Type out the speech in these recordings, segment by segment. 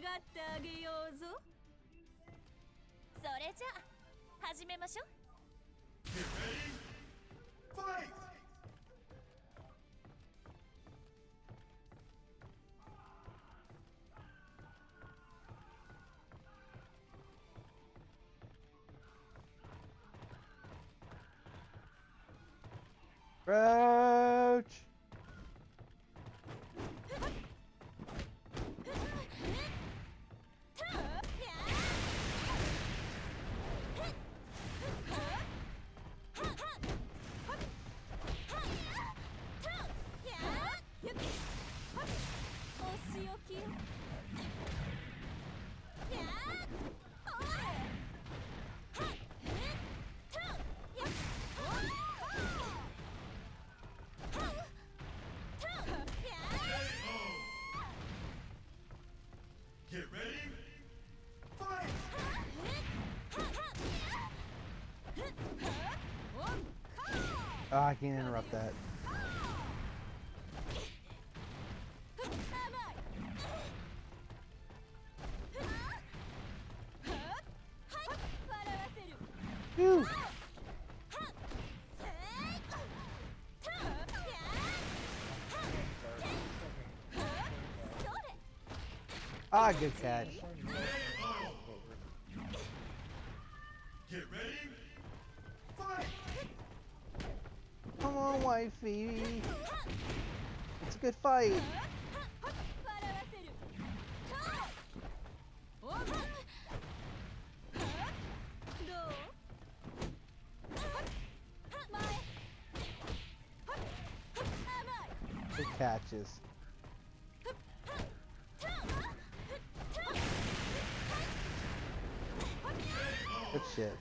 がってあげようぞ。それじゃあ始めましょう。 Get ready, fight! Roach! Get ready, fight! Oh, I can't interrupt that. Phew. Ah, good catch. Get ready, fight! Come on, wifey. It's a good fight. Good catches. Good shit.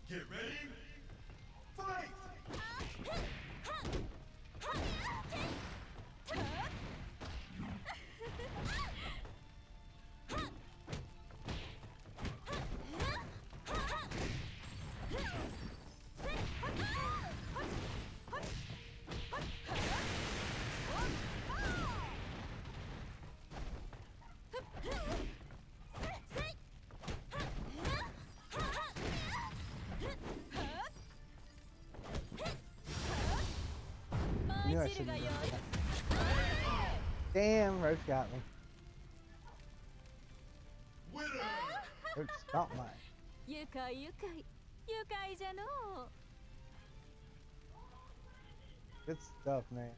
Get ready, fight! Knew I shouldn't have done that. Damn, Roach got me. Winner! Roach stopped mine. 愉快愉快愉快じゃのう。 Good stuff, man.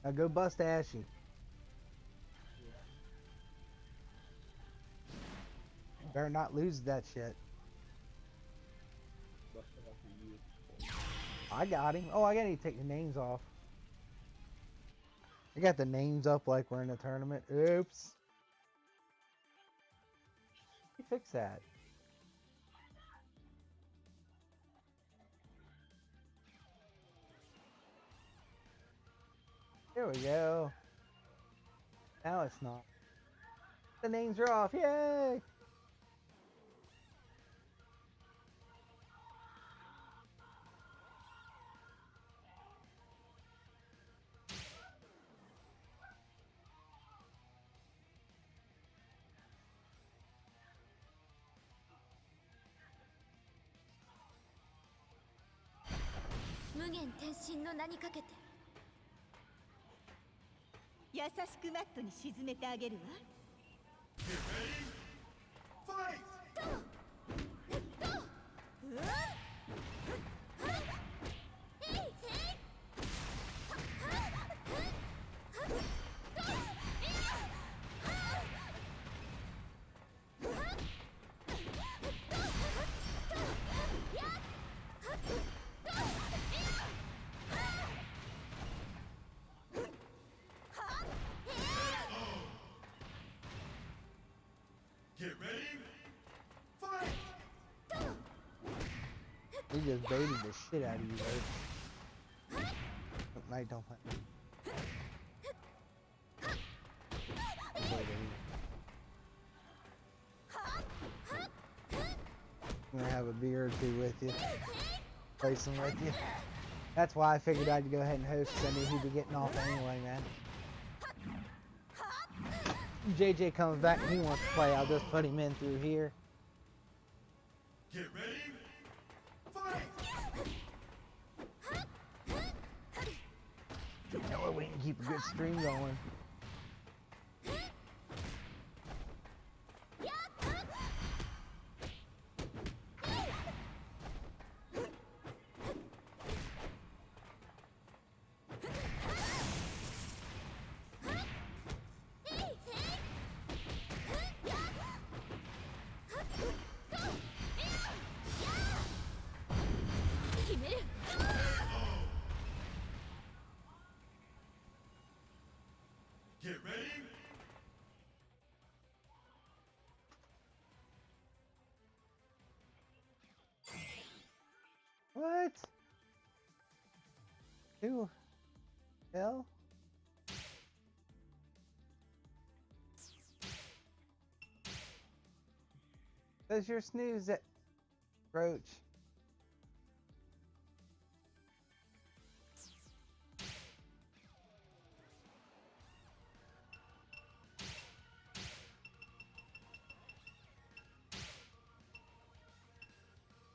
Now go bust Ashy. Better not lose that shit. I got him. Oh, I gotta take the names off. I got the names up like we're in a tournament. Oops. You fix that. There we go. Now it's not. The names are off. Yay!優しくマットに沈めてあげるわ。 Get ready, fight! Get ready, fight! He just baited the shit out of you, Roach. Night, don't play. I'm gonna have a beer or two with you. Play some with you. That's why I figured I'd go ahead and host, because I knew he'd be getting off anyway, man. JJ comes back and he wants to play, I'll just put him in through here. Get ready. Fight. That way we can keep a good stream going. Get ready. What? Who? Hell? Does your snooze that roach?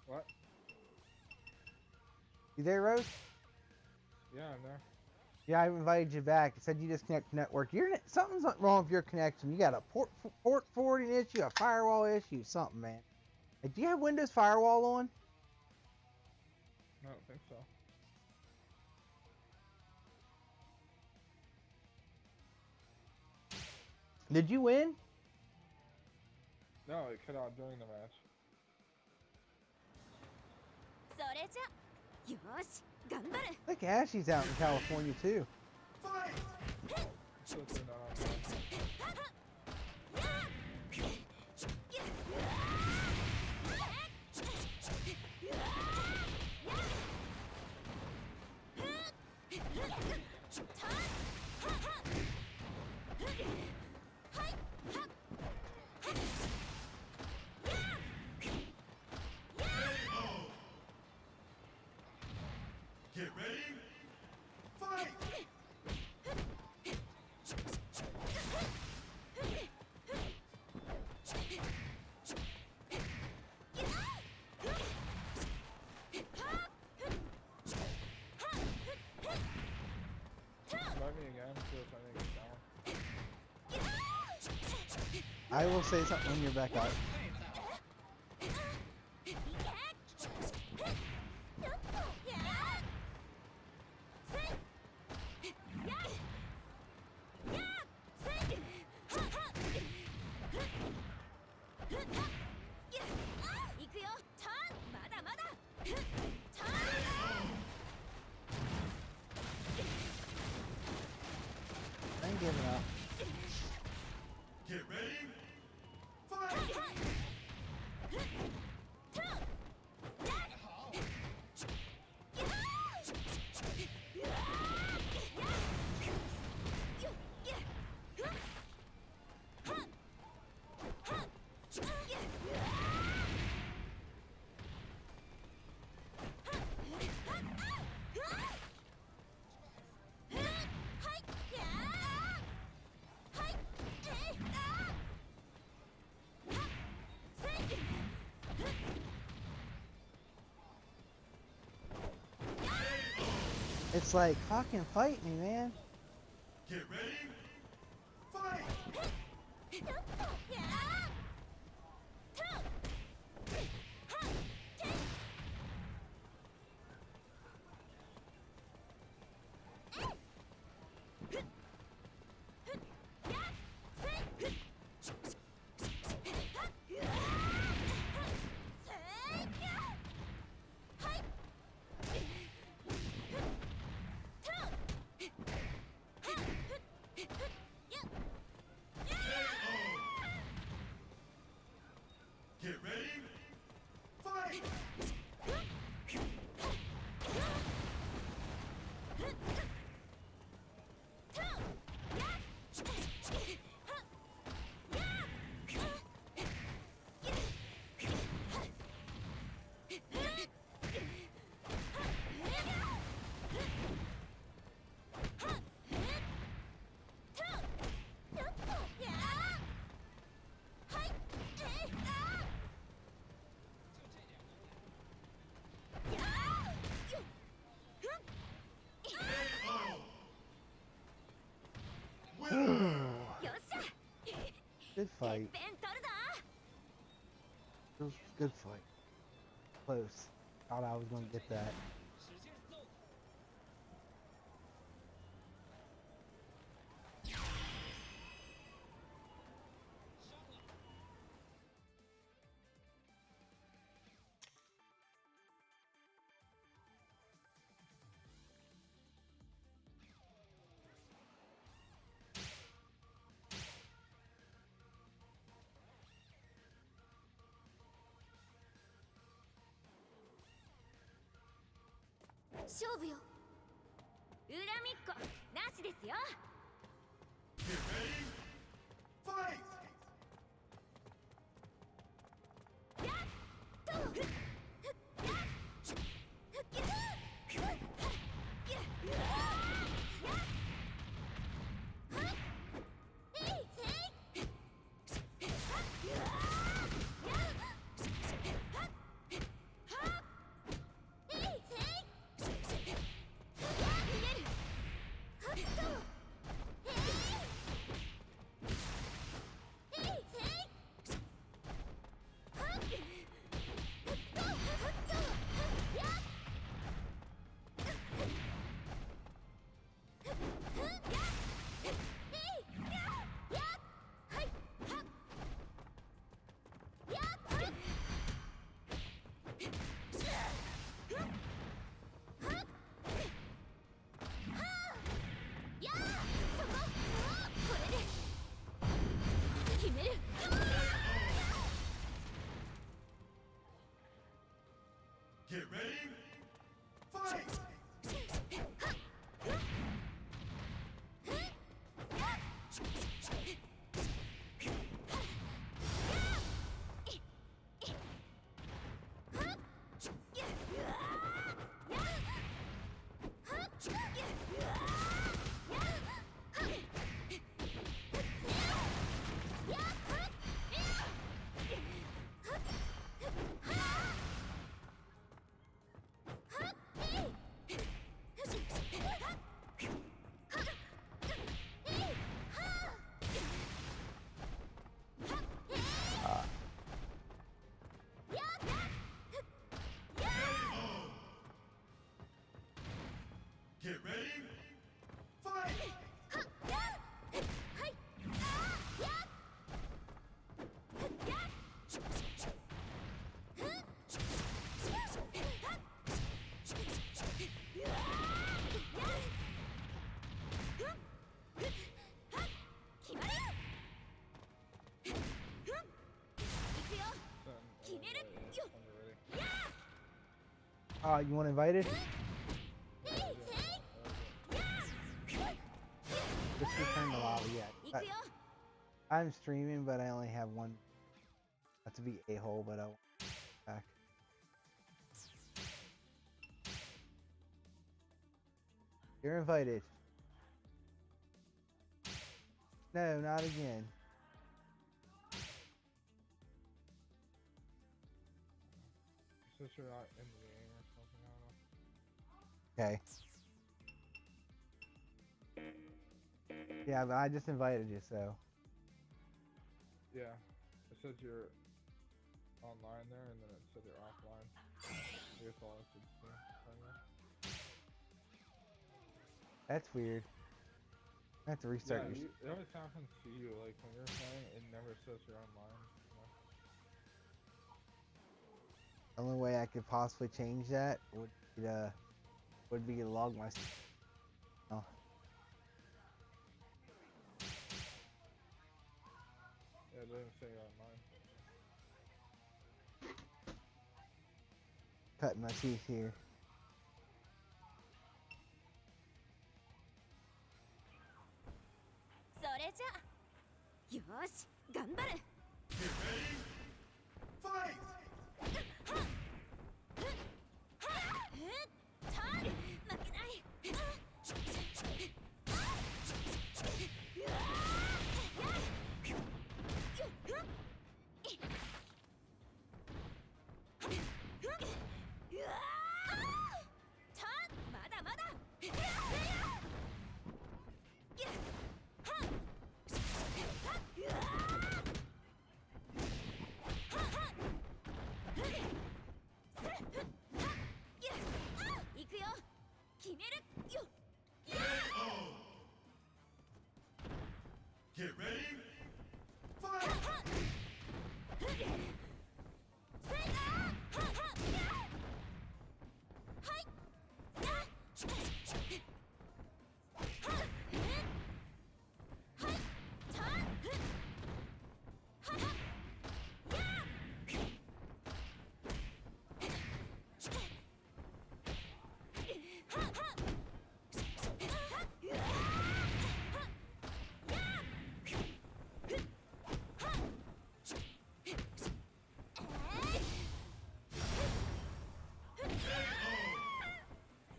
What? You there, Roach? Yeah, I'm there. Yeah, I invited you back. It said you disconnect network. Something's wrong with your connection. You got a port forwarding issue, a firewall issue, something, man. Hey, do you have Windows Firewall on? I don't think so. Did you win? No, it cut out during the match. それじゃよし頑張る I think Ashley's out in California too. Fight. So it's not on time. Get ready. Fight. Invite me again, see if I make it down. I will say something when you're back up. I ain't giving up. Get ready. Fight. It's like, fucking fight me, man. Get ready. Fight. Good てっ fight. ぺん取るぞ。 It was a good fight. Close. Thought I was gonna get that. 勝負よ。恨みっこなしですよ。 Get ready. Fight. やっと。Get ready. Fight. あ Get ready. Fight. 決まる。行くよ。 決めるよ。 You want invited? Just return the lobby. Yeah. 行くよ。 I'm streaming, but I only have one. Not to be a hole, but I want back. You're invited. No, not again. Since you're not in the game or something, I don't know. Okay. Yeah, but I just invited you, so. Yeah. It says you're online there, and then it said you're offline. I guess all I should see. That's weird. I have to restart Yeah, your. it always happens to you. Like when you're playing, it never says you're online. You know? The only way I could possibly change that would be to log my. Oh. Yeah, it doesn't say you're online. Cutting my teeth here. Yoし、頑張る。 Get ready. Fight. 負けない。 まだまだ。 やっ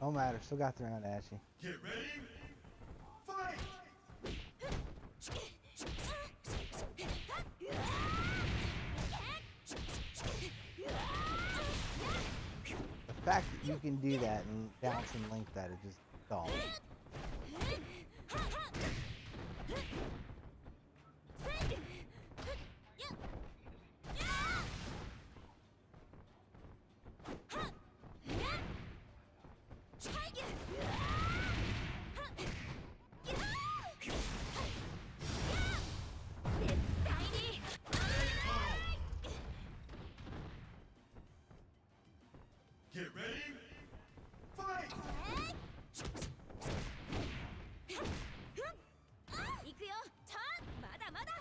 Don't matter. Still got the round, Ashy. Get ready. Fight. The fact that you can do that and bounce and link that is just dumb. Get ready. Fight. 行くよターンまだまだ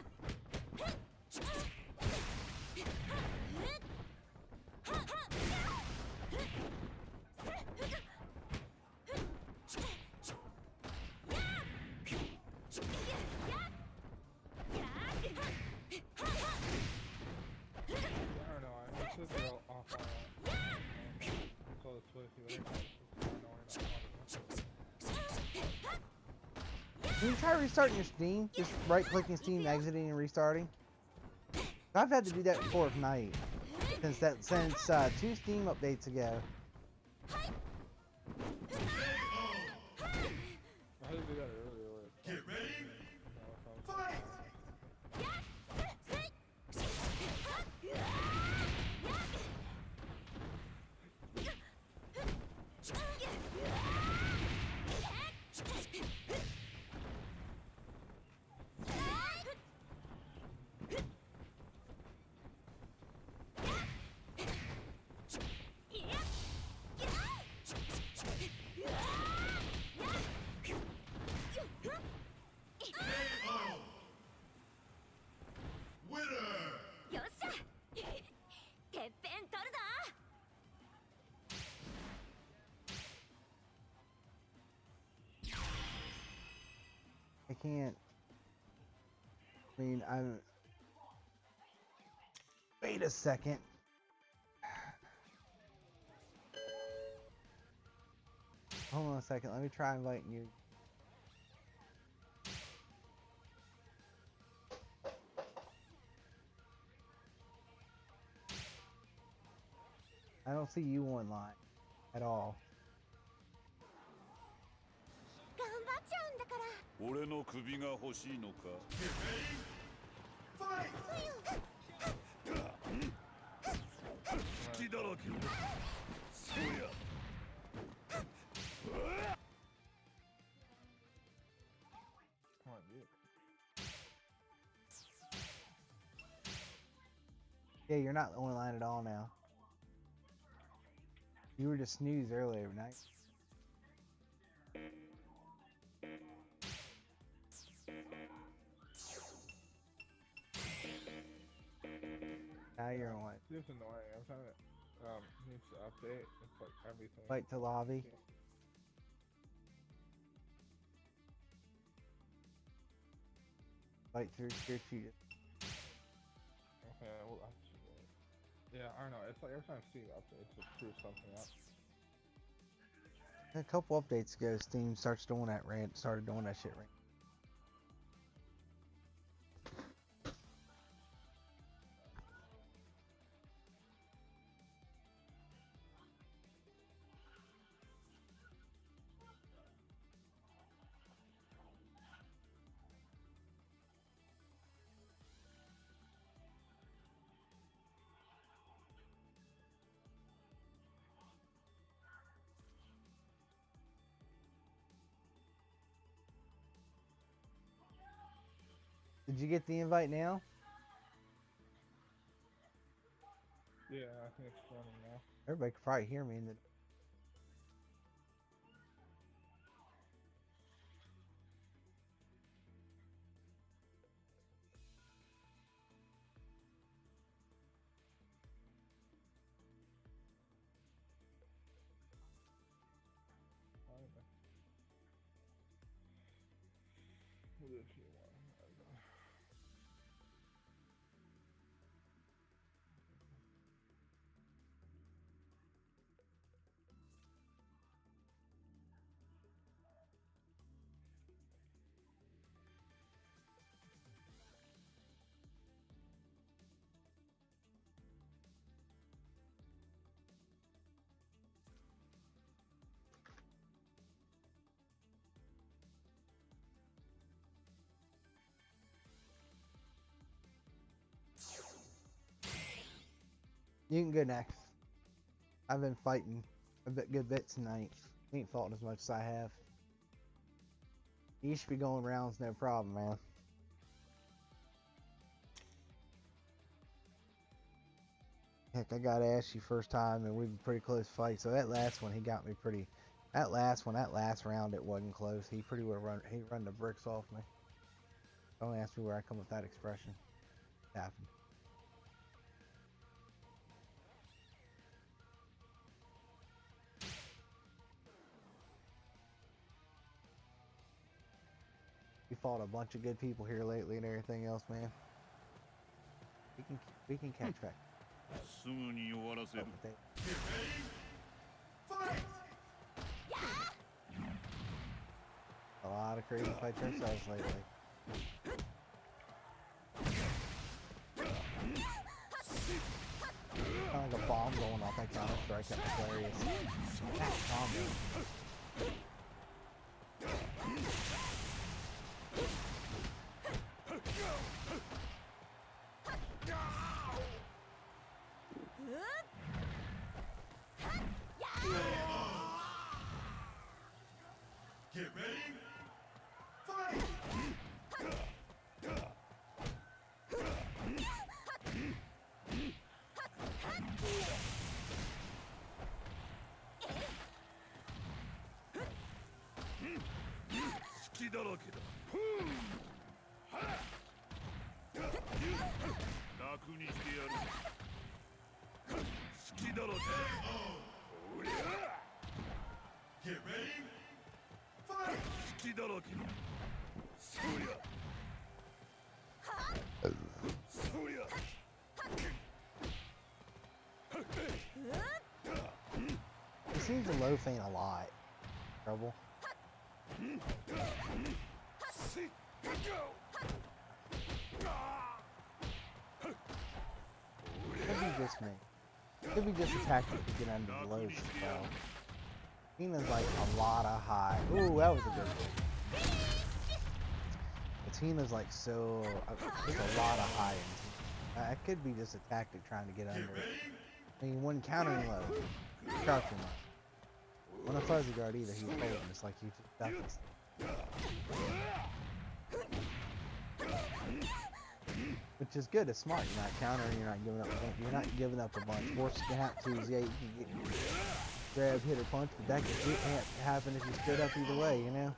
I don't know. I said they're all offline. I saw the Swift the other day. It's annoying. Can you try restarting your Steam? Just right-clicking Steam, exiting, and restarting. I've had to do that before at night since 2 Steam updates ago. I had to do that earlier. Get ready. No, if I was- Fight. KO. Winner. よっしゃてっぺん取るぞ I can't. I mean, I'm. Wait a second. Hold on a second. Let me try inviting you. I don't see you online at all. 頑張っちゃうんだから俺の首が欲しいのか Get ready. Fight. 好きだらけそうや Come on, dude. Yeah, you're not online at all now. You were just snooze earlier tonight. Now you're on. It's annoying. Every time it needs to update, it's like everything. Fight to lobby. Fight through tier 2. Okay, well, yeah, I don't know. It's like every time Steam updates, it screws something up. A couple updates ago, Steam started doing that shit. Did you get the invite now? Yeah, I think it's running now. Everybody could probably hear me in the. I don't know. What if you want? I don't know. You can go next. I've been fighting a good bit tonight. Ain't fought as much as I have. You should be going rounds, no problem, man. Heck, I got Ashy first time, and we were pretty close fight. So that last one, he got me pretty. That last round, it wasn't close. He pretty well run the bricks off me. Don't ask me where I come with that expression. It happened. We fought a bunch of good people here lately and everything else, man. We can catch back. すぐに終わらせる up with it. Get ready. Fight. A lot of crazy fights ourselves lately. Kind of like a bomb going off that Counter Strike. That was hilarious. That combo. Get ready. Fight. 隙だらけだ楽にしてやる隙だらけだおりゃ Get ready. Fight. 隙だらけだそりゃそりゃ He seems to low feint a lot. Trouble. Could be just me. Could be just a tactic to get under the lows as well. Tina's like a lot of high. Ooh, that was a good one. But Tina's like so. There's a lot of high in Tina. It could be just a tactic trying to get under it. I mean, when countering low, crouching low. On a fuzzy guard either, he's holding. It's like he's just ducking. Which is good. It's smart. You're not countering. You're not giving up. You're not giving up a bunch. Worst you have to is, yeah, you can get grab, hit, or punch, but that could happen if you stood up either way. You know.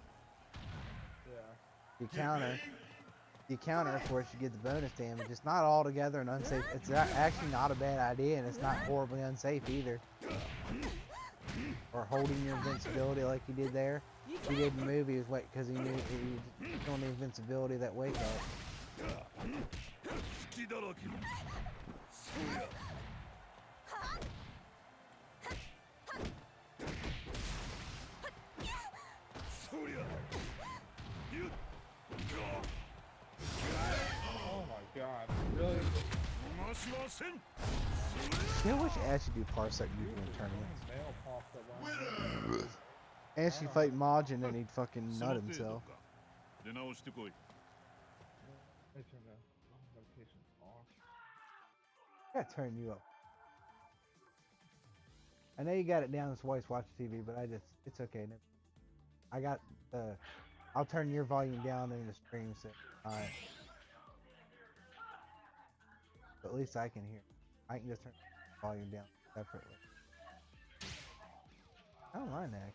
Yeah. You counter, of course, you get the bonus damage. It's not altogether an unsafe. It's actually not a bad idea, and it's not horribly unsafe either. Or holding your invincibility like he did there. He didn't move. He was waiting because he knew he was doing the invincibility that wake up. 隙だらけだそりゃそりゃゆっ Oh my god. Really? 逃しません I wish Ashley do Parsec Yugi in tournaments. Mail popped up on Winner. Ashley fight Majin and he'd fucking そ nut の程度 himself. か出直してこい I turned the notifications off. I gotta turn you up. I know you got it down as twice watch TV, but it's okay. I got the, I'll turn your volume down in the stream so, alright. But at least I can hear. I can just turn the volume down separately. I don't mind that.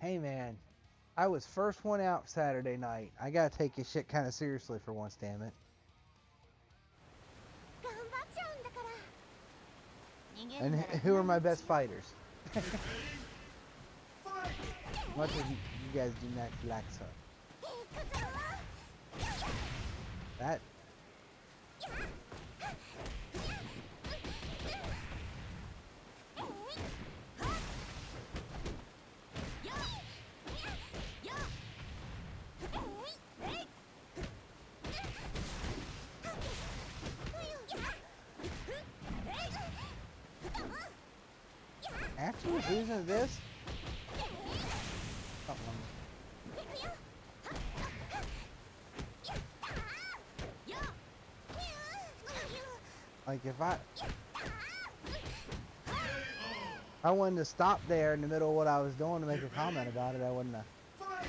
Hey man, I was first one out Saturday night. I gotta take your shit kind of seriously for once, damn it. 頑張っちゃうんだから逃げる And なら who are my best fighters? Get ready. Fight. Much as you guys do not like so. 行くぞ That She was using this? Something. Like if I wanted to stop there in the middle of what I was doing to make a comment about it, I wouldn't have. Fight!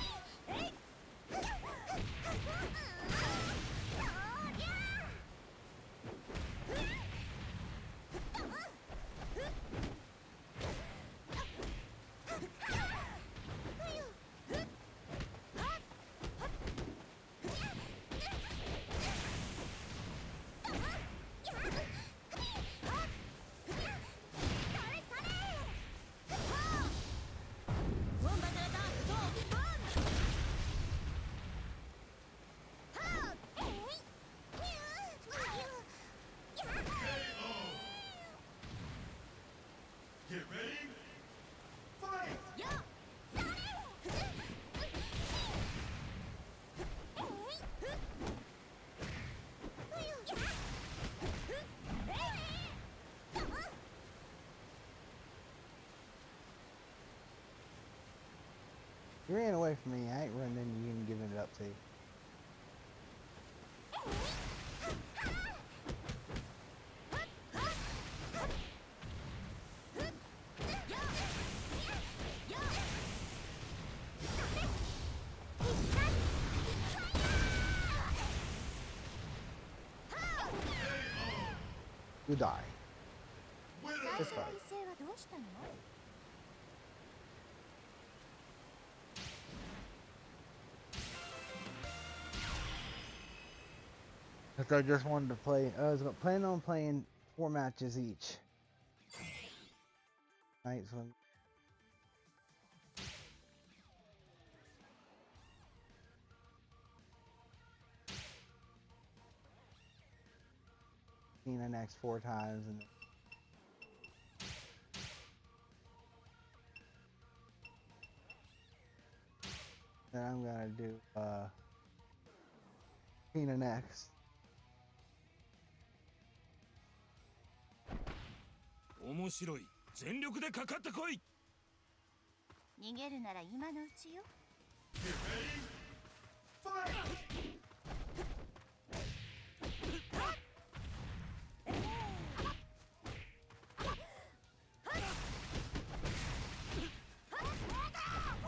Get ready! Fight! You ran away from me. I ain't running into you and giving it up to you. You die. It's fine. 威勢はどうしたの？ Cause I just wanted to play. I was planning on playing 4 matches each. Night swim. Cena next 4 times and. Then I'm gonna do Cena next. 面白い。全力でかかってこい。逃げるなら今のうちよ。 Get ready! Fight!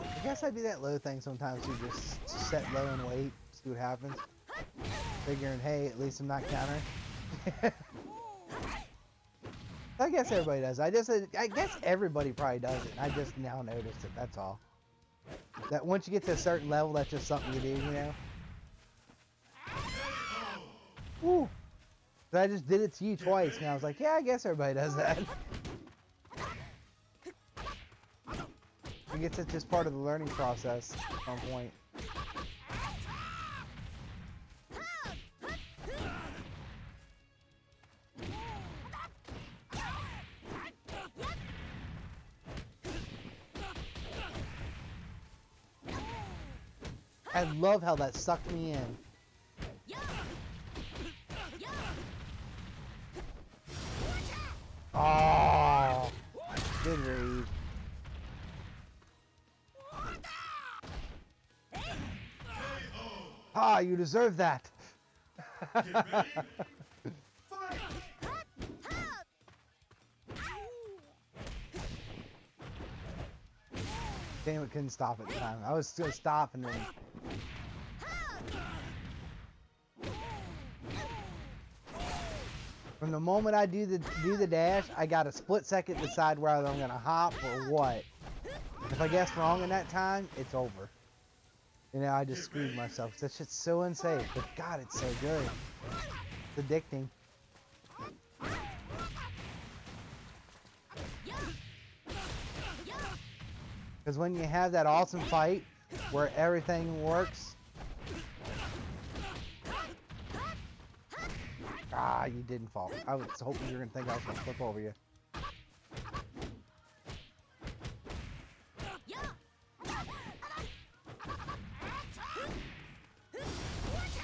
I guess I do that low thing sometimes. You just set low and wait, see what happens. Figuring, hey, at least I'm not countering. I guess everybody does. I guess everybody probably does it. I just now noticed it. That's all. That once you get to a certain level, that's just something you do, you know. Woo! So I just did it to you twice, and I was like, yeah, I guess everybody does that. I guess it's just part of the learning process at some point. I love how that sucked me in. Oh, good read. Ah, you deserve that. Get ready! Fight! Damn it, couldn't stop at the time. I was gonna stop and then. From the moment I do the dash, I got a split second to decide whether I'm gonna hop or what. If I guess wrong in that time, it's over. You know, I just screwed myself. That shit's so unsafe, but God, it's so good. It's addicting. Because when you have that awesome fight where everything works. Ah, you didn't fall. I was hoping you were going to think I was going to flip over you.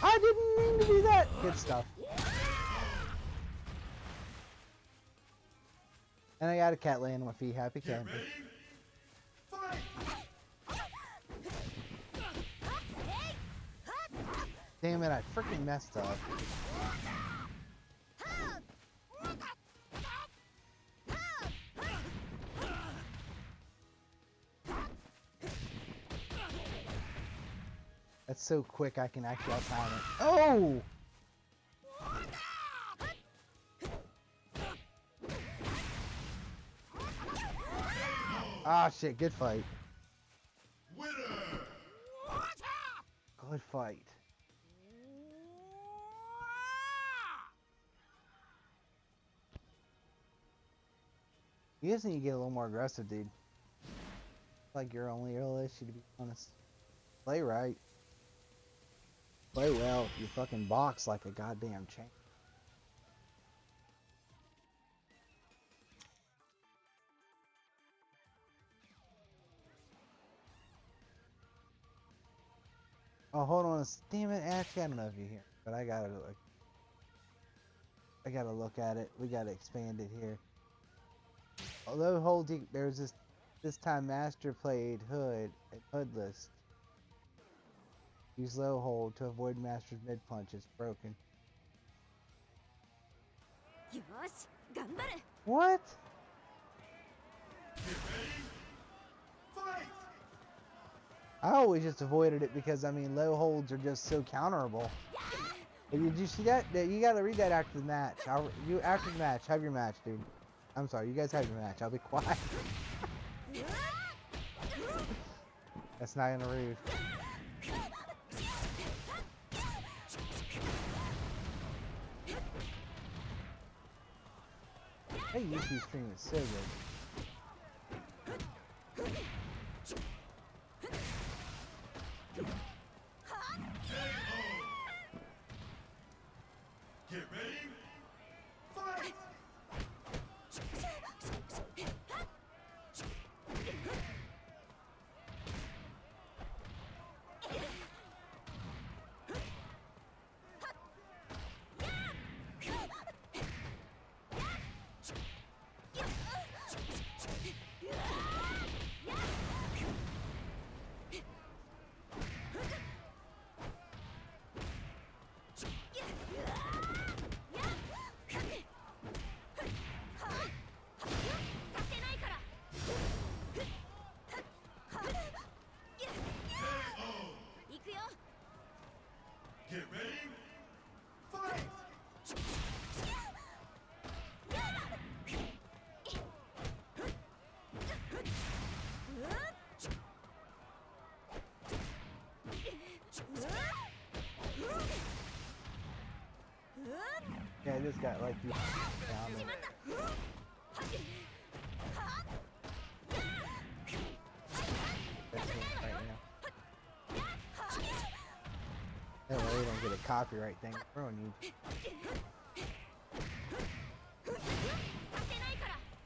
I didn't mean to do that. Good stuff. And I got a cat laying on my feet. Happy Get camping. ready. Fight. Damn it, I freaking messed up. That's so quick I can actually outtime it. Oh! Ah, shit, good fight. Winner. Good fight. You just need to get a little more aggressive, dude. Like your only real issue, to be honest. Play right. Play well. You fucking box like a goddamn champ. Oh, hold on. Damn it, Ashley. I don't know if you're here, but I gotta look at it. We gotta expand it here. Although holding, there's this time Master played Hood and Hoodless. Use low hold to avoid Master's mid punch. It's broken. よし頑張れ What? Get ready. Fight. I always just avoided it because I mean low holds are just so counterable. But did you see that? You gotta read that after the match. After the match, have your match, dude. I'm sorry, you guys have your match. I'll be quiet. That's not gonna rude. Hey, YouTube stream is so good. Get ready. Fight. Get ready. Fight. Yeah, I just got like you down there. That's it right now. That way we don't get a copyright thing. We're on YouTube.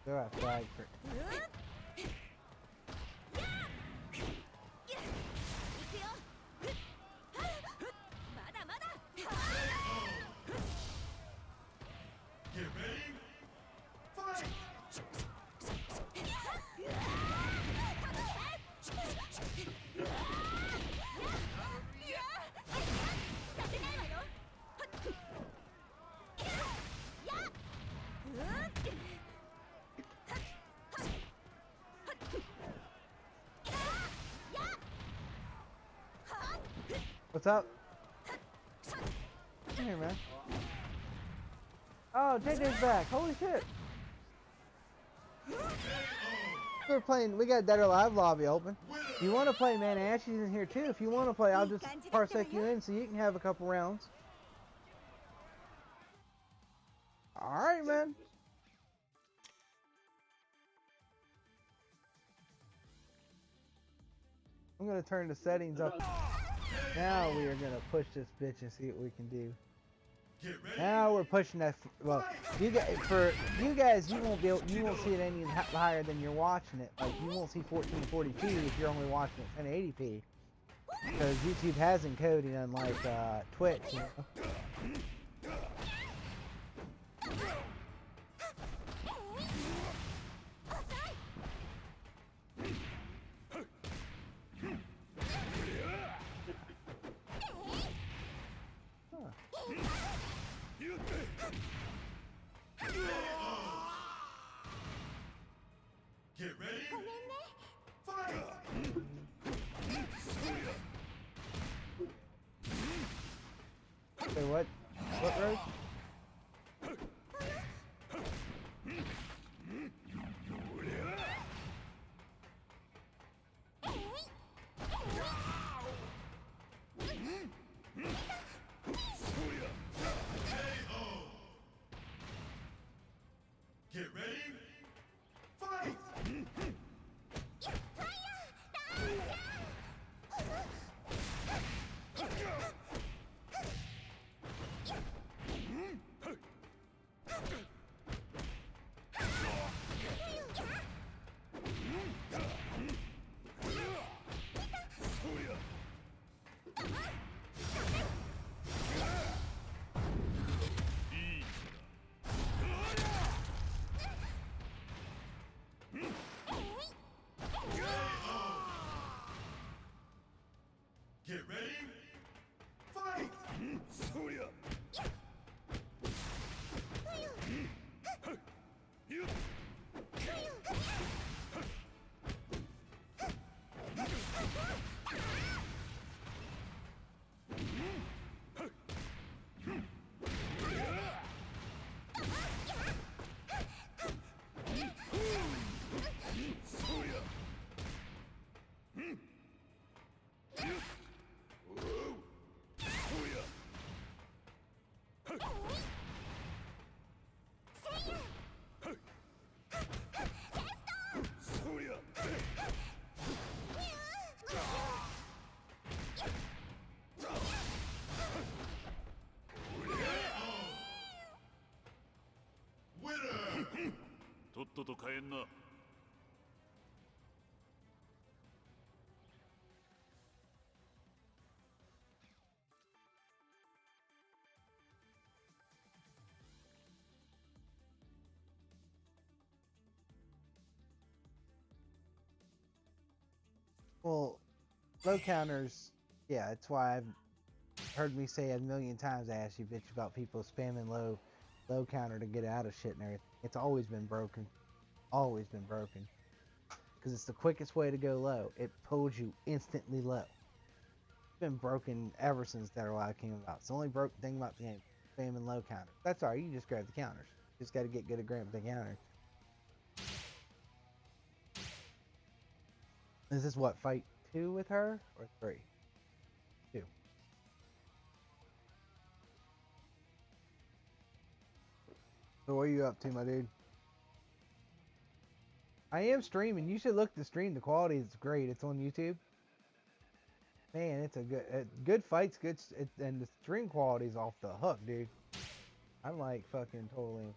Throw a flag for. まだまだ Get ready. Fight. What's up? Come here, man. Oh, JJ's back. Holy shit. We're playing. We got Dead or Alive lobby open. If you want to play, man, Ashley's in here too. If you want to play, I'll just parsec you in so you can have a couple rounds. Alright, man. I'm going to turn the settings up. Now we are going to push this bitch and see what we can do. Get ready. Now we're pushing that. Well, you guys, you won't see it any higher than you're watching it. Like you won't see 1440p if you're only watching it 1080p, because YouTube has encoding, unlike Twitch. You know? Say what? What road? Get ready. Fight! Get ready. Fight! そうやそうや Winner! とっとと帰んな Well, low counters, yeah, that's why I've heard me say a million times, Ash, you bitch about people spamming low counter to get out of shit and everything. It's always been broken. Always been broken. Because it's the quickest way to go low. It pulls you instantly low. It's been broken ever since Dead or Alive came about. It's the only broken thing about the game. Spamming low counter. That's alright, you can just grab the counters. Just gotta get good at grabbing the counters. Is this what, fight 2 with her? Or 3? 2. So what are you up to, my dude? I am streaming. You should look to stream. The quality is great. It's on YouTube. Man, it's a good fights, and the stream quality is off the hook, dude. I'm like fucking totally.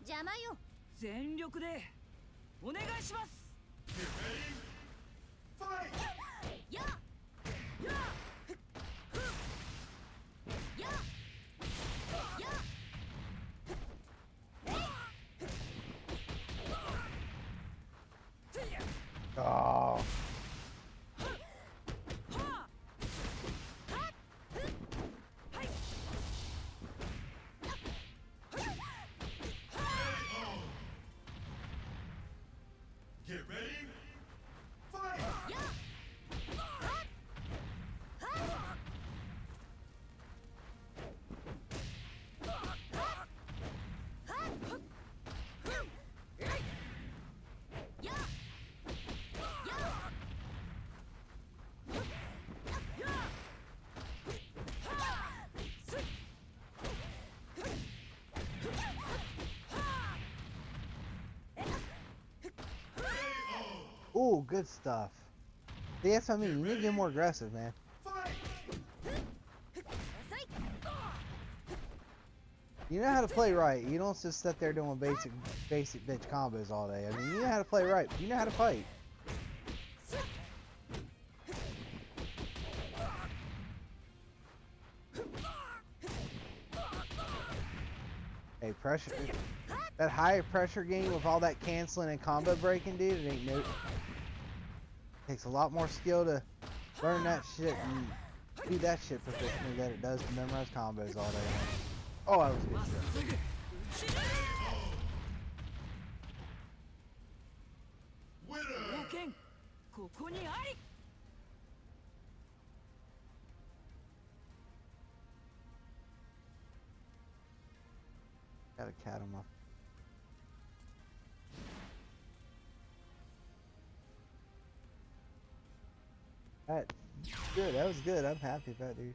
邪魔よ。全力でお願いします。 Get ready. Fight! よよよよ Oh. Get ready. Fight! Ooh, good stuff. See, that's what I mean. You need to get more aggressive, man. Fight! You know how to play right. You don't just sit there doing basic bitch combos all day. I mean, you know how to play right. You know how to fight. Hey, pressure. That high pressure game with all that canceling and combo breaking, dude, it ain't no. Takes a lot more skill to learn that shit and do that shit proficiently than it does to memorize combos all day long. Oh, that was good shit. Winner! 冒険ここにあり。 Got a cat on my. That good. That was good. I'm happy with that, dude.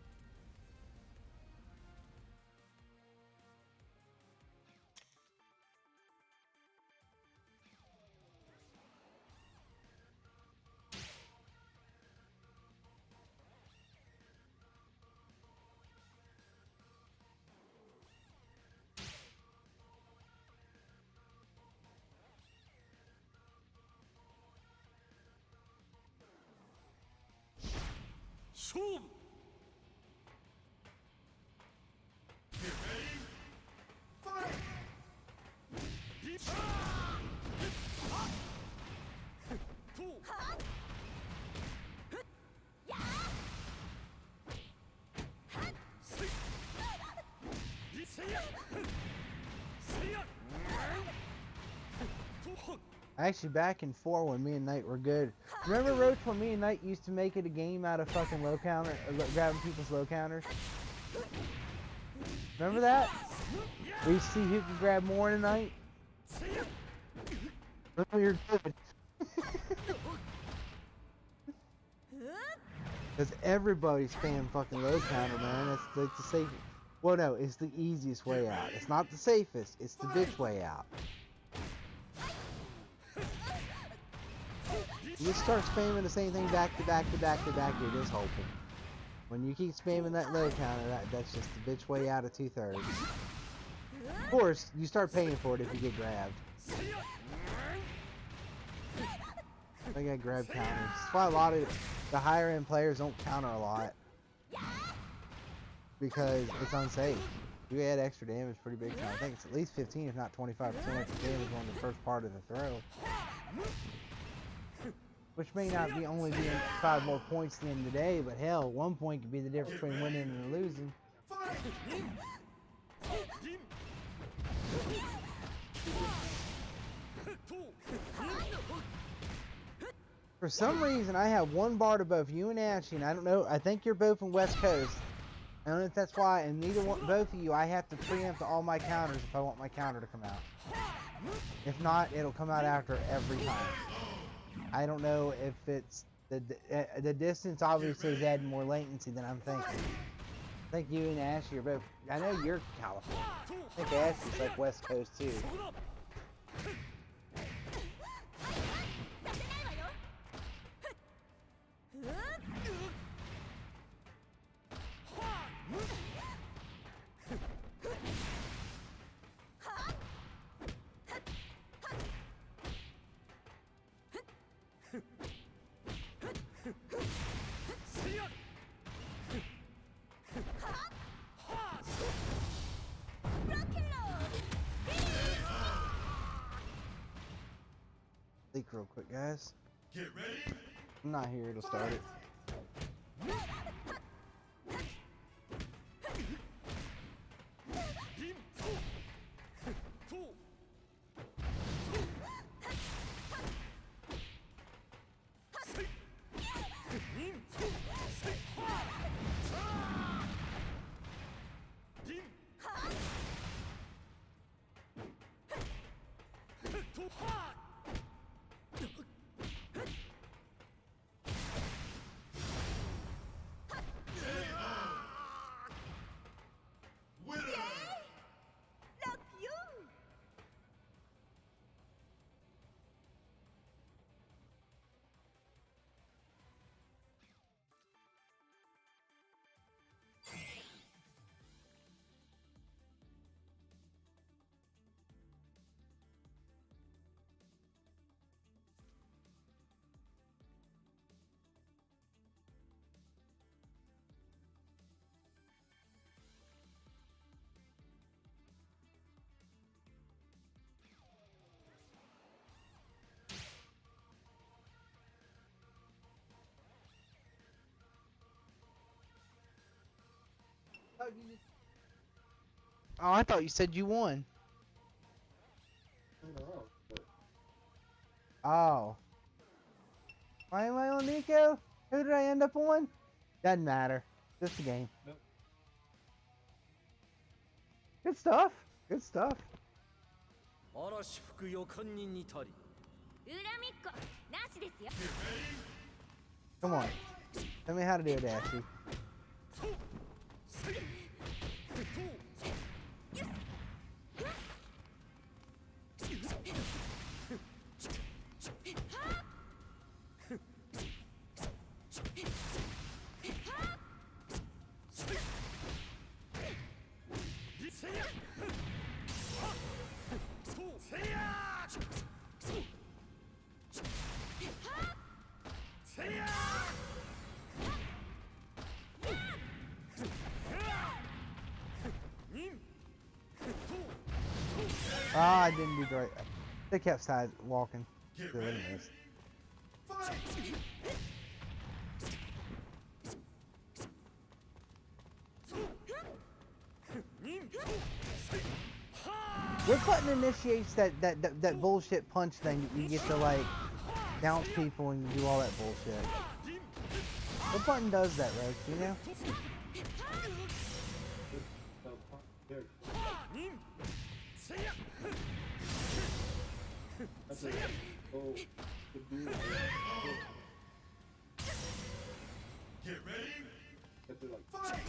Shoot! Get ready. Fight! Actually, back in 4 when me and Knight were good. Remember, Roach, when me and Knight used to make it a game out of fucking low counter, grabbing people's low counters? Remember that? We used to see who could grab more in a night. Oh, you're good. Because everybody spam fucking low counter, man. That's like the safe. Well, no, it's the easiest way out. It's not the safest. It's the bitch way out. You just start spamming the same thing back to back to back to back, you're just hoping. When you keep spamming that low counter, that's just the bitch way out of 2/3. Of course, you start paying for it if you get grabbed. I got grab counters. That's why a lot of the higher end players don't counter a lot. Because it's unsafe. You add extra damage pretty big time. I think it's at least 15 if not 25% extra damage on the first part of the throw. Which may not be only being 5 more points at the end of the day, but hell, 1 point could be the difference between winning and losing. For some reason, I have one bar to both you and Ashley, and I don't know. I think you're both from West Coast. I don't know if that's why, and neither one, both of you, I have to preempt all my counters if I want my counter to come out. If not, it'll come out after every time. I don't know if it's the distance obviously is adding more latency than I'm thinking. I think you and Ashley are both. I know you're California. I think Ashley's like West Coast too. Think real quick, guys. Get ready. I'm not here to start it. Winner. Look you! Oh, I thought you said you won. Oh. Why am I on Nico? Who did I end up on? Doesn't matter. Just a game. Nope. Good stuff. Good stuff. 嵐吹く予感に似たり恨みっこなしですよ。 Come on. Tell me how to do it, Ashley. Ah, I didn't do the right. They kept side walking. Get They would've ready. missed. Fight! What button initiates that bullshit punch thing that you get to like bounce people and do all that bullshit? What button does that, Roach? You know? There. That's it. Oh, the blue. Get ready. That's it, like. Fight!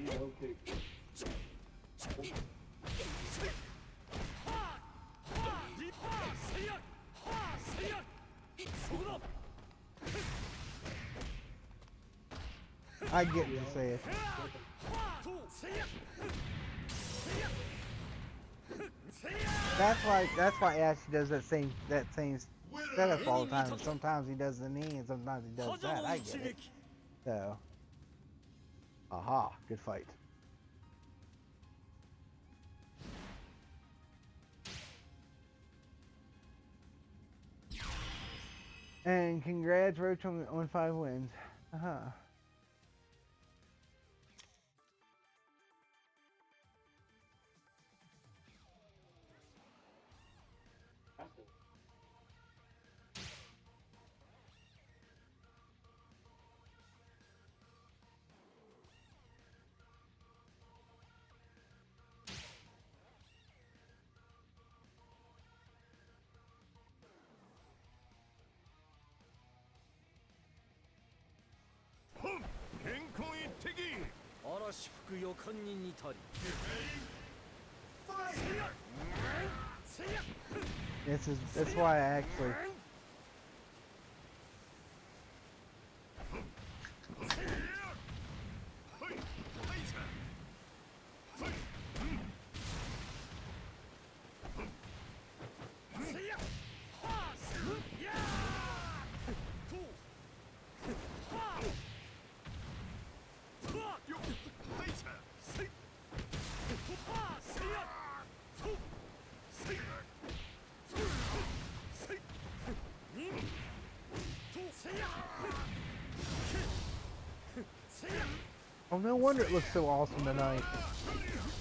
Okay. I get what you're saying. That's why Ashley does that same setup all the time. And sometimes he does the knee and sometimes he does that. I get it. So, aha, good fight. And congrats, Roach, on 5 wins. Uh-huh. Taking. 嵐吹く予感に似たり That's why I actually. Oh, no wonder it looks so awesome tonight.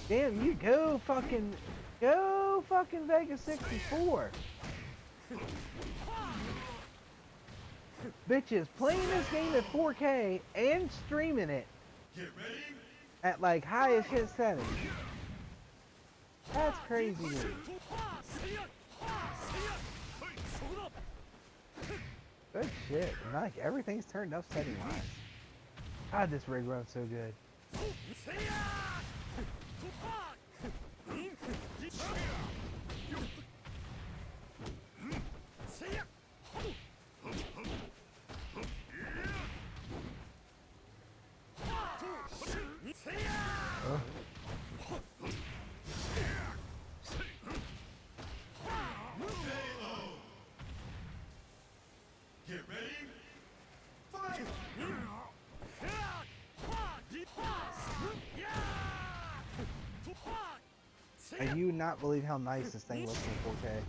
Damn, you go fucking Vegas 64. Bitches playing this game at 4K and streaming it Get ready. at like highest hit settings. That's crazy. Dude. Good shit. Like everything's turned up setting wise. God, this rig runs so good. Get ready. Fight! And you would not believe how nice this thing looks in 4K.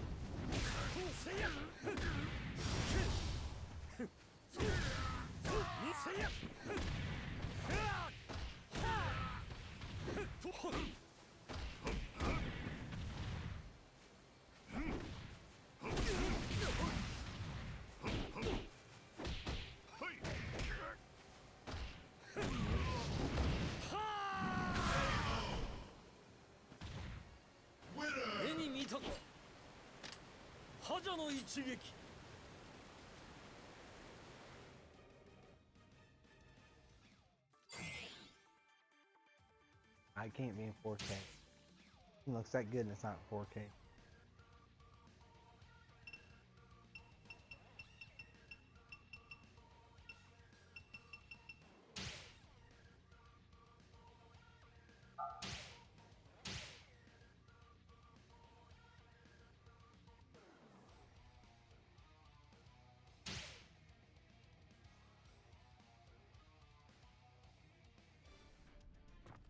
者の一撃 I can't be in 4K. It looks that good and it's not 4K.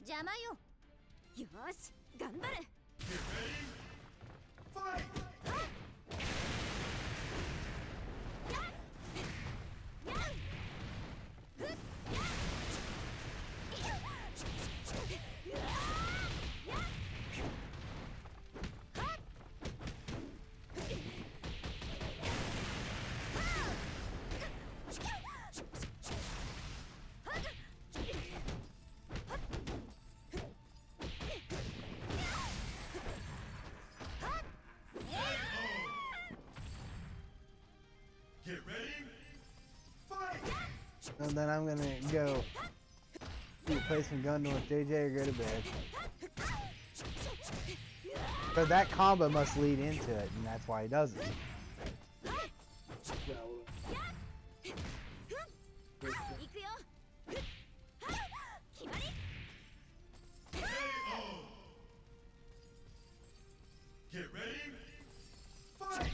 Jama yo. Yosh, ganbaru. Get ready. Fight! Get ready. Fight! And then I'm gonna go play some Gundam with JJ or go to bed. But that combo must lead into it, and that's why he does it. Yeah, well, 行くよ。決まり。 KO. Get ready. Fight!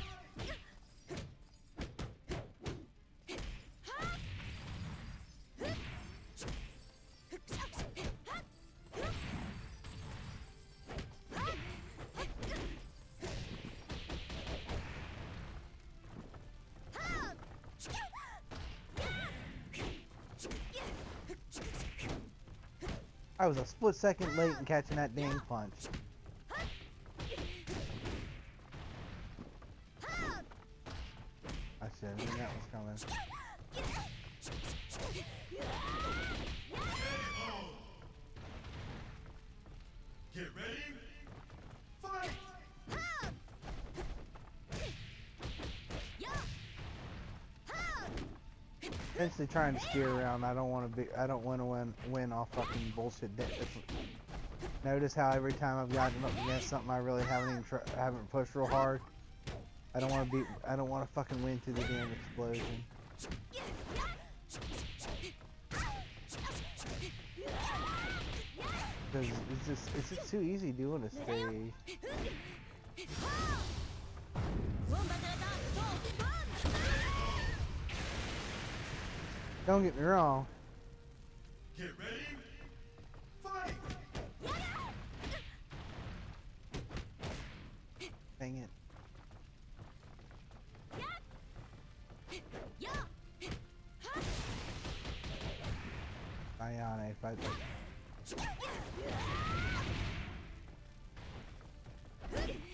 I was a split second late in catching that dang punch. I should have known that was coming. Get ready. Fight! Essentially trying to steer around. I don't want to win off fucking bullshit. Notice how every time I've gotten up against something I really haven't pushed real hard. I don't want to fucking win through the damn explosion. Because it's just too easy doing a stage. Don't get me wrong. Get ready. Fight! Dang it. Ayane, fight.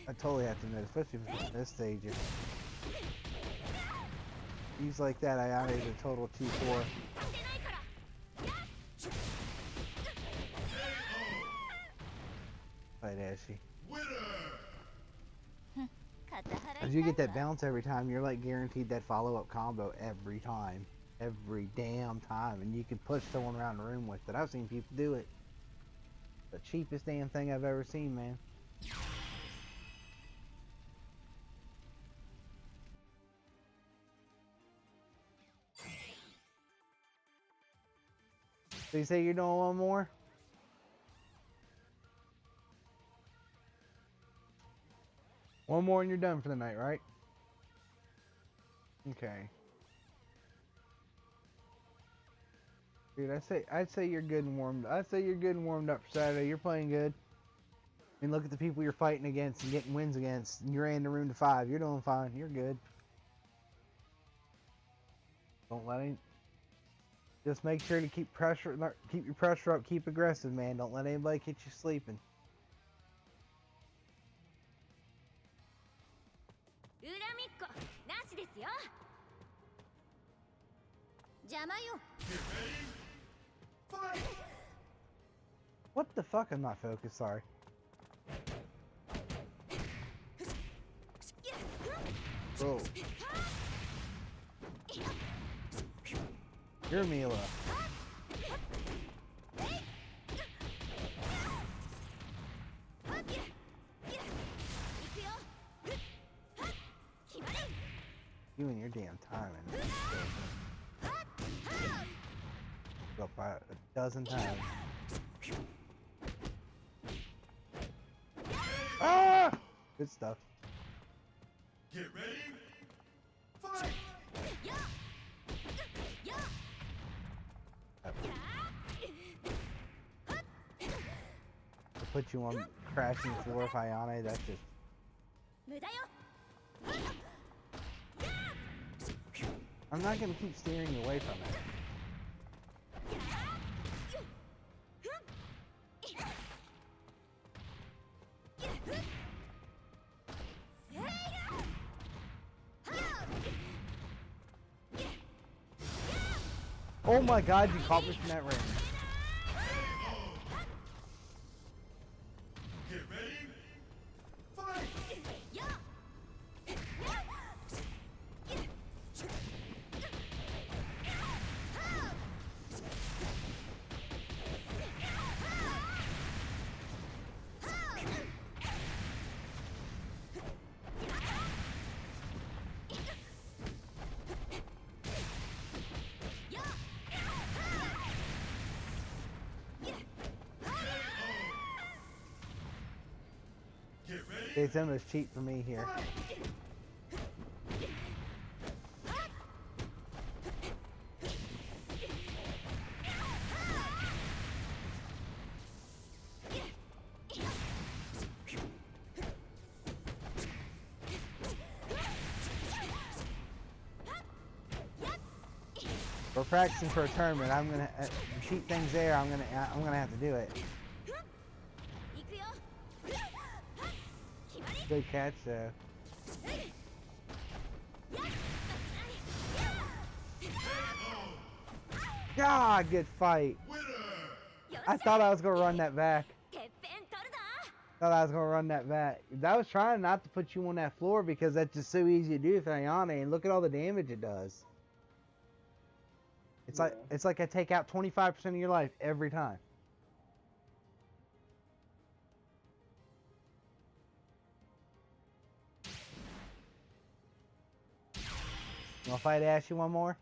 I totally have to admit, especially for this stage. He's like that, Ayane is a total 2-4. Fight Ashy. Winner! As you get that bounce every time, you're like guaranteed that follow-up combo every time. Every damn time. And you can push someone around the room with it. I've seen people do it. The cheapest damn thing I've ever seen, man. So you say you're doing one more? One more and you're done for the night, right? Okay. Dude, I'd say you're good and warmed. I'd say you're good and warmed up for Saturday. You're playing good. I mean, look at the people you're fighting against and getting wins against. And you're in the room to 5. You're doing fine. You're good. Don't let any. Just make sure to keep your pressure up. Keep aggressive, man. Don't let anybody catch you sleeping. 恨みっこなしですよ。邪魔よ。 Get ready. Fight! What the fuck? I'm not focused. Sorry. Oh. You're Mila. You and your damn timing. Go by a dozen times. Ah! Good stuff. Get ready. Fight. To put you on crashing floor of Ayane, that's just. 無駄よ I'm not gonna keep steering you away from it. Oh my god, you caught me from that ring. Get ready. Fight. Get ready. It's almost cheap for me here. We're practicing for a tournament. I'm gonna cheap things there. I'm gonna have to do it. 行くよ Good catch though. God, good fight. Winner. I thought I was gonna run that back. てっぺん取るぞ Thought I was gonna run that back. I was trying not to put you on that floor because that's just so easy to do with Ayane, and look at all the damage it does. It's like I take out 25% of your life every time. You wanna fight Ashy one more?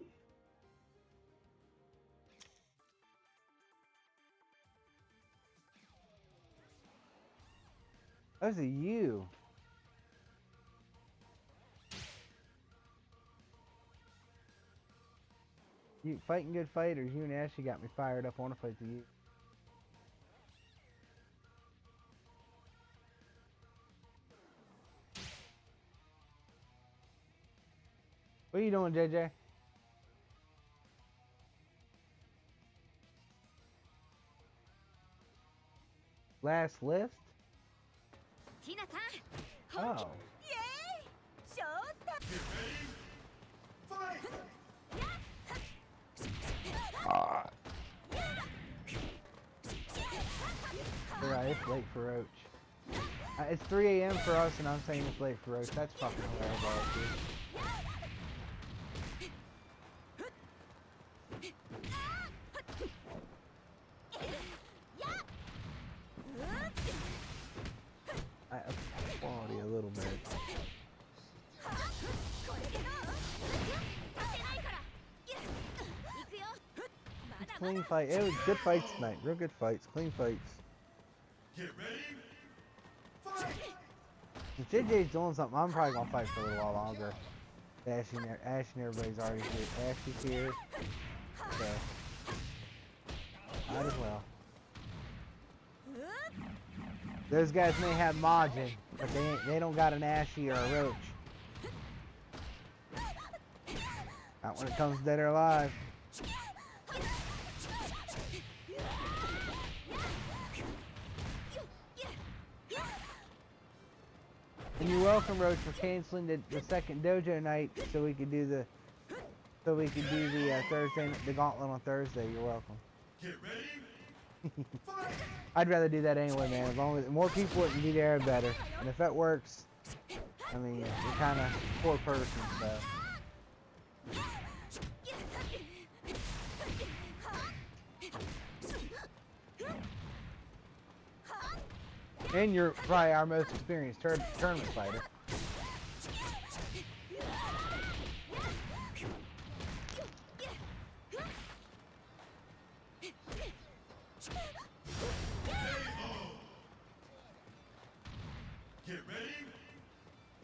Those are you. You fighting good fighters. You and Ashley got me fired up. I want to fight you. What are you doing, JJ? Last list? ティナさん Oh. イエーイショータ Get ready. Fight. Alright, it's late for Roach. It's 3 a.m. for us, and I'm saying it's late for Roach. That's fucking hilarious, dude. I up the quality a little bit. これでどうさせないから行くよまだま Clean だ fight. It was good fights tonight. Real good fights. Clean fights. Get ready. Fight. If JJ's doing something, I'm probably gonna fight for a little while longer. Ash and everybody's already here. Ash is here. So might as well. Those guys may have Majin, but they don't got an Ashy or a Roach. Not when it comes to Dead or Alive. And you're welcome, Roach, for canceling the second dojo night so we could do the Thursday, the gauntlet on Thursday. You're welcome. Get ready. Fight. I'd rather do that anyway, man. As long as more people that can be there, better. And if that works, I mean, you're kind of poor person, so. And you're probably our most experienced tournament fighter. Get ready.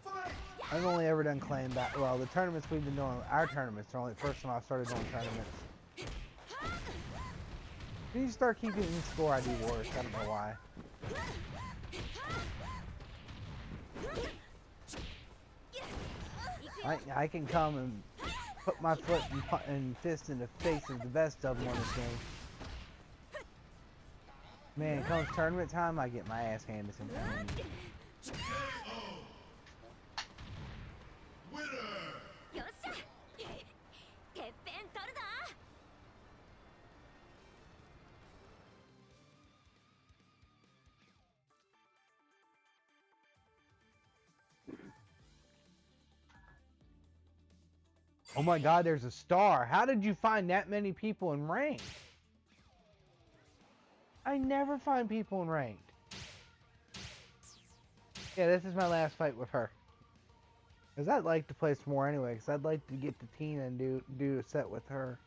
Fight. I've only ever done claim battle. Well, the tournaments we've been doing, our tournaments, are only the first time I started doing tournaments. When you start keeping in score, I do worse. I don't know why. I can come and put my foot and fist in the face of the best of them on this game. Man, comes tournament time, I get my ass handed to me. Winner. よっしゃてっぺん取るぞ Oh my god, there's a star. How did you find that many people in ranked? I never find people in ranked. Yeah, this is my last fight with her. Because I'd like to play some more anyway, because I'd like to get to Tina and do a set with her.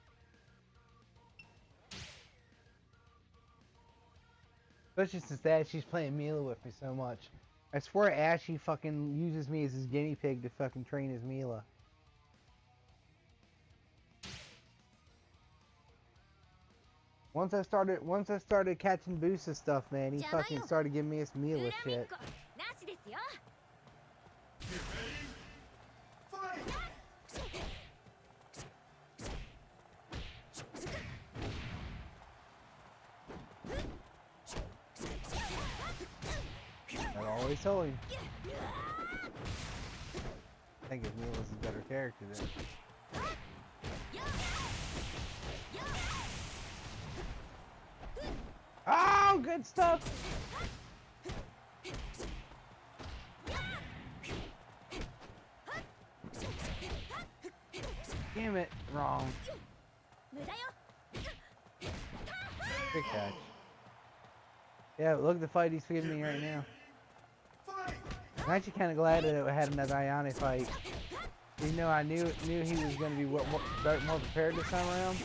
Especially since that she's playing Mila with me so much. I swear Ashy fucking uses me as his guinea pig to fucking train his Mila. Once I started catching Boosa stuff, man, he fucking started giving me his Mila 恨みっ shit. こなしですよ Get ready. Fight. I always told him. I think his Mila's a better character than. Oh, good stuff. Damn it, wrong. 無駄よ Good catch. Yeah, look at the fight he's feeding me right now. Fight. I'm actually kind of glad that it had another Ayane fight. Even though I knew he was going to be more prepared this time around.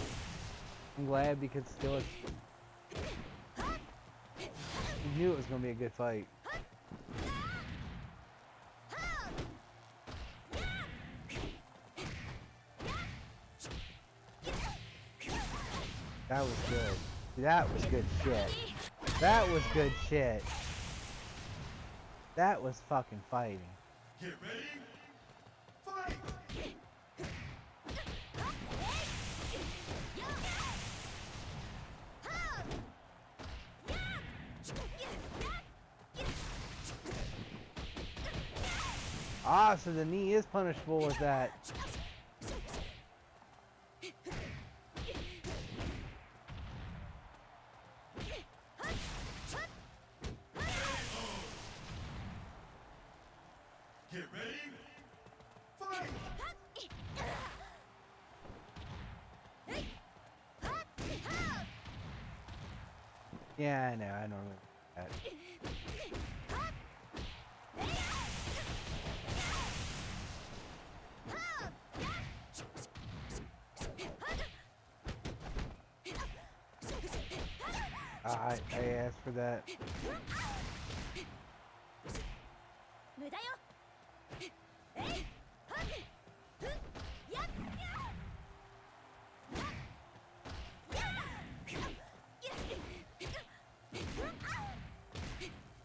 I'm glad because still it's... I knew it was going to be a good fight. That was good. That was good shit. That was good shit. That was fucking fighting. Get ready. Fight. Ah, so the knee is punishable with that. Get ready. Fight. Yeah, I know. I normally do that. I asked for that. 無駄よえいはっふっやっ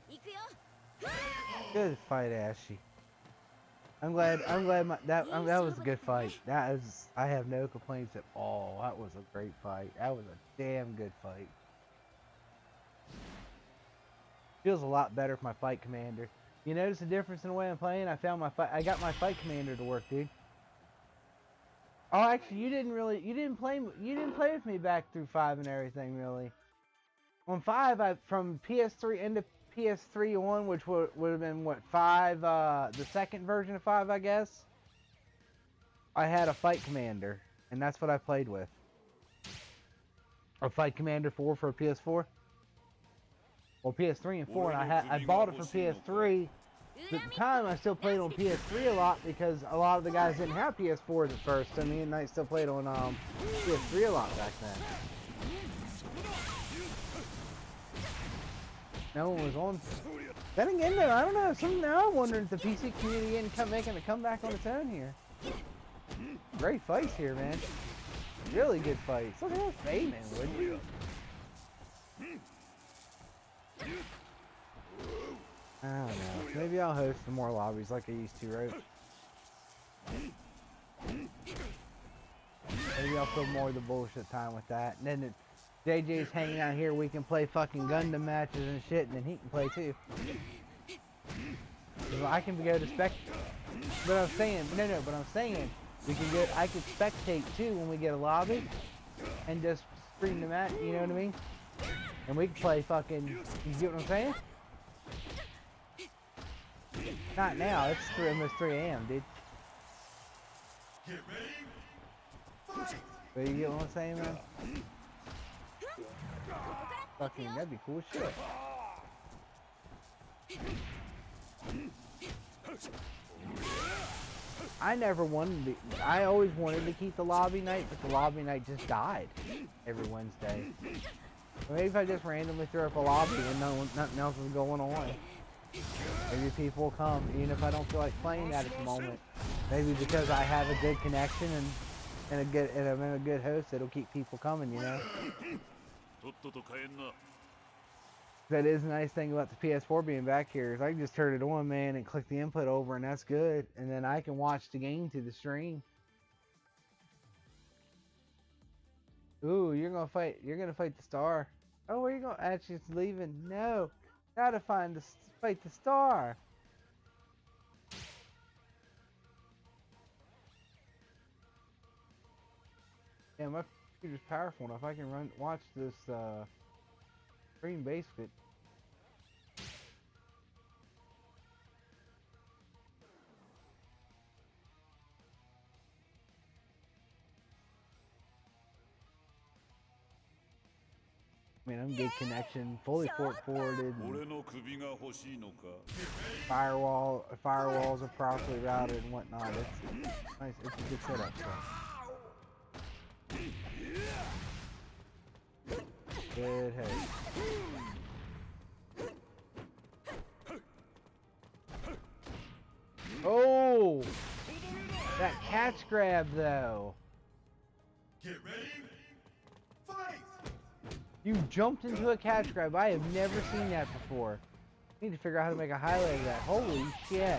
行くよ Good fight, Ashy. I'm glad that was a good fight. I have no complaints at all. That was a great fight. That was a damn good fight. Feels a lot better for my fight commander. You notice the difference in the way I'm playing? I got my fight commander to work, dude. Oh, actually, you didn't play with me back through 5 and everything, really. On 5, from PS3 into PS3 on, which would have been what 5, the second version of 5, I guess. I had a Fight Commander, and that's what I played with. A Fight Commander 4 for a PS4. Well, PS3 and 4, and I bought it for PS3. At the time, I still played on PS3 a lot because a lot of the guys didn't have PS4s at first, so me and Knight still played on PS3 a lot back then. No one was on. Then again, though, I don't know. Now I'm wondering if the PC community isn't making a comeback on its own here. Great fights here, man. Really good fights. Look at that Bayman, wouldn't you? I don't know. Maybe I'll host some more lobbies like I used to, right? Maybe I'll fill more of the bullshit time with that. And then JJ's hanging out here, we can play fucking Gundam matches and shit, and then he can play too. So I can go to but I'm saying, but I'm saying, I could spectate too when we get a lobby, and just stream the match, you know what I mean? And we can play fucking, you get what I'm saying? Not now, it's almost 3 a.m., dude. Get ready. Fight. But you get what I'm saying, man? Fucking, that'd be cool as shit. I always wanted to keep the lobby night, but the lobby night just died every Wednesday. Maybe if I just randomly threw up a lobby and nothing else is going on, maybe people will come, even if I don't feel like playing that at the moment. Maybe because I have a good connection and I'm a good host, it'll keep people coming, you know? That is a nice thing about the PS4 being back here, is I can just turn it on, man, and click the input over, and that's good. And then I can watch the game through the stream. Ooh, you're gonna fight the star. Oh, where you going? Actually, it's leaving. No, gotta fight the star. Yeah, my computer's powerful enough. I can watch this stream basket. I mean, I'm good connection, fully port forwarded. Firewalls are properly routed and whatnot. It's nice. It's a good setup. So. Good head. Oh, that catch grab though. Get ready. Fight. You jumped into a catch grab. I have never seen that before. I need to figure out how to make a highlight of that. Holy shit.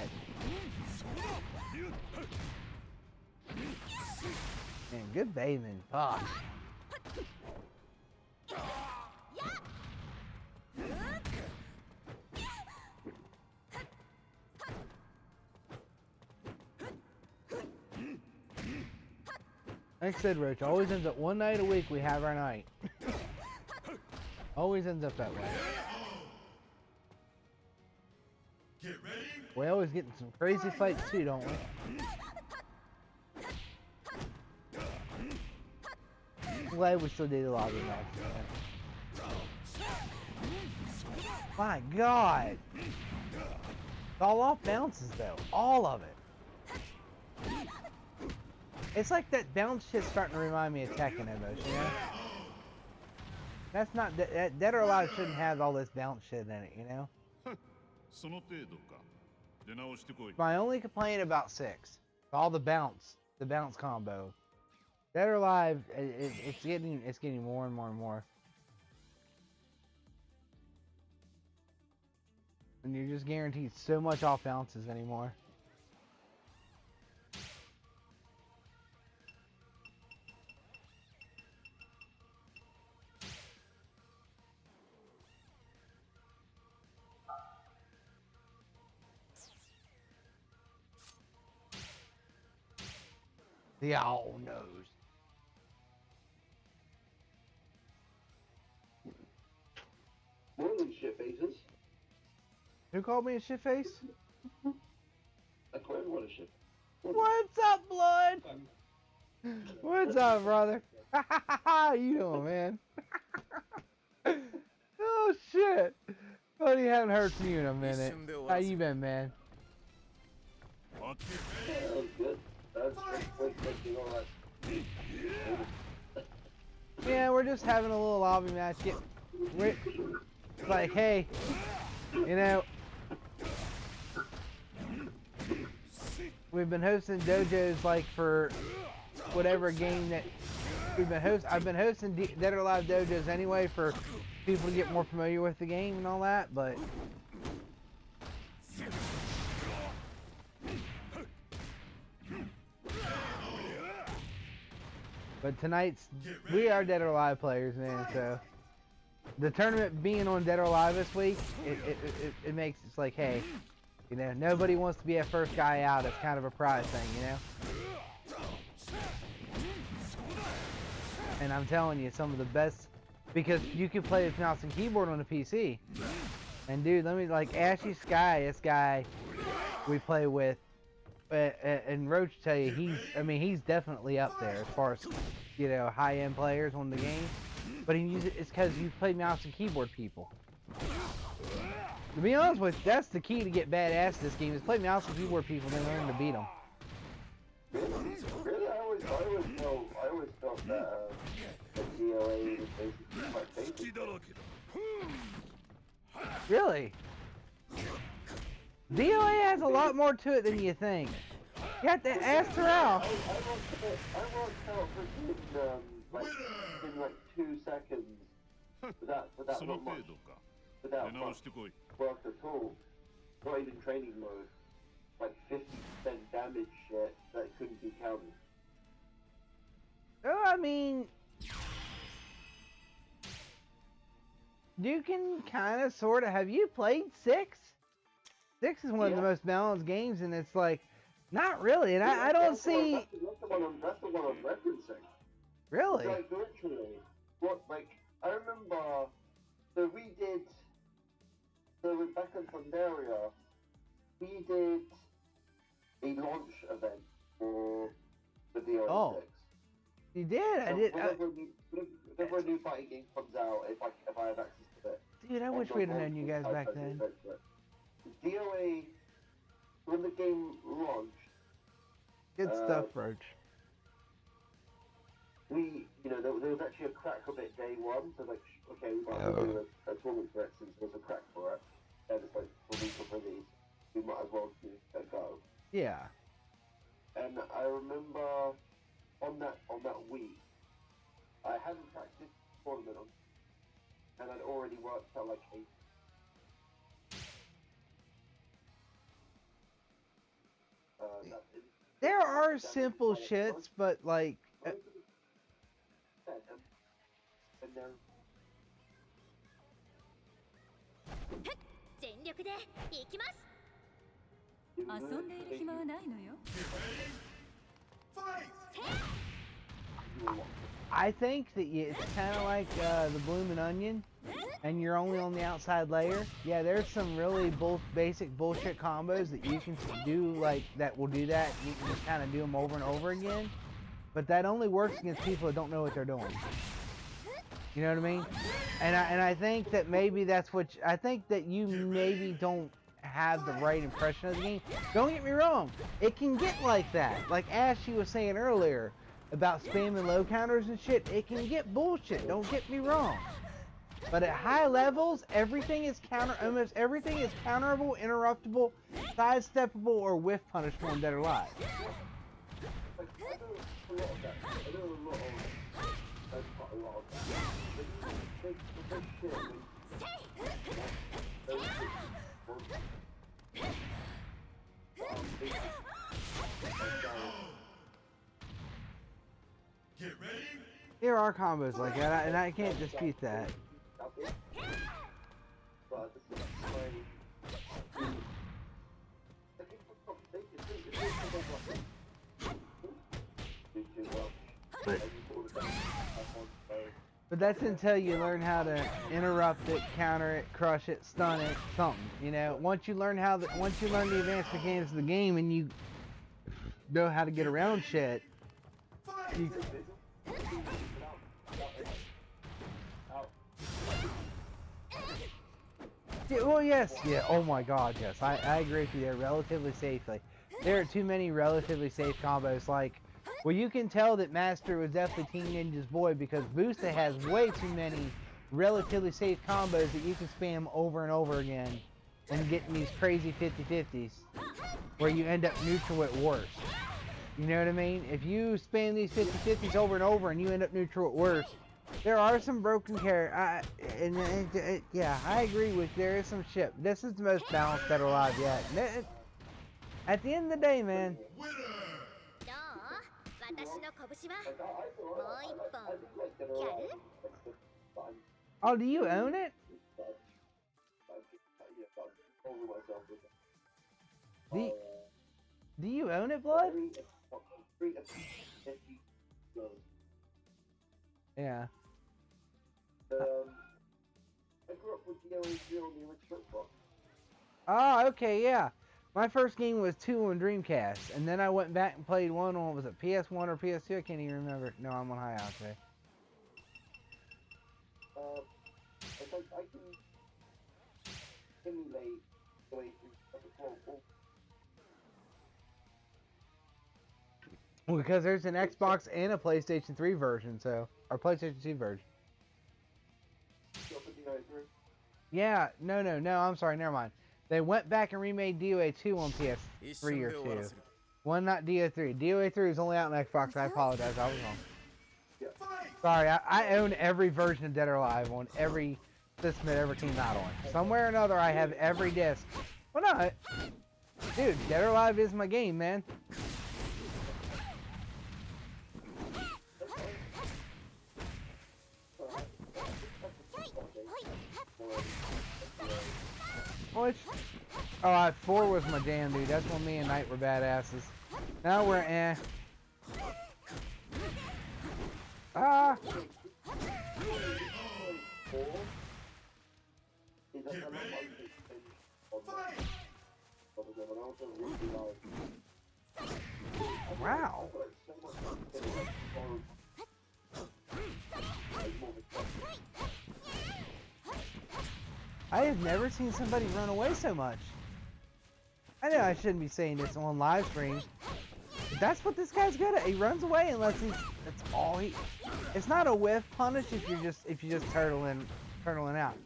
Man, good Bayman. Fuck. Like I said, Roach, always ends up one night a week we have our night. Always ends up that way. Get ready. We always get in some crazy fights too, don't we? I'm glad we still did a lobby match, man. My God! It's all off bounces though, all of it. It's like that bounce shit's starting to remind me of Tekken almost, you know? That's not Dead or Alive shouldn't have all this bounce shit in it, you know? My only complaint about 6, all the bounce combo. Dead or Alive, it's getting more and more and more. And you're just guaranteed so much off bounces anymore. The owl knows. Morning, ship agents. Who called me a shit face? I call everyone a shit. What's up, blood? What's up, brother? How you doing, man? Oh shit! Buddy, haven't heard from you in a minute. How you been, man? 待って Yeah, that was good. That's making all that. Yeah, we're just having a little lobby match. It's like, hey, you know, we've been hosting dojos like for whatever game that we've been I've been hosting Dead or Alive dojos anyway for people to get more familiar with the game and all that, but tonight's we are Dead or Alive players, man. So the tournament being on Dead or Alive this week, it makes it's like, hey, you know, nobody wants to be a first guy out. It's kind of a pride thing, you know. And I'm telling you, some of the best, because you can play with mouse and keyboard on a PC. And dude, let me like Ashy Sky, this guy we play with, and Roach tell you he's definitely up there as far as, you know, high-end players on the game. But it's because you play mouse and keyboard people. To be honest with you, that's the key to get badass at this game is play mouse and keyboard people and then learn to beat them. Really, I always felt that DOA was basically my 好き favorite. だらけだ Really? DOA has a lot more to it than you think. You have to ask her out. I won't tell freaking in like 2 seconds without その not 程 much 度か without 出直 much してこい work at all. Not even training mode. Like 50% damage shit that couldn't be counted. Oh, I mean, you can kind of, sort of. Have you played 6? 6 is one of the Yeah. most balanced games, and it's like, not really. And I don't see. That's the one I'm referencing. Really? Like literally, like I remember. So back in Thunderia, we did a launch event for the DOA6. Oh. You did? I So did. whenever a new fighting game comes out, if I have access to it. Dude, I wish we'd have known you guys back then. DOA, when the game launched, Good stuff, Roach. there was actually a crack of it day one, so like, okay, we might as well do a tournament for it since there's a crack for it, and it's like a week of release, we might as well give it a go. Yeah. And I remember on that week, I hadn't practiced tournament on, and I'd already worked out like 8. There are simple shits, but like. And then 全力でいきます 遊んでいる暇はないのよ。 Fight! I think that it's kind of like the Bloomin' Onion, and you're only on the outside layer. Yeah, there's some really basic bullshit combos that you can do that will do that. You can just kind of do them over and over again, but that only works against people that don't know what they're doing. You know what I mean? And I think that maybe that's what I think that you maybe don't have the right impression of the game. Don't get me wrong, it can get like that. Like Ashley was saying earlier about spamming low counters and shit, it can get bullshit, don't get me wrong. But at high levels, almost everything is counterable, interruptible, sidesteppable, or whiff punishable in Dead or Alive. like, I do a lot of that. I do a lot of that. Big shit. Get ready? There are combos like that, and I can't dispute that. But this is my... But that's until you learn how to interrupt it, counter it, crush it, stun it, something. You know, once you learn the advanced mechanics of the game and you know how to get around shit, you, yeah, well, yes, yeah. Oh my God, yes. I agree with you there. Relatively safely, there are too many relatively safe combos. Like, well, you can tell that Master was definitely Team Ninja's boy because Busta has way too many relatively safe combos that you can spam over and over again and get in these crazy 50-50s where you end up neutral at worst. You know what I mean? If you spam these 50-50s over and over and you end up neutral at worst, there are some broken characters. Yeah, I agree with there is some shit. This is the most balanced Dead or Alive yet. At the end of the day, man. どう私の拳はもう一本やる Oh, do you own it? Do you own it, Blood? Yeah. I grew up with DOA3 on the original Xbox. Oh, okay, yeah. My first game was 2 on Dreamcast, and then I went back and played one on, was it PS1 or PS2? I can't even remember. No, I'm on high out today. I can emulate DOA3. Well, because there's an Xbox and a PlayStation 3 version, so, or PlayStation 2 version. Yeah, no, I'm sorry, never mind. They went back and remade DOA 2 on PS3 or 2. One, not DOA 3. DOA 3 is only out on Xbox. I apologize, I was wrong. Sorry, I own every version of Dead or Alive on every system it ever came out on. Somewhere or another, I have every disc. Well, no, dude, Dead or Alive is my game, man. Which, 4 was my jam, dude. That's when me and Knight were badasses. Now we're eh. Ah! Get ready. Fight. Wow. I have never seen somebody run away so much. I know I shouldn't be saying this on live stream. But that's what this guy's good at. He runs away unless that's all he. It's not a whiff punish if you just turtling out.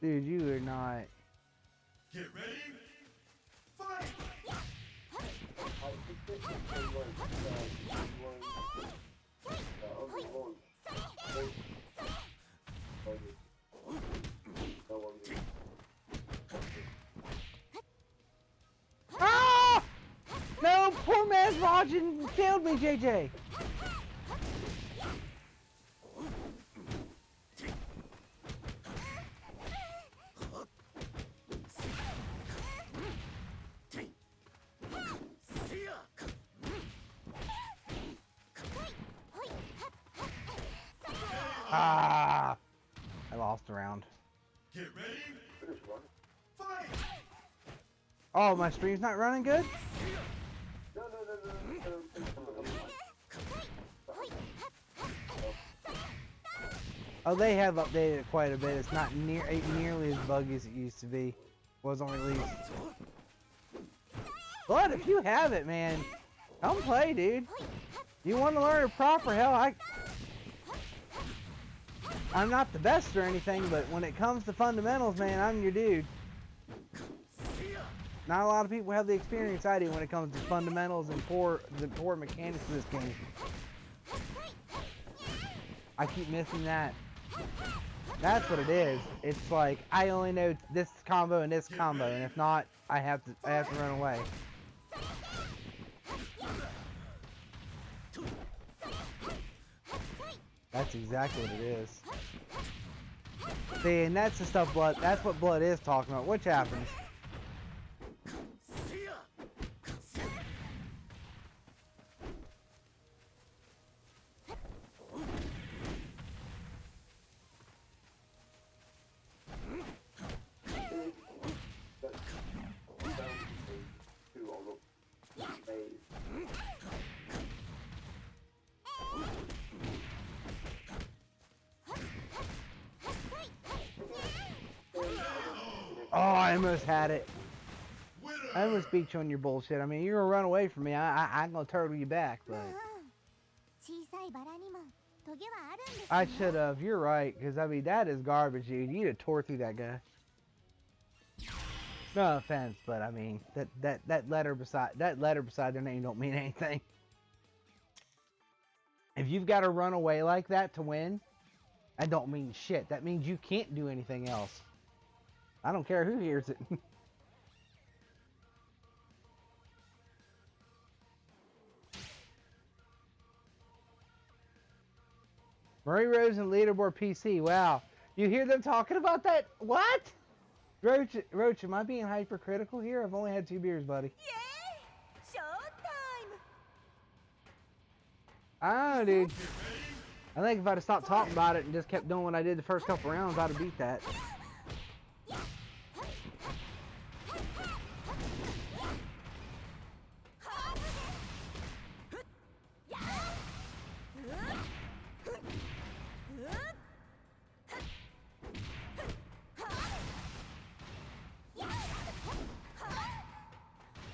Dude, you are not. Get ready. Fight. Ah! No, poor man's Rajin killed me, JJ. Ah! I lost a round. Get ready. Fight. Oh, my stream's not running good? Oh, they have updated it quite a bit. It's not nearly as buggy as it used to be. Was on release. But if you have it, man, come play, dude. You want to learn it proper? Hell, I'm not the best or anything, but when it comes to fundamentals, man, I'm your dude. Not a lot of people have the experience I do when it comes to fundamentals and the poor mechanics of this game. I keep missing that. That's what it is. It's like I only know this combo and this combo, and if not, I have to run away. That's exactly what it is. See, and that's the stuff Blood. That's what Blood is talking about. Which happens. Oh, I almost had it. I almost beat you on your bullshit. I mean, you're gonna run away from me. I'm gonna turtle you back, but 小さいバラにもトゲはあるんですよ。 I should have. You're right, because I mean that is garbage, dude. You'd have tore through that guy. No offense, but I mean that letter beside their name don't mean anything. If you've got to run away like that to win, that don't mean shit. That means you can't do anything else. I don't care who hears it. Marie Rose and Leaderboard PC. Wow. You hear them talking about that? What? Roach, am I being hypercritical here? I've only had 2 beers, buddy. Yay! Showtime! I don't know, dude. I think if I'd have stopped talking about it and just kept doing what I did the first couple rounds, I'd have beat that.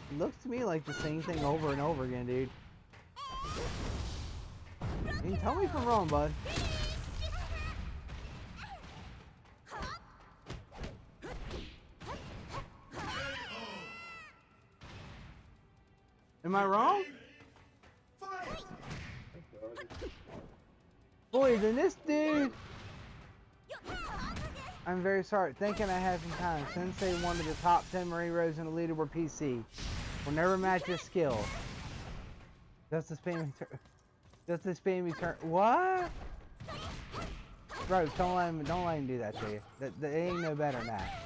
It looks to me like the same thing over and over again, dude. You can tell me if I'm wrong, bud. Am I wrong? Boy, then this dude... I'm very sorry. Thinking I have some time. Sensei wanted the top 10 Marie Rose in the leaderboard PC. Will never match his skill. Just the spammy turn. What? Bro, don't let him do that to you. That ain't no better than that.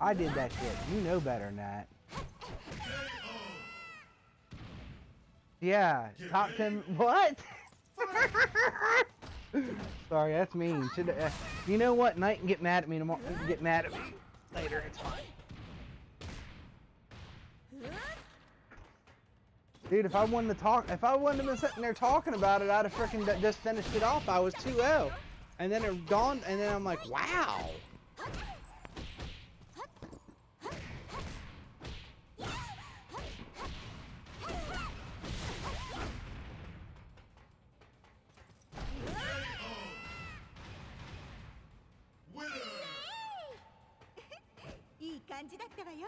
I did that shit. You know better than that. Yeah, top 10. What? Sorry, that's mean. You know what? Knight can get mad at me tomorrow. Get mad at me later. It's fine. Dude, if I wouldn't have been sitting there talking about it, I'd have freaking just finished it off. I was 2-0. And then it dawned, and then I'm like, wow. Winner! いい感じだったわよ。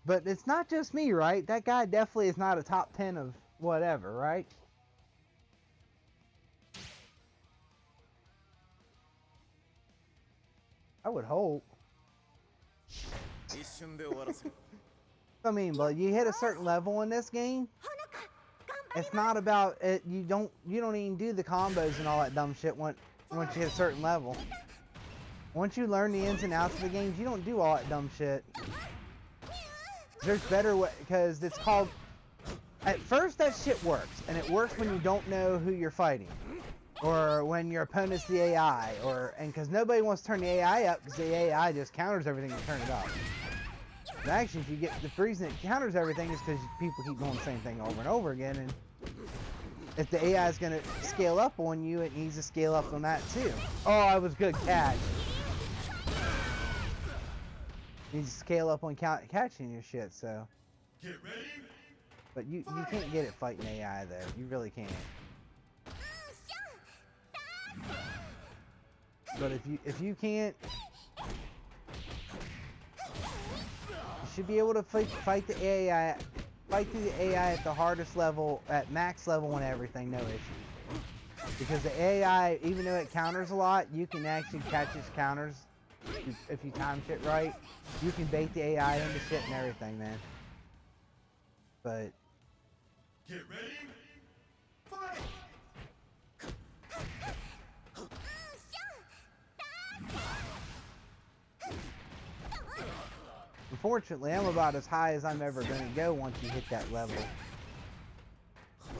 But it's not just me, right? That guy definitely is not a top 10 of whatever, right? I would hope. I mean, but you hit a certain level in this game. It's not about it. You don't even do the combos and all that dumb shit once you hit a certain level. Once you learn the ins and outs of the games, you don't do all that dumb shit. There's better way, because it's called. At first, that shit works, and it works when you don't know who you're fighting, or when your opponent's the AI, and because nobody wants to turn the AI up, because the AI just counters everything and turn it up. Actually, if you get the reason it counters everything is because people keep doing the same thing over and over again, and if the AI is gonna scale up on you, it needs to scale up on that too. Oh, it was good catch. Needs to scale up on catching your shit. So, Get ready. but you can't get it fighting AI though. You really can't. But if you can't, you should be able to fight the AI, fight through the AI at the hardest level, at max level and everything, no issue. Because the AI, even though it counters a lot, you can actually catch its counters if you time shit right. You can bait the AI into shit and everything, man. But Get ready. Fight. unfortunately, I'm about as high as I'm ever gonna go once you hit that level.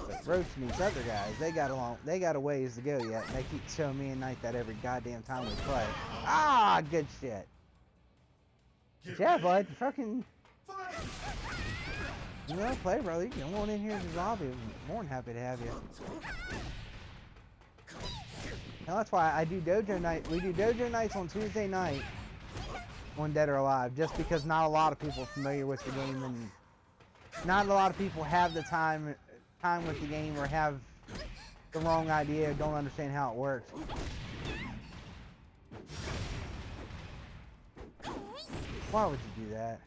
But Roach and these other guys, they got a ways to go yet, and they keep showing me and Knight that every goddamn time we play. Ah, good shit. Yeah, bud, fucking. You want to play, brother? You can come on in here as a zombie. I'm more than happy to have you. Now that's why I do dojo night. We do dojo nights on Tuesday night on Dead or Alive, just because not a lot of people are familiar with the game, and not a lot of people have the time with the game, or have the wrong idea, or don't understand how it works. Why would you do that?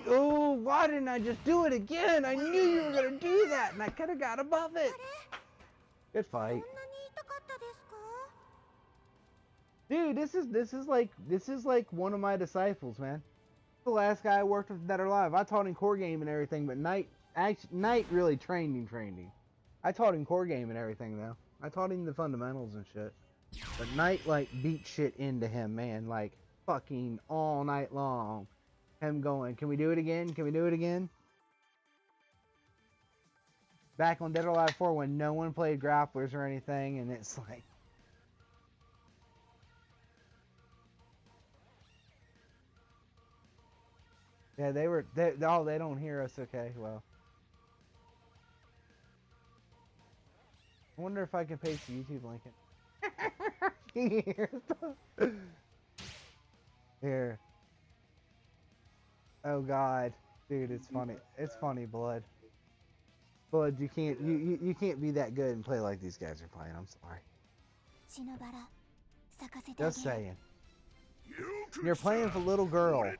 Oh, why didn't I just do it again? I knew you were gonna do that, and I could have got above it. Good fight. Dude, this is like one of my disciples, man. The last guy I worked with Dead or Alive. I taught him core game and everything, but Knight really trained him. I taught him core game and everything though. I taught him the fundamentals and shit. But Knight like beat shit into him, man, like fucking all night long. Him going, can we do it again? Can we do it again? Back on Dead or Alive 4 when no one played grapplers or anything, and it's like, yeah, they don't hear us. Okay, well. I wonder if I can paste the YouTube link in. Here. Oh God, dude, it's funny. It's funny, Blood. Blood, you can't be that good and play like these guys are playing. I'm sorry. Just saying. You're playing with a little girl.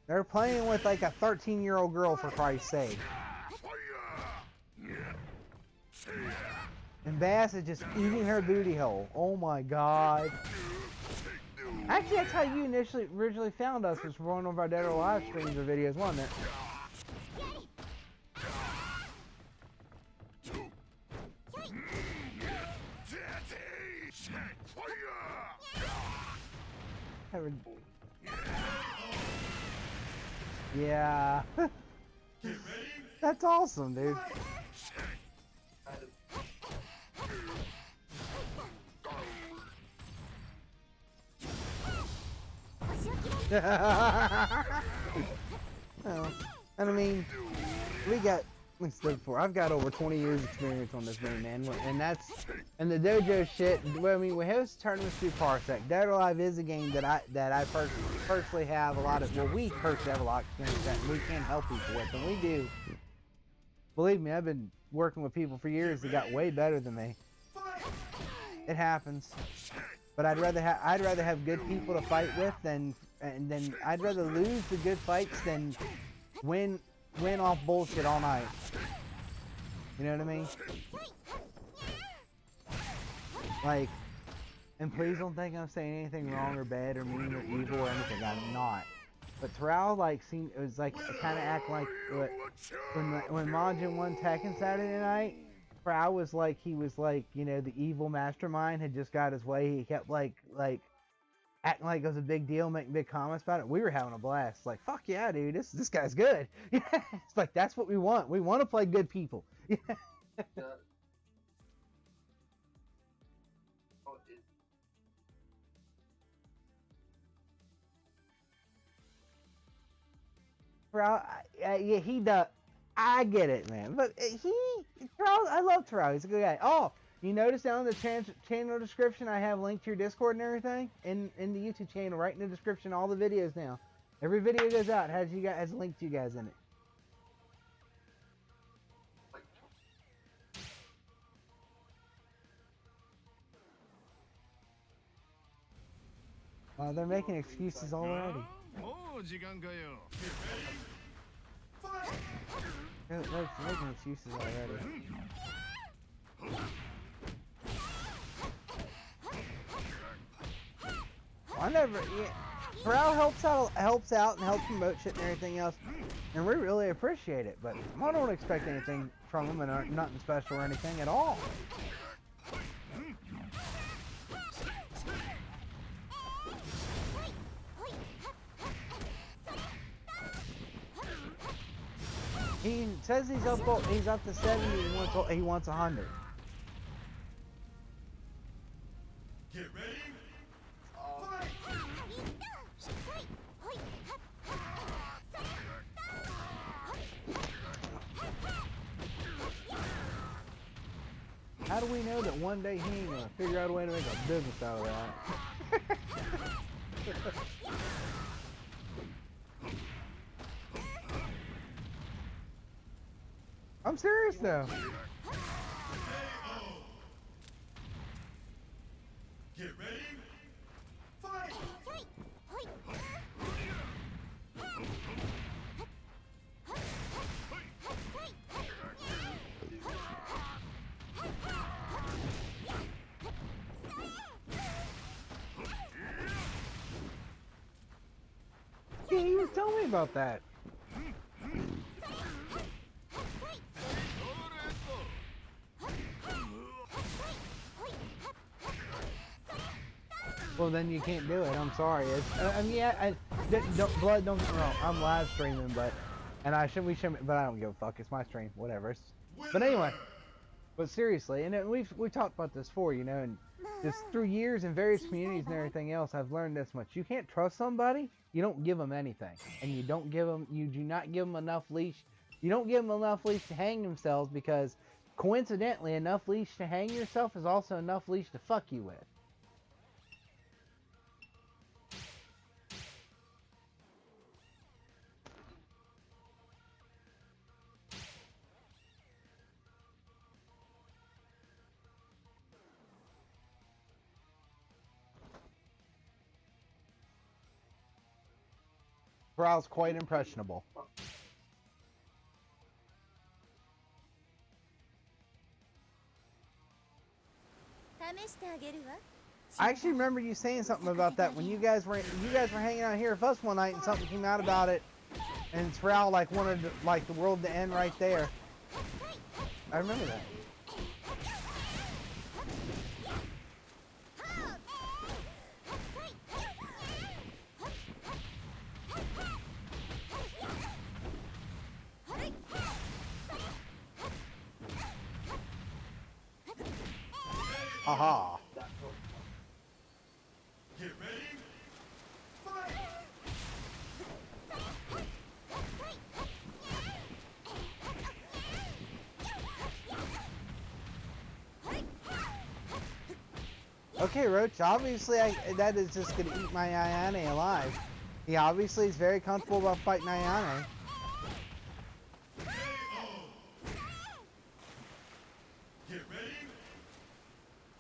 They're playing with like a 13-year-old girl, for Christ's sake. And Bass is just eating her booty hole. Oh my God. Actually, that's how you originally found us, was one of our Dead or Alive streams or videos, wasn't it? Yeah. That's awesome, dude. Well, and I mean, I've got over 20 years experience on this game, man, and the dojo shit. Well, I mean, we host tournaments through Parsec. Dead or Alive is a game that I personally have a lot of. Well, we personally have a lot of experience that we can help people with, and we do. Believe me, I've been working with people for years that got way better than me. It happens, but I'd rather have good people to fight with than I'd rather lose the good fights than win off bullshit all night. You know what I mean? Like, and please don't think I'm saying anything wrong or bad or mean or evil or anything. I'm not. But Terrell it was like kind of act like when Majin won Tekken Saturday night. Terrell was like, he was like, you know, the evil mastermind had just got his way. He kept like acting like it was a big deal, making big comments about it. We were having a blast. Like, fuck yeah, dude, this guy's good. Yeah, it's like, that's what we want. We want to play good people. Yeah. Terrell, yeah, he does. I get it, man. But Terrell, I love Terrell. He's a good guy. Oh, you notice down in the channel description, I have linked to your Discord and everything in the YouTube channel, right in the description. All the videos now. Every video goes out has a link to you guys in it. They're making excuses already. もう時間かよ。 They're making excuses already. I never. Yeah, Terrell helps out and helps promote shit and everything else, and we really appreciate it. But I don't expect anything from him, and nothing special or anything at all. He says he's up to 70. He wants 100. Get ready. How do we know that one day he ain't gonna figure out a way to make a business out of that? I'm serious though. Get ready. Fight. Yeah, he was telling me about that. Well, then you can't do it. I'm sorry. I mean, yeah, Blood, don't get me wrong. I'm live streaming, but but I don't give a fuck. It's my stream, whatever. But anyway, but seriously, and we've talked about this before, you know, and just through years in various communities and everything else, I've learned this much: you can't trust somebody. You don't give them anything, and you do not give them enough leash. You don't give them enough leash to hang themselves, because coincidentally, enough leash to hang yourself is also enough leash to fuck you with. Brow's quite impressionable. 試してあげるわ。 I actually remember you saying something about that when you guys were hanging out here with us one night, and something came out about it, and Terrell like wanted the world to end right there. I remember that. Aha. Get ready. Fight. Okay, Roach, obviously that is just going to eat my Ayane alive. He obviously is very comfortable about fighting Ayane. Get ready.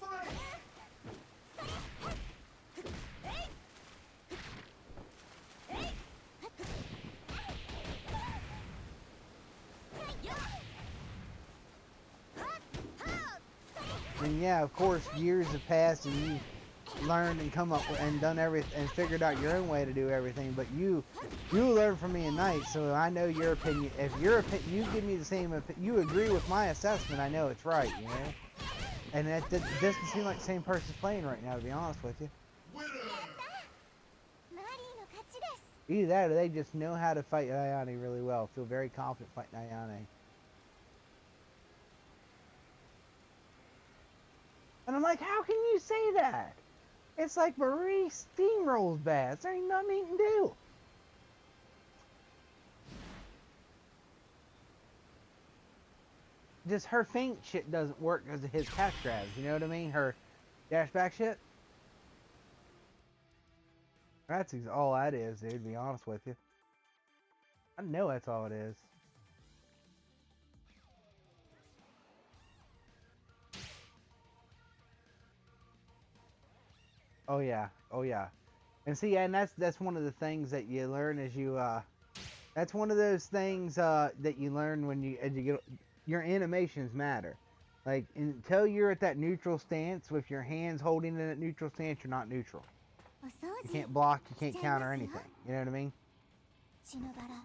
Fight. And yeah, of course, years have passed and you've learned and come up with, and done everything and figured out your own way to do everything. But you learn from me at night, so I know your opinion. If you give me the same opinion, you agree with my assessment, I know it's right, you know. And that doesn't seem like the same person's playing right now, to be honest with you. Winner. マリーの勝ちです。 Either that or they just know how to fight Ayane really well. Feel very confident fighting Ayane. And I'm like, how can you say that? It's like Marie steamrolls bad. There ain't nothing he can do. just her feint shit doesn't work because of his cash grabs. You know what I mean? Her dash back shit. That's all that is, dude. To be honest with you, I know that's all it is. Oh yeah, oh yeah. And see, and that's one of the things that you learn as you that's one of those things that you learn when as you get your animations matter. Like until you're at that neutral stance with your hands holding in that neutral stance, you're not neutral. お掃 You 除 can't block, you can't counter anything. You know what I mean? 血のバラ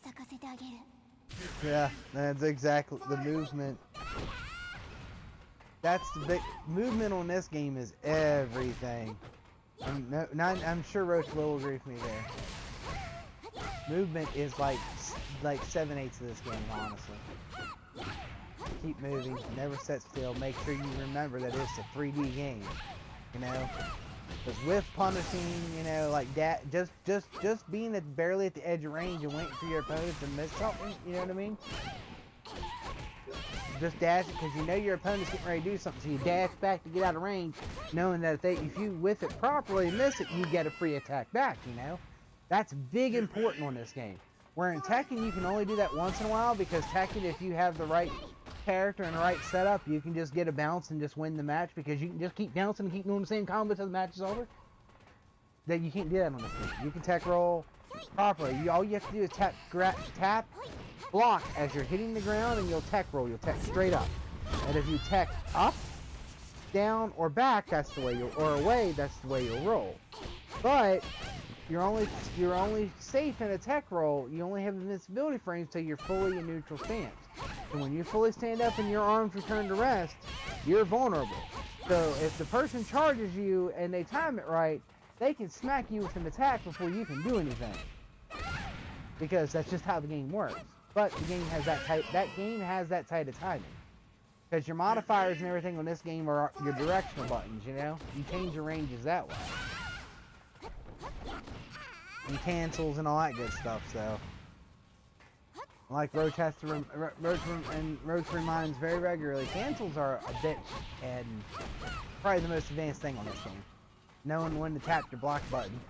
咲かせてあげる Yeah, that's exactly the movement. That's the big movement on this game is everything. I'm sure Roach will agree with me there. Movement is like 7/8 of this game, honestly. Keep moving, never sit still. Make sure you remember that it's a 3D game. You know, because with punishing, you know, like that, just being barely at the edge of range and waiting for your opponent to miss something. You know what I mean? Just dash it because you know your opponent's getting ready to do something, so you dash back to get out of range, knowing that if you whiff it properly and miss it, you get a free attack back. You know, that's big important on this game. Where in Tekken you can only do that once in a while because Tekken, if you have the right character and the right setup, you can just get a bounce and just win the match because you can just keep bouncing and keep doing the same combo until the match is over. That you can't do that on this game. You can tech roll properly. All you have to do is tap, block as you're hitting the ground, and you'll tech roll. You'll tech straight up. And if you tech up, down, or back, that's the way you'll, or away, that's the way you'll roll. But you're only safe in a tech roll. You only have invincibility frames until you're fully in neutral stance. And when you fully stand up and your arms return to rest, you're vulnerable. So if the person charges you and they time it right, they can smack you with an attack before you can do anything. Because that's just how the game works. But the game has that tight of timing. Because your modifiers and everything on this game are your directional buttons, you know? You change your ranges that way. And cancels and all that good stuff, so. Like Roach has to, Roach reminds very regularly, cancels are a bitch and probably the most advanced thing on this game. Knowing when to tap your block button.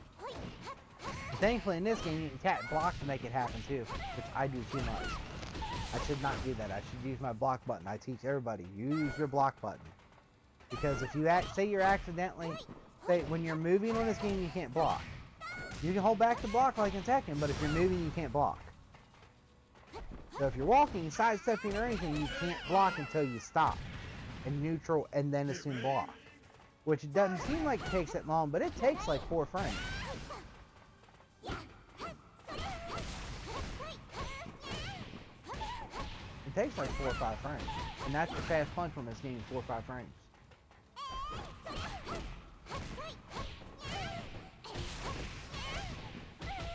And thankfully in this game you can tap block to make it happen too, which I do too much. I should not do that. I should use my block button. I teach everybody, use your block button. Because if you say you're accidentally, when you're moving on this game you can't block. You can hold back the block like in Tekken, but if you're moving you can't block. So if you're walking, sidestepping or anything, you can't block until you stop in neutral and then assume block. Which it doesn't seem like it takes that long, but it takes like 4 frames. It takes like 4 or 5 frames. And that's the fast punch on this game, 4 or 5 frames.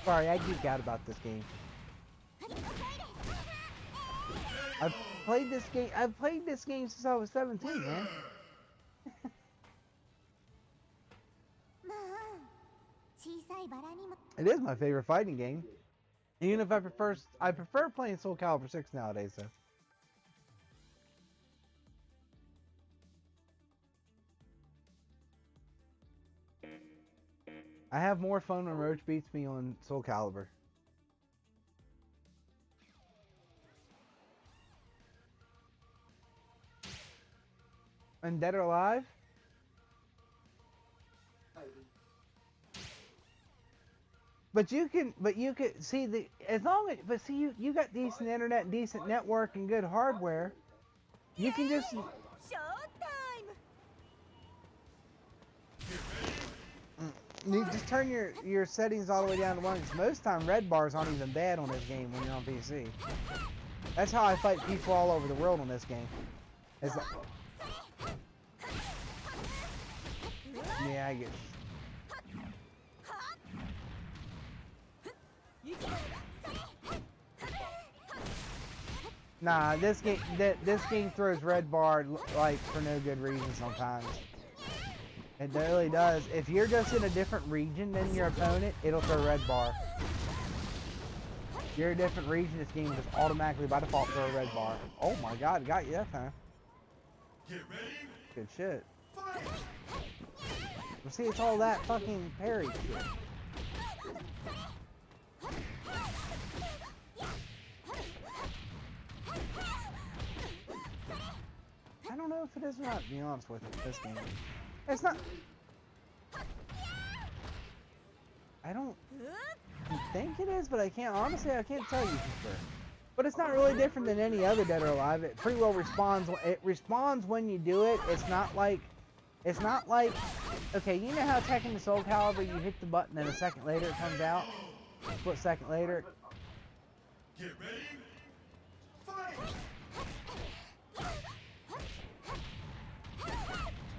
Sorry, I geek out about this game. I've played this game since I was 17, man. まあ小さいバラにも It is my favorite fighting game. Even if I prefer playing Soul Calibur 6 nowadays, though. I have more fun when Roach beats me on Soul Calibur. And Dead or Alive? But you can see you got decent internet, decent network, and good hardware. You can just ショータイム you just turn your settings all the way down to 1. Because most time red bars aren't even bad on this game when you're on PC. That's how I fight people all over the world on this game. It's like, yeah, I guess. Nah, this game throws red bar like for no good reason sometimes. It really does. If you're just in a different region than your opponent, it'll throw red bar. you're a different region, this game will just automatically by default throw a red bar. Oh my god, got you that time. Get ready. Good shit. Fight. Well, see, it's all that fucking parry shit. I don't know if it is or not, to be honest with you, this game. It's not... I don't think it is, but I can't, honestly, I can't tell you for sure. But it's not really different than any other Dead or Alive. It pretty well responds, it responds when you do it. It's not like, okay, you know how Tekken Soul Calibur, you hit the button and a second later it comes out? A split second later. Get ready. Fight.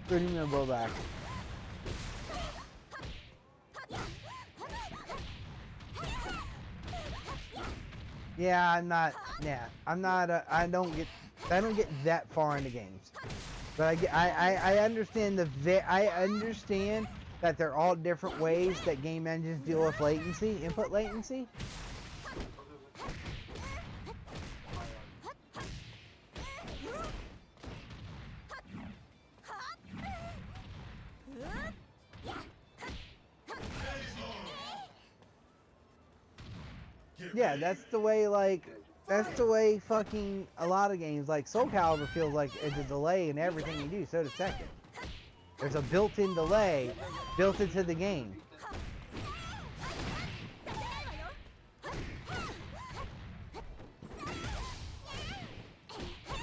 Good email blowback. Yeah, I don't get that far into games. But I understand I understand that they're all different ways that game engines deal with latency, input latency. Yeah, that's the way fucking a lot of games, like Soul Calibur feels like it's a delay in everything you do, so does Tekken. There's a built-in delay built into the game.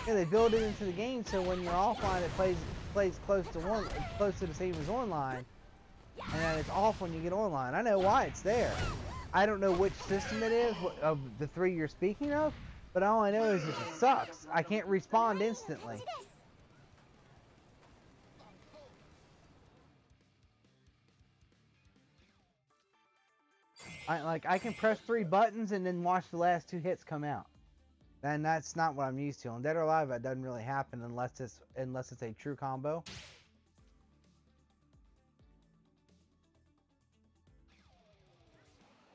Yeah, they build it into the game so when you're offline it plays close to the same as online, and then it's off when you get online. I know why it's there. I don't know which system it is of the three you're speaking of, but all I know is it sucks. I can't respond instantly. I can press 3 buttons and then watch the last 2 hits come out. And that's not what I'm used to. On Dead or Alive, that doesn't really happen unless it's a true combo.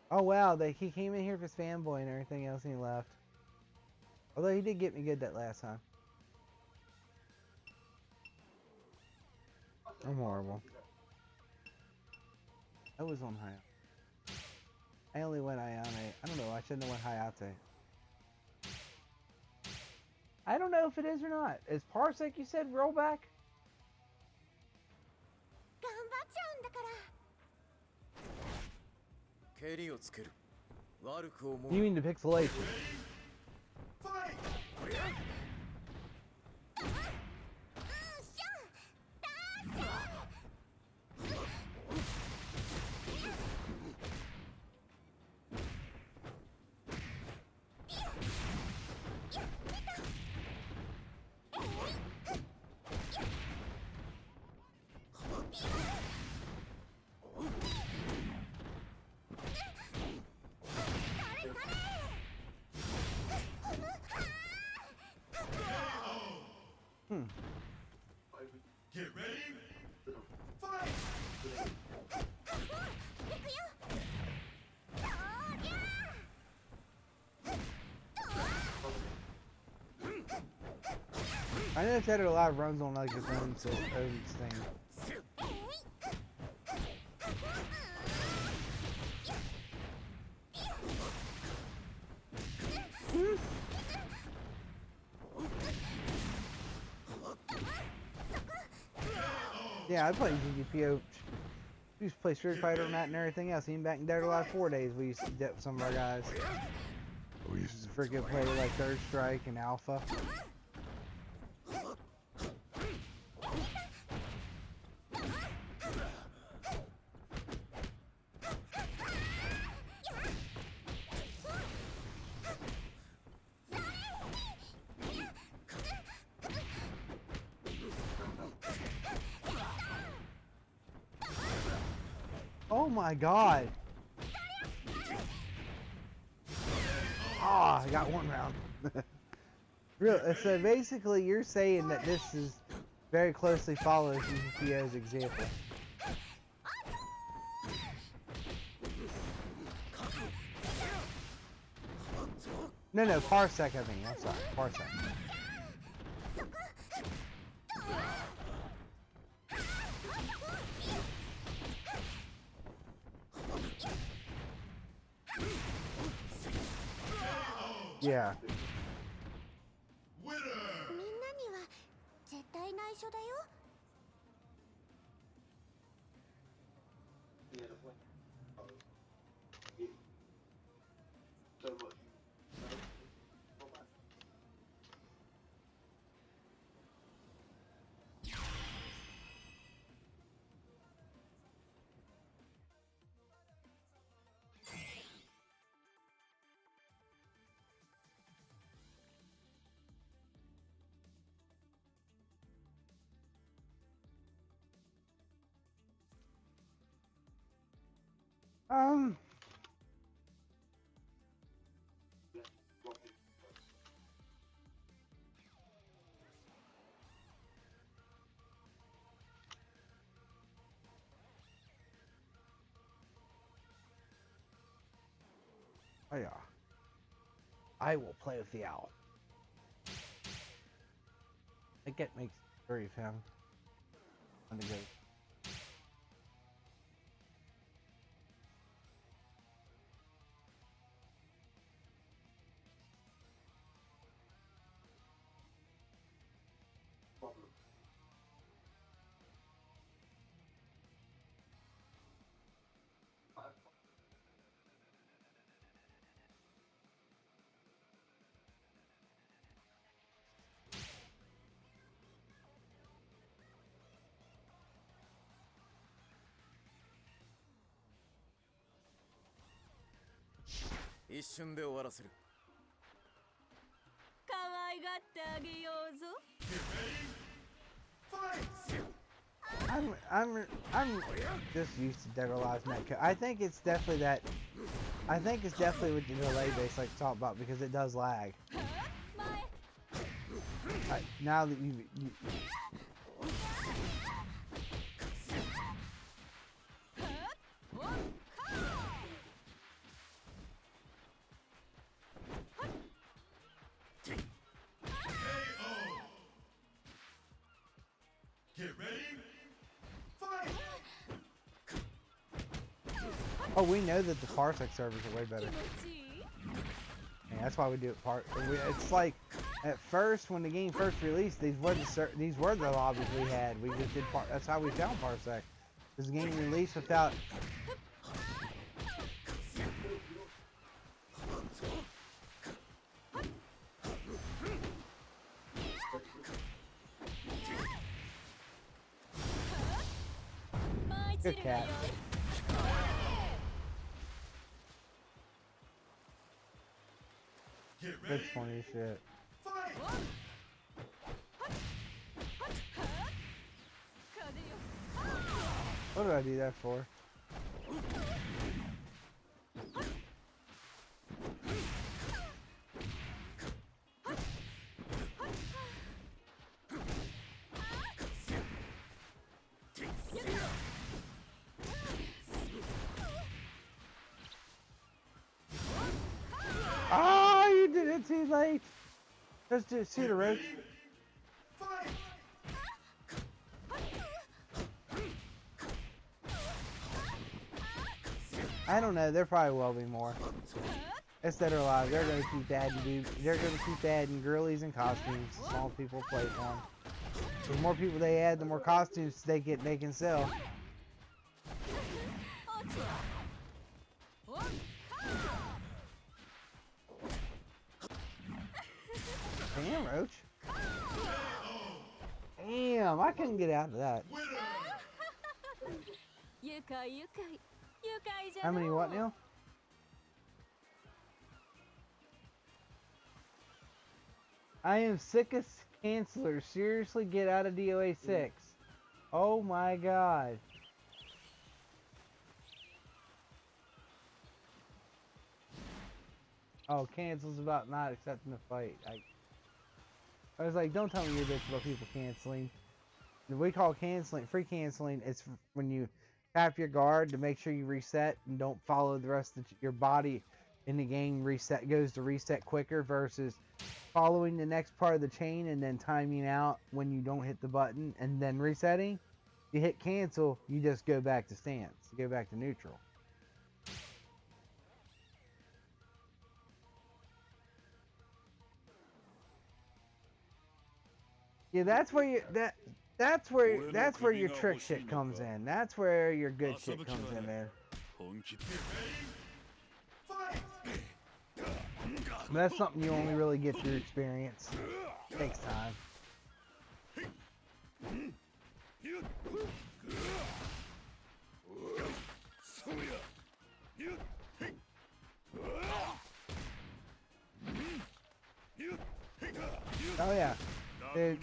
Oh wow, he came in here for Fanboy and everything else and he left. Although he did get me good that last time. I'm horrible. I was on Hayate. I only went Ayane. I don't know, I shouldn't have went Hayate. I don't know if it is or not. Is Parsec, you said, rollback? You mean the pixelation? Fight. Get ready. Fight. I know Dead or Alive runs on like its own thing. Yeah, I played GGPO. We used to play Street Fighter on that and everything else. Even back in Dead or Alive 4 days, we used to do that with some of our guys. We used to freaking play like Third Strike and Alpha. Oh my god! Ah, I got one round. Real. So basically, you're saying that this is very closely follows GGPO's example. No, Parsec, I mean. I'm sorry, Parsec. Yeah. みんなには絶対内緒だよ。 Yeah, the point. So much. Um. Oh yeah. I will play with the owl. I get makes very of him. When he goes. "一瞬で終わらせる." 可愛がってあげようぞ。 I'm just used to Dead or Alive netcode. I think it's definitely that. I think it's definitely with the delay base like talked about because it does lag. 前。 Now that you Get ready. Fight. Oh, we know that the Parsec servers are way better. 気持ちいい。 And that's why we do it it's like at first when the game first released, these were the lobbies we had. We just did that's how we found Parsec. This game released without. Good cat. Get Good ready. funny shit. Fight. 風よ。 What did I do that for? Oh, you did it too late. Let's just see the road. Fight. I don't know. There probably will be more. It's Dead or Alive. They're gonna keep adding They're gonna keep adding girlies and costumes. Small people play on. The more people they add, the more costumes they can sell. Damn, Roach. Damn, I couldn't get out of that. 愉快愉快愉快じゃ How のう。 many what now? I am sick of cancelers. Seriously, get out of DOA 6. Oh my god. Oh, cancels about not accepting the fight. I was like, don't tell me you're bitch about people canceling. We call canceling, free canceling. It's when you tap your guard to make sure you reset and don't follow the rest of your body. in the game goes to reset quicker versus following the next part of the chain and then timing out when you don't hit the button and then resetting. You hit cancel, you just go back to stance, you go back to neutral. Yeah, that's where that's where your trick shit comes in. That's where your good shit comes in, man. 本気で Fight! But that's something you only really get through experience. Takes time. Oh yeah, dude.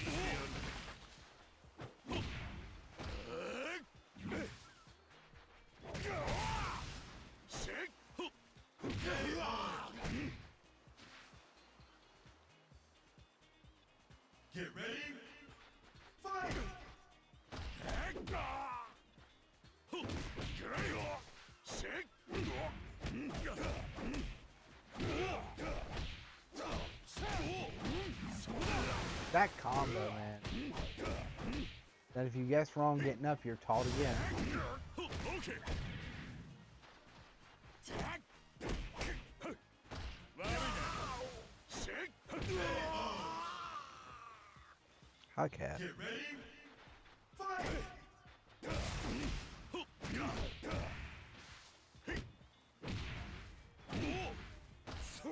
Get ready! Fight! That combo, man. That if you guess wrong getting up, you're taught again. Okay. Hi, cat. Get ready! Fight!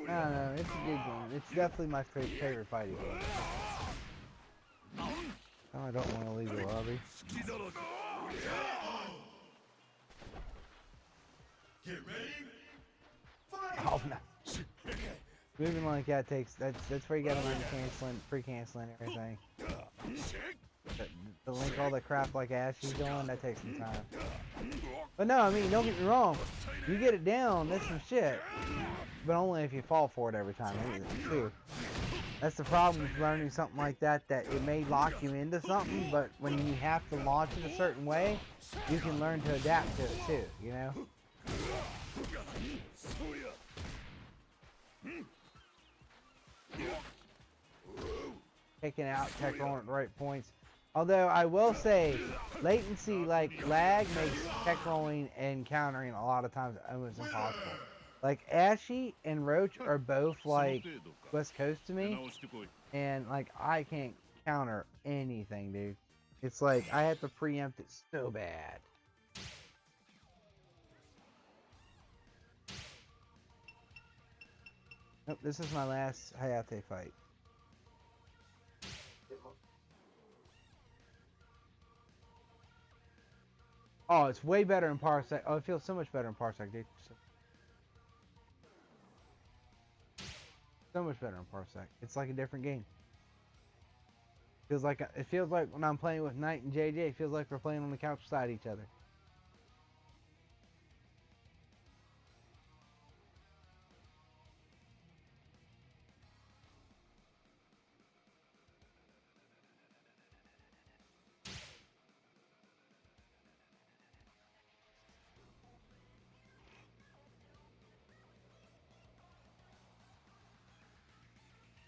I don't know, it's a good game. It's definitely my favorite fighting game. Oh, I don't want to leave the lobby. Get ready! Fight! Oh no. Moving like that takes that's where you gotta learn canceling, pre-canceling everything. To link all the crap like Ashy's doing, that takes some time. But no, I mean, don't get me wrong. You get it down, that's some shit. But only if you fall for it every time, too. That's the problem with learning something like that, that it may lock you into something, but when you have to launch it a certain way, you can learn to adapt to it too, you know? Taking out, tech rolling at the right points. Although I will say, latency like lag makes tech rolling and countering a lot of times almost impossible. Like Ashy and Roach are both like West Coast to me, and like I can't counter anything, dude. It's like I have to preempt it so bad. Nope, this is my last Hayate fight. Oh, it's way better in Parsec. Oh, it feels so much better in Parsec, dude. So much better in Parsec. It's like a different game. It feels like when I'm playing with Knight and JJ, it feels like we're playing on the couch beside each other.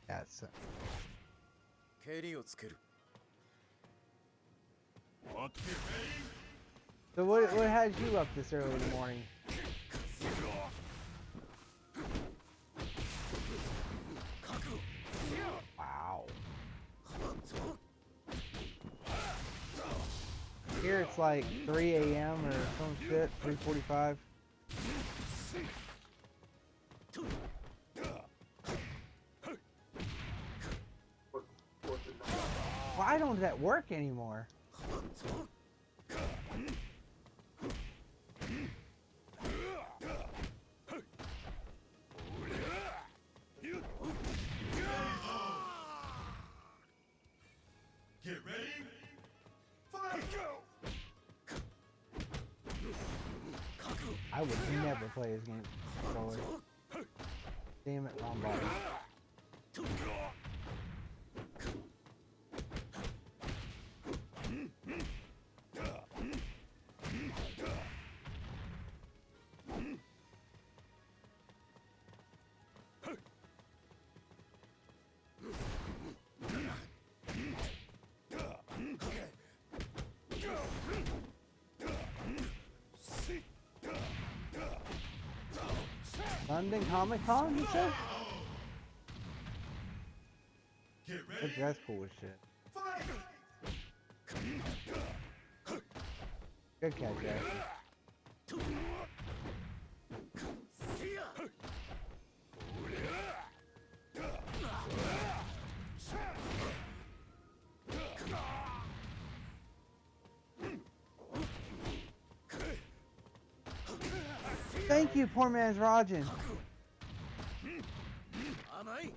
That's 蹴りをつける So what has you up this early in the morning? Wow. Here it's like 3 a.m. or some shit, 3:45. Why don't that work anymore? Get ready! Fight! I would never play this game with controller. Damn it, wrong button. London Comic Con, you said? Get ready. That's cool as shit. Fight. Good catch, Ashley. Thank you, poor man's Rajan. 甘い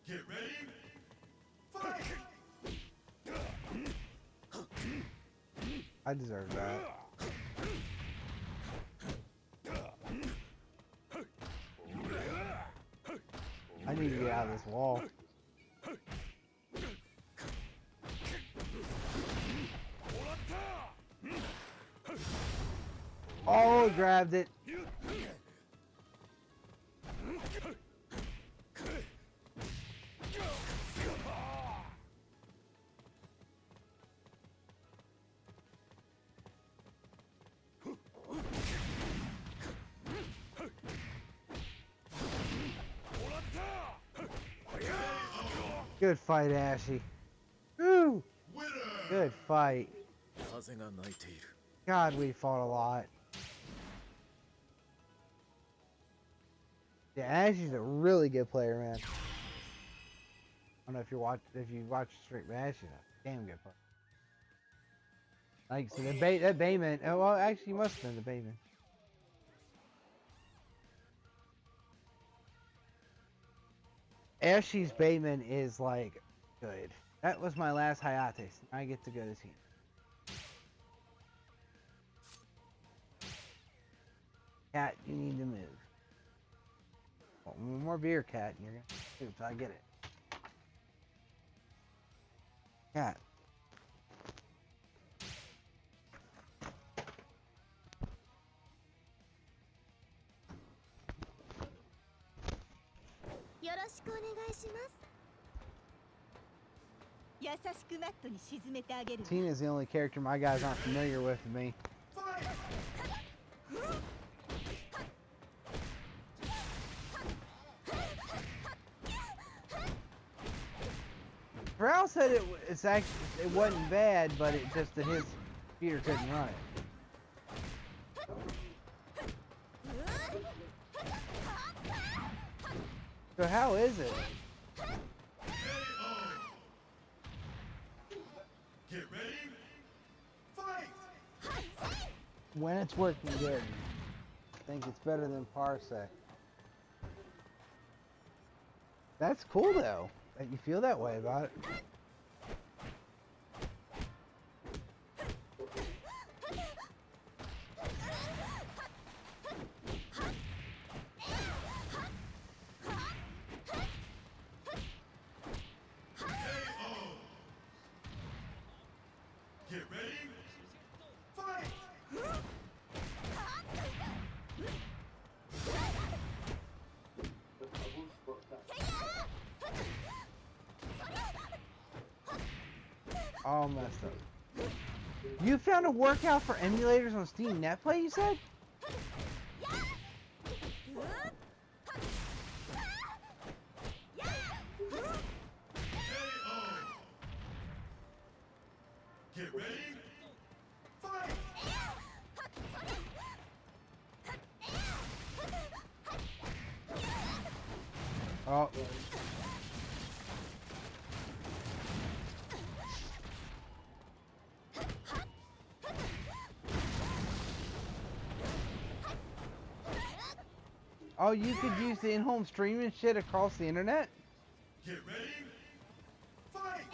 Get ready. Fight. I deserve that. I need to get out of this wall. Oh, he grabbed it. Good fight, Ashy. Woo! Winner. Good fight. 風が鳴いている God, we fought a lot. Yeah, Ashy's a really good player, man. I don't know if you watch straight, but Ashy's a damn good player. Like, so that Bayman. Oh, well, actually, he must have been the Bayman. Ashy's Bayman is like good. That was my last hiatus. I get to go to team. Cat, you need to move. One more beer, Cat, and you're gonna move till I get it. Cat. Tina's the only character my guys aren't familiar with me. Brown said it wasn't bad, but it just that his computer couldn't run it. So how is it? Get ready. Fight. When it's working good, I think it's better than Parsec. That's cool though, that you feel that way about it. Get ready. Fight. All messed up. You found a workout for emulators on Steam Netplay, you said? Get ready. Fight. Oh. Oh, you could use the in-home streaming shit across the internet? Get ready. Fight.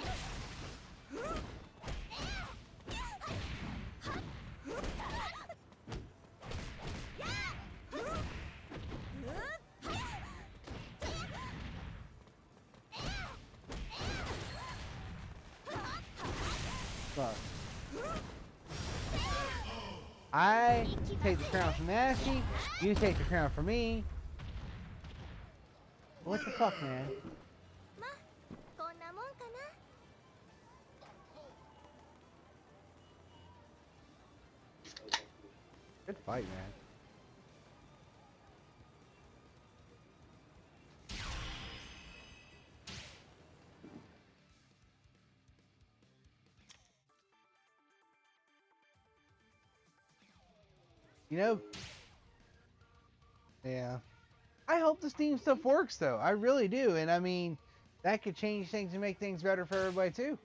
Fuck. I take the crown from Ashy, you take the crown from me. What the fuck, man? Good fight, man. You know, yeah. I hope the Steam stuff works though. I really do. And I mean, that could change things and make things better for everybody too.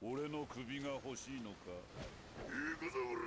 俺の首が欲しいのか。行くぞ俺。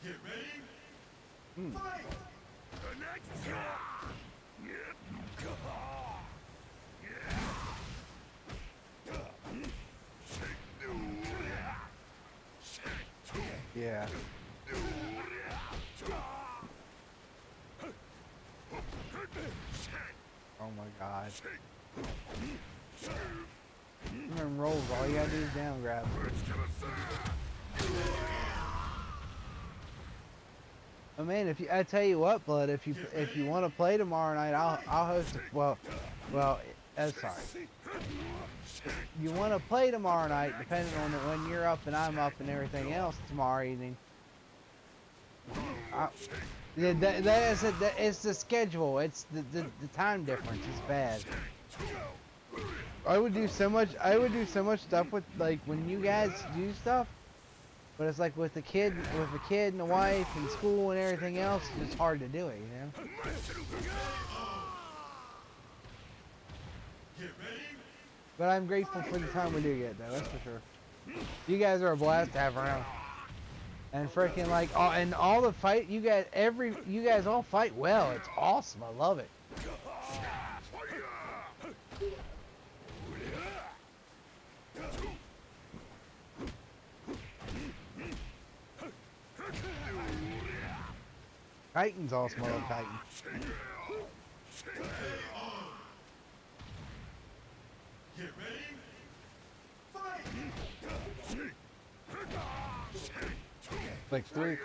Get ready. Fight. Yeah. Oh my god. Remember rolls, all you gotta do is down grab. Oh man, if you, I tell you what, Blood, if you want to play tomorrow night, I'll host. Well, sorry. You want to play tomorrow night, depending on when you're up and I'm up and everything else tomorrow evening. It's the schedule. It's the time difference is bad. I would do so much stuff with, like, when you guys do stuff, but it's like with a kid and a wife and school and everything else, it's just hard to do it, you know. Get ready. But I'm grateful for the time we do get, though. That's for sure. You guys are a blast to have around. And freaking like, and all the fight, you guys all fight well. It's awesome. I love it. Titan's awesome. I love Titan. Get ready. Fight. Like 3.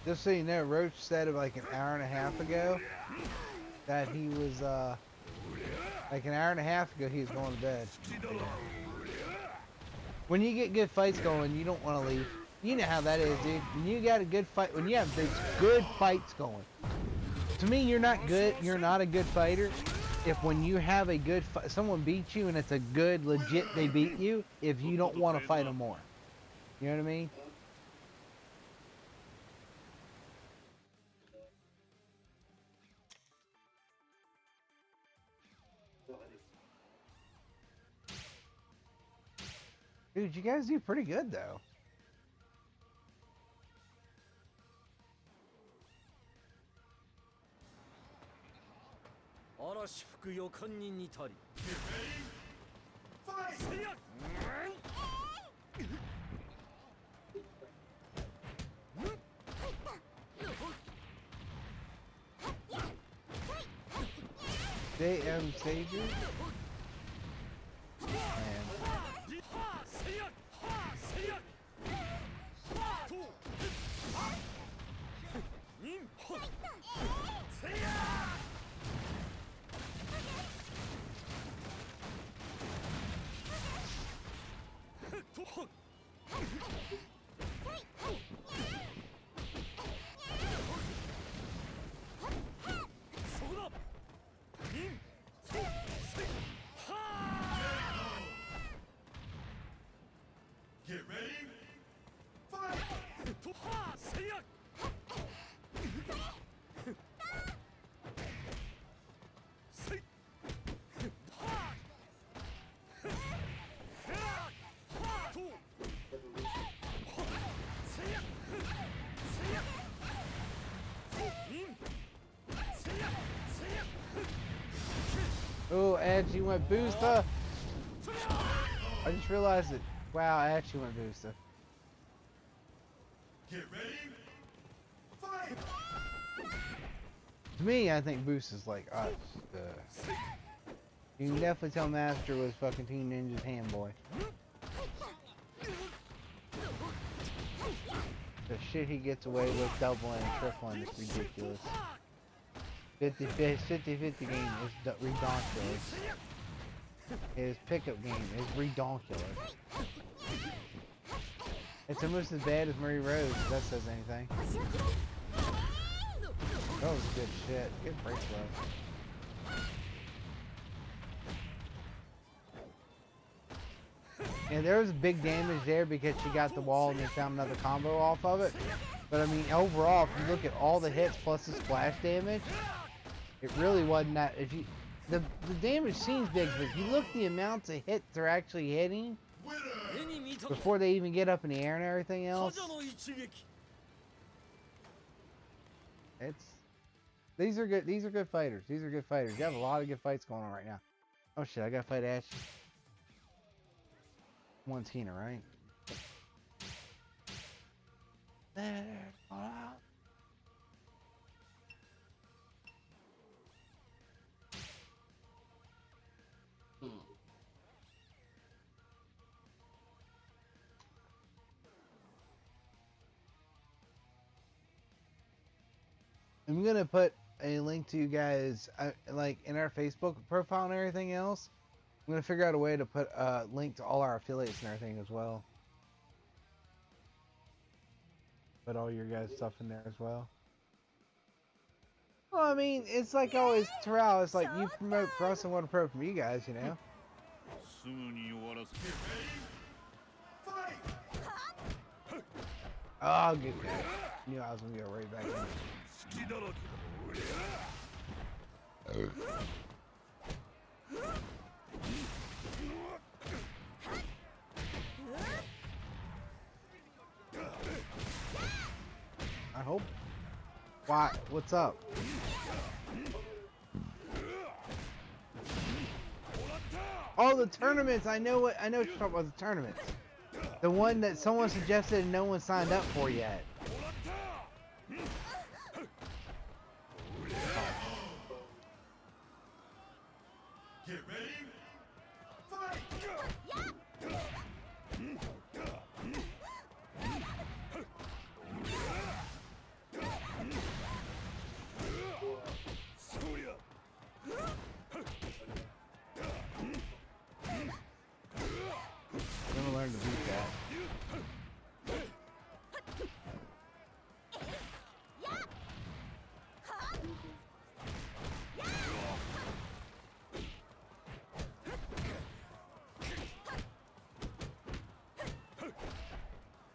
Just so you know, Roach said like an hour and a half ago that he was like an hour and a half ago he was going to bed. When you get good fights going, you don't want to leave. You know how that is, dude. When you got a good fight, when you have these good fights going, to me, you're not good. You're not a good fighter. If when you have a good fight, someone beats you and it's a good, legit, they beat you, if you don't want to fight them more. You know what I mean? Dude, you guys do pretty good, though. JM Savior? Man. Oh, Ashy went booster. I just realized it. Wow, Ashy went booster. Get ready. Fight. To me, I think Boost is like us. You can definitely tell Master was fucking Teen Ninja's handboy. The shit he gets away with doubling and tripling is ridiculous. 50-50 game is redonkulous. His pickup game is redonkulous. It's almost as bad as Murray Rose, if that says anything. That was good shit. Good break throw. And there was big damage there because she got the wall and then found another combo off of it. But I mean, overall, if you look at all the hits plus the splash damage, it really wasn't that. If you, the damage seems big, but if you look at the amounts of hits they're actually hitting before they even get up in the air and everything else, it's these are good. These are good fighters. These are good fighters. You have a lot of good fights going on right now. Oh shit! I gotta fight Ash. One Tina, right? Let it fall out. I'm gonna put a link to you guys, like in our Facebook profile and everything else. I'm gonna figure out a way to put a link to all our affiliates and everything as well. Put all your guys' stuff in there as well. Well, I mean, it's like always, Terrell. It's like you promote for us and want to promote from you guys, you know. Oh, I'll get that. Knew I was gonna go right back in. I hope. Why? What's up? Oh, the tournaments. I know what you're talking about. The tournaments. The one that someone suggested and no one signed up for yet. Get ready. Fight. I'm gonna learn to beat that.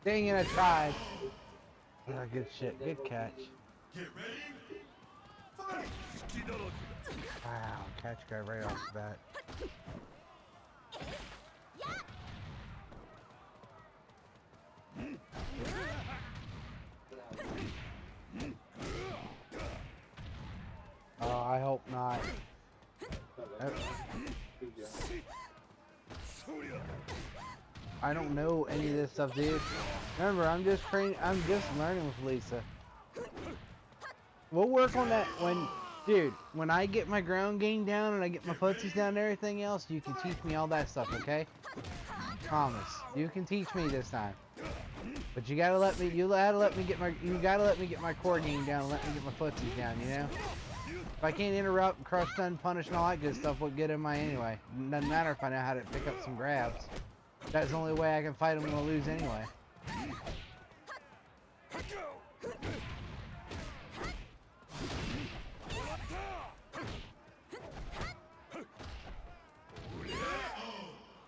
Dang it, I tried. Yeah, good shit. Good catch. Get ready. Fight. Wow, catch guy right off the bat. Oh, I hope not. I don't know any of this stuff, dude. Remember, I'm just training. I'm just learning with Lisa. We'll work on that when, dude. When I get my ground game down and I get my footsies down and everything else, you can teach me all that stuff, okay? Promise. You can teach me this time. But you gotta let me. You gotta let me get my. You gotta let me get my core game down and let me get my footsies down. You know. If I can't interrupt, crush, stun, punish, and all that good stuff, what good am I anyway? Doesn't matter if I know how to pick up some grabs. That's the only way I can fight them when I lose anyway.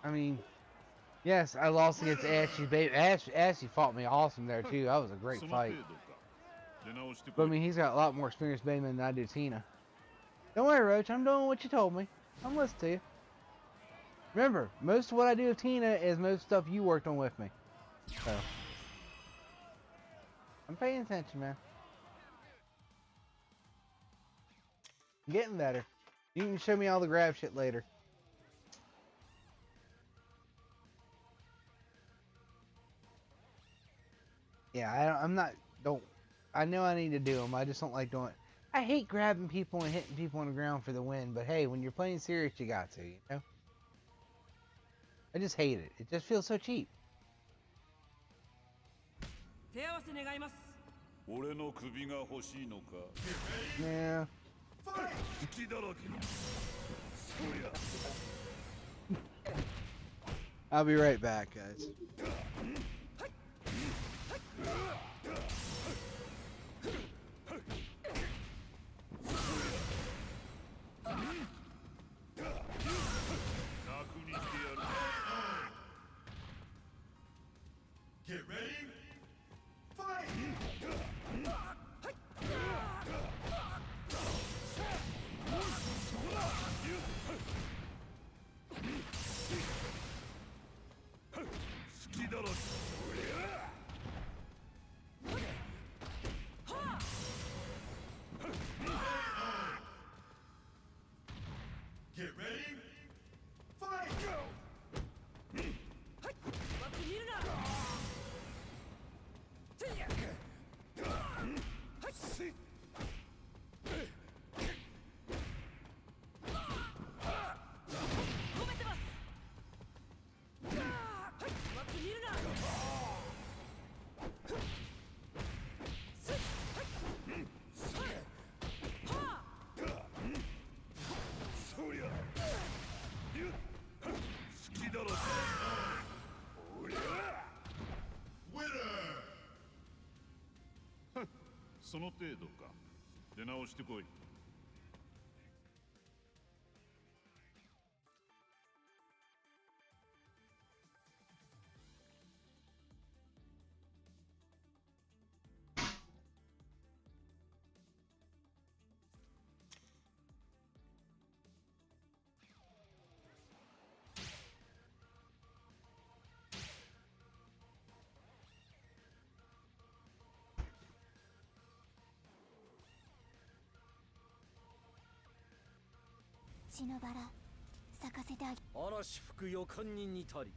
I mean, yes, I lost against Ashy. Baby, Ashy fought me awesome there too. That was a great fight. But I mean, he's got a lot more experience Bayman than I do Tina. Don't worry, Roach. I'm doing what you told me. I'm listening to you. Remember, most of what I do with Tina is most stuff you worked on with me. So, I'm paying attention, man. I'm getting better. You can show me all the grab shit later. Yeah, I'm not. Don't. I know I need to do them. I just don't like doing. I hate grabbing people and hitting people on the ground for the win. But hey, when you're playing serious, you got to. You know. I just hate it. It just feels so cheap. 手合わせ願います。俺の首が欲しいのか。 Yeah. 隙だらけだ。そりゃ。 I'll be right back, guys. Get ready. Fight! Get ready. Fight! Winner! その程度か。出直してこい。血のバラ咲かせてあげ。嵐吹く予感に似たり。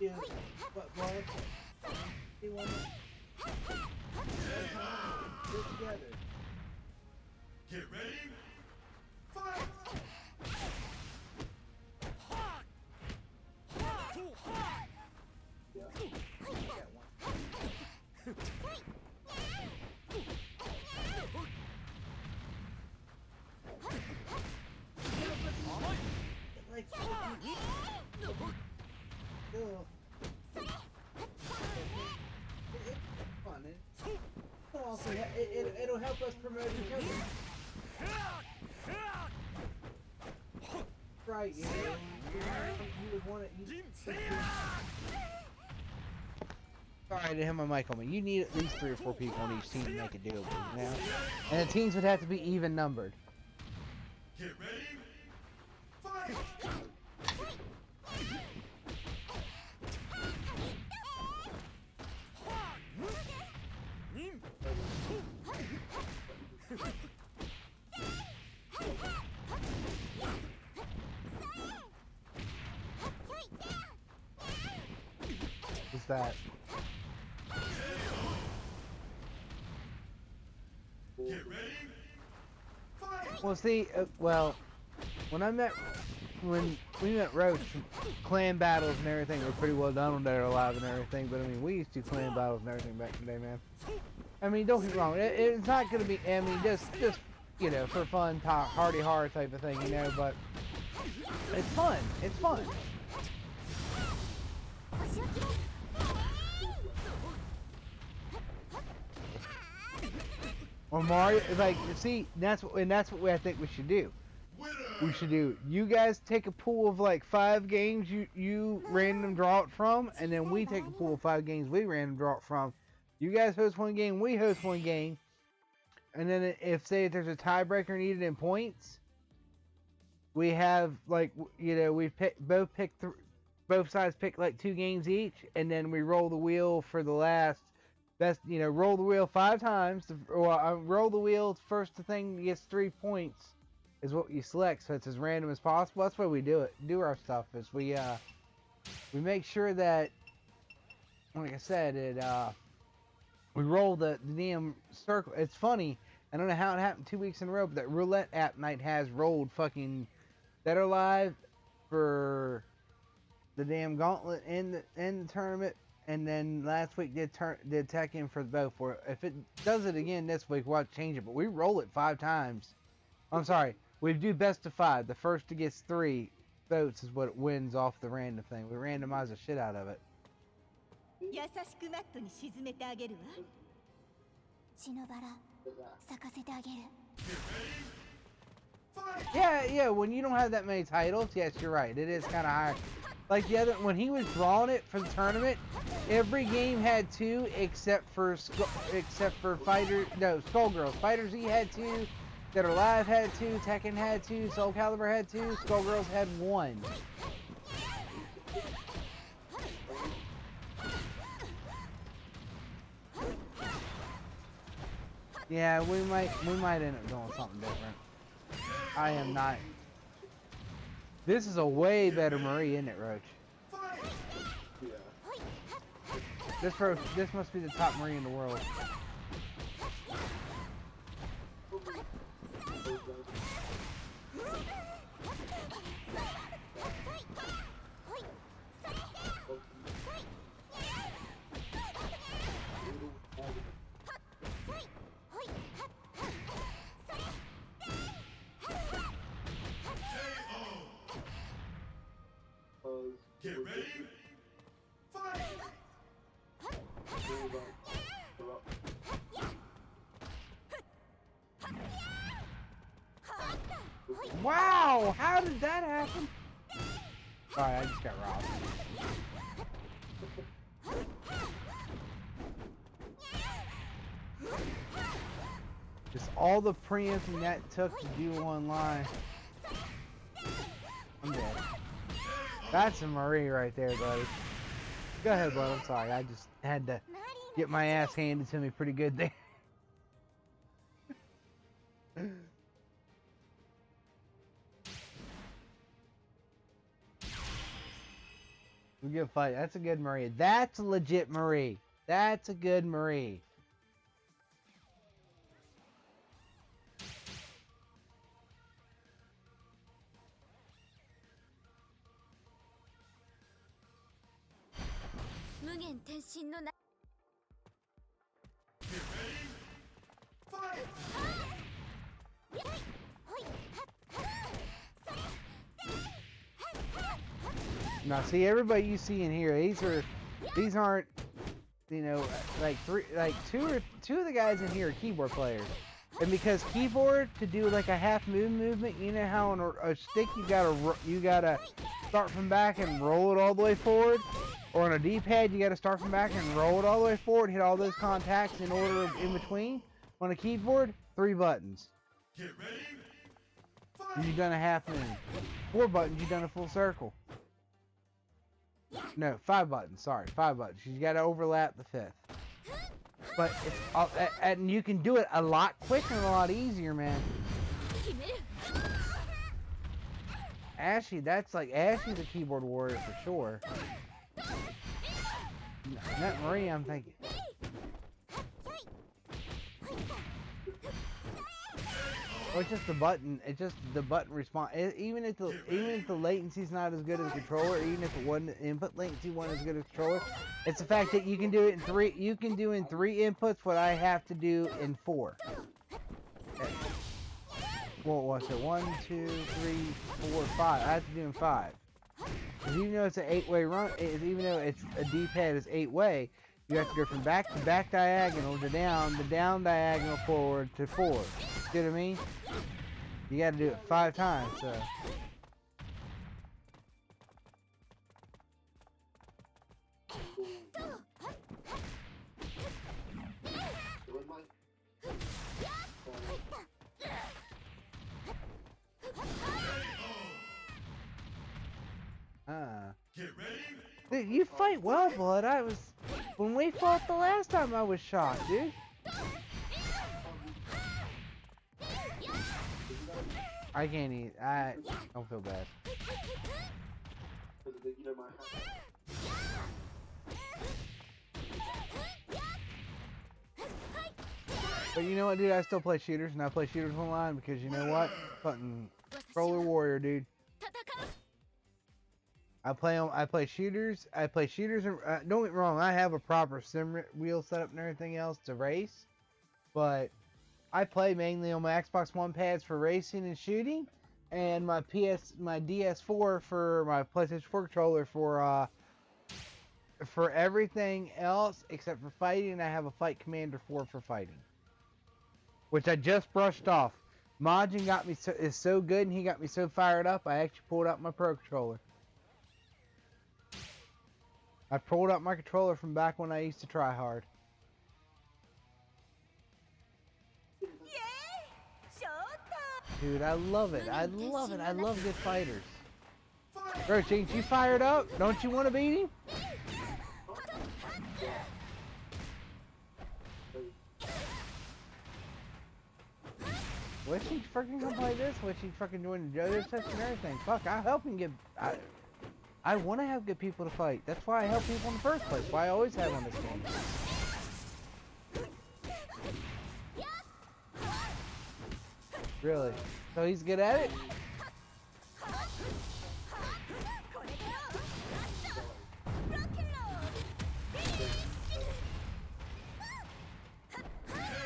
Get ready. Fight! They want to together. Get ready. Fight! Like, it's fun. Also, it'll help us promote each other. Right, you know, you would want it. Sorry, I didn't have my mic on me. You need at least 3 or 4 people on each team to make a deal, you know? And the teams would have to be even numbered. Get ready. Fight! What's that? Get ready. Fight! Well, see, well, when we met Roach, clan battles and everything were pretty well done on Dead or Alive and everything, but I mean, we used to do clan battles and everything back in the day, man. I mean, don't get me wrong, it's not gonna be, I mean, just, you know, for fun, hardy horror type of thing, you know, but it's fun, it's fun. Or Mario, like, see, that's what I think we should do. Winner! we should do. You guys take a pool of like 5 games you random draw it from, and then we take a pool of 5 games we random draw it from. You guys host one game, we host one game, and then if there's a tiebreaker needed in points, we have like we both sides pick like 2 games each, and then we roll the wheel for the last best. Roll the wheel 5 times. Roll the wheel first. The thing gets 3 points is what you select, so it's as random as possible. That's why we do our stuff. Is we make sure that, like I said, we roll the damn circle. It's funny. I don't know how it happened 2 weeks in a row, but that roulette app night has rolled fucking Dead or Alive for the damn gauntlet in the tournament, and then last week did Tekken for both. For if it does it again this week, we'll have to change it. But we roll it 5 times. I'm sorry, we do best of 5. The first to gets 3 votes is what wins off the random thing. We randomize the shit out of it. 優しくマットに沈めてあげるわ。血のバラ咲かせてあげる。 Yeah, when you don't have that many titles, yes, you're right. It is kind of high. Like when he was drawing it for the tournament, every game had 2 except for Skullgirls. Fighter Z had 2, Dead or Alive had 2, Tekken had 2, Soul Calibur had 2, Skullgirls had 1. Yeah, we might end up doing something different. I am not. This is a way better Marie, isn't it, Roach? Yeah. This must be the top Marie in the world. Get ready. Fight. Wow! How did that happen? Sorry, I just got robbed. Just all the preempting that took to do online. I'm dead. That's a Marie right there, buddy. Go ahead, bud. I'm sorry. I just had to get my ass handed to me pretty good there. We good fight. That's a good Marie. That's a legit Marie. That's a good Marie. Now, see, everybody you see in here, these aren't, like two of the guys in here are keyboard players, and because keyboard to do like a half moon movement, you know how on a stick you gotta start from back and roll it all the way forward, or on a D-pad you gotta start from back and roll it all the way forward, hit all those contacts in order in between. On a keyboard, 3 buttons. Get ready. And you've done a half moon. 4 buttons, you've done a full circle. No, 5 buttons. Sorry, 5 buttons. You got to overlap the 5th. But it's and you can do it a lot quicker and a lot easier, man. Ashy, Ashy's a keyboard warrior for sure. Not Marie, I'm thinking. Well, it's just the button. It's just the button response. Even if the latency's not as good as a controller, even if the input latency wasn't as good as a controller, it's the fact that you can do it in 3. You can do in 3 inputs what I have to do in 4. What was it? 1, 2, 3, 4, 5. I have to do in 5. Because even though it's an 8-way run, even though it's a D-pad is 8-way, you have to go from back to back diagonal to down, the down diagonal forward to 4. See what I mean? You got to do it 5 times. So. Get ready. Dude, you fight well, Blood. When we fought the last time, I was shocked, dude. I can't eat. I don't feel bad. But you know what, dude? I still play shooters, and I play shooters online because you know what? Fucking Roller Warrior, dude. I play shooters. I play shooters, and don't get me wrong. I have a proper sim wheel setup and everything else to race, but I play mainly on my Xbox One pads for racing and shooting, and my DS4 for my PlayStation 4 controller for everything else except for fighting. I have a Fight Commander 4 for fighting, which I just brushed off. Majin is so good, and he got me so fired up. I actually pulled out my Pro Controller. I pulled out my controller from back when I used to try hard. Dude, I love it. I love it. I love good fighters. Roach, ain't you fired up? Don't you want to beat him? Wish he freaking come play this. Wish he freaking join the JoJo session and everything. Fuck, I help him get. I want to have good people to fight. That's why I help people in the first place. Why I always have on this game. Really? So he's good at it?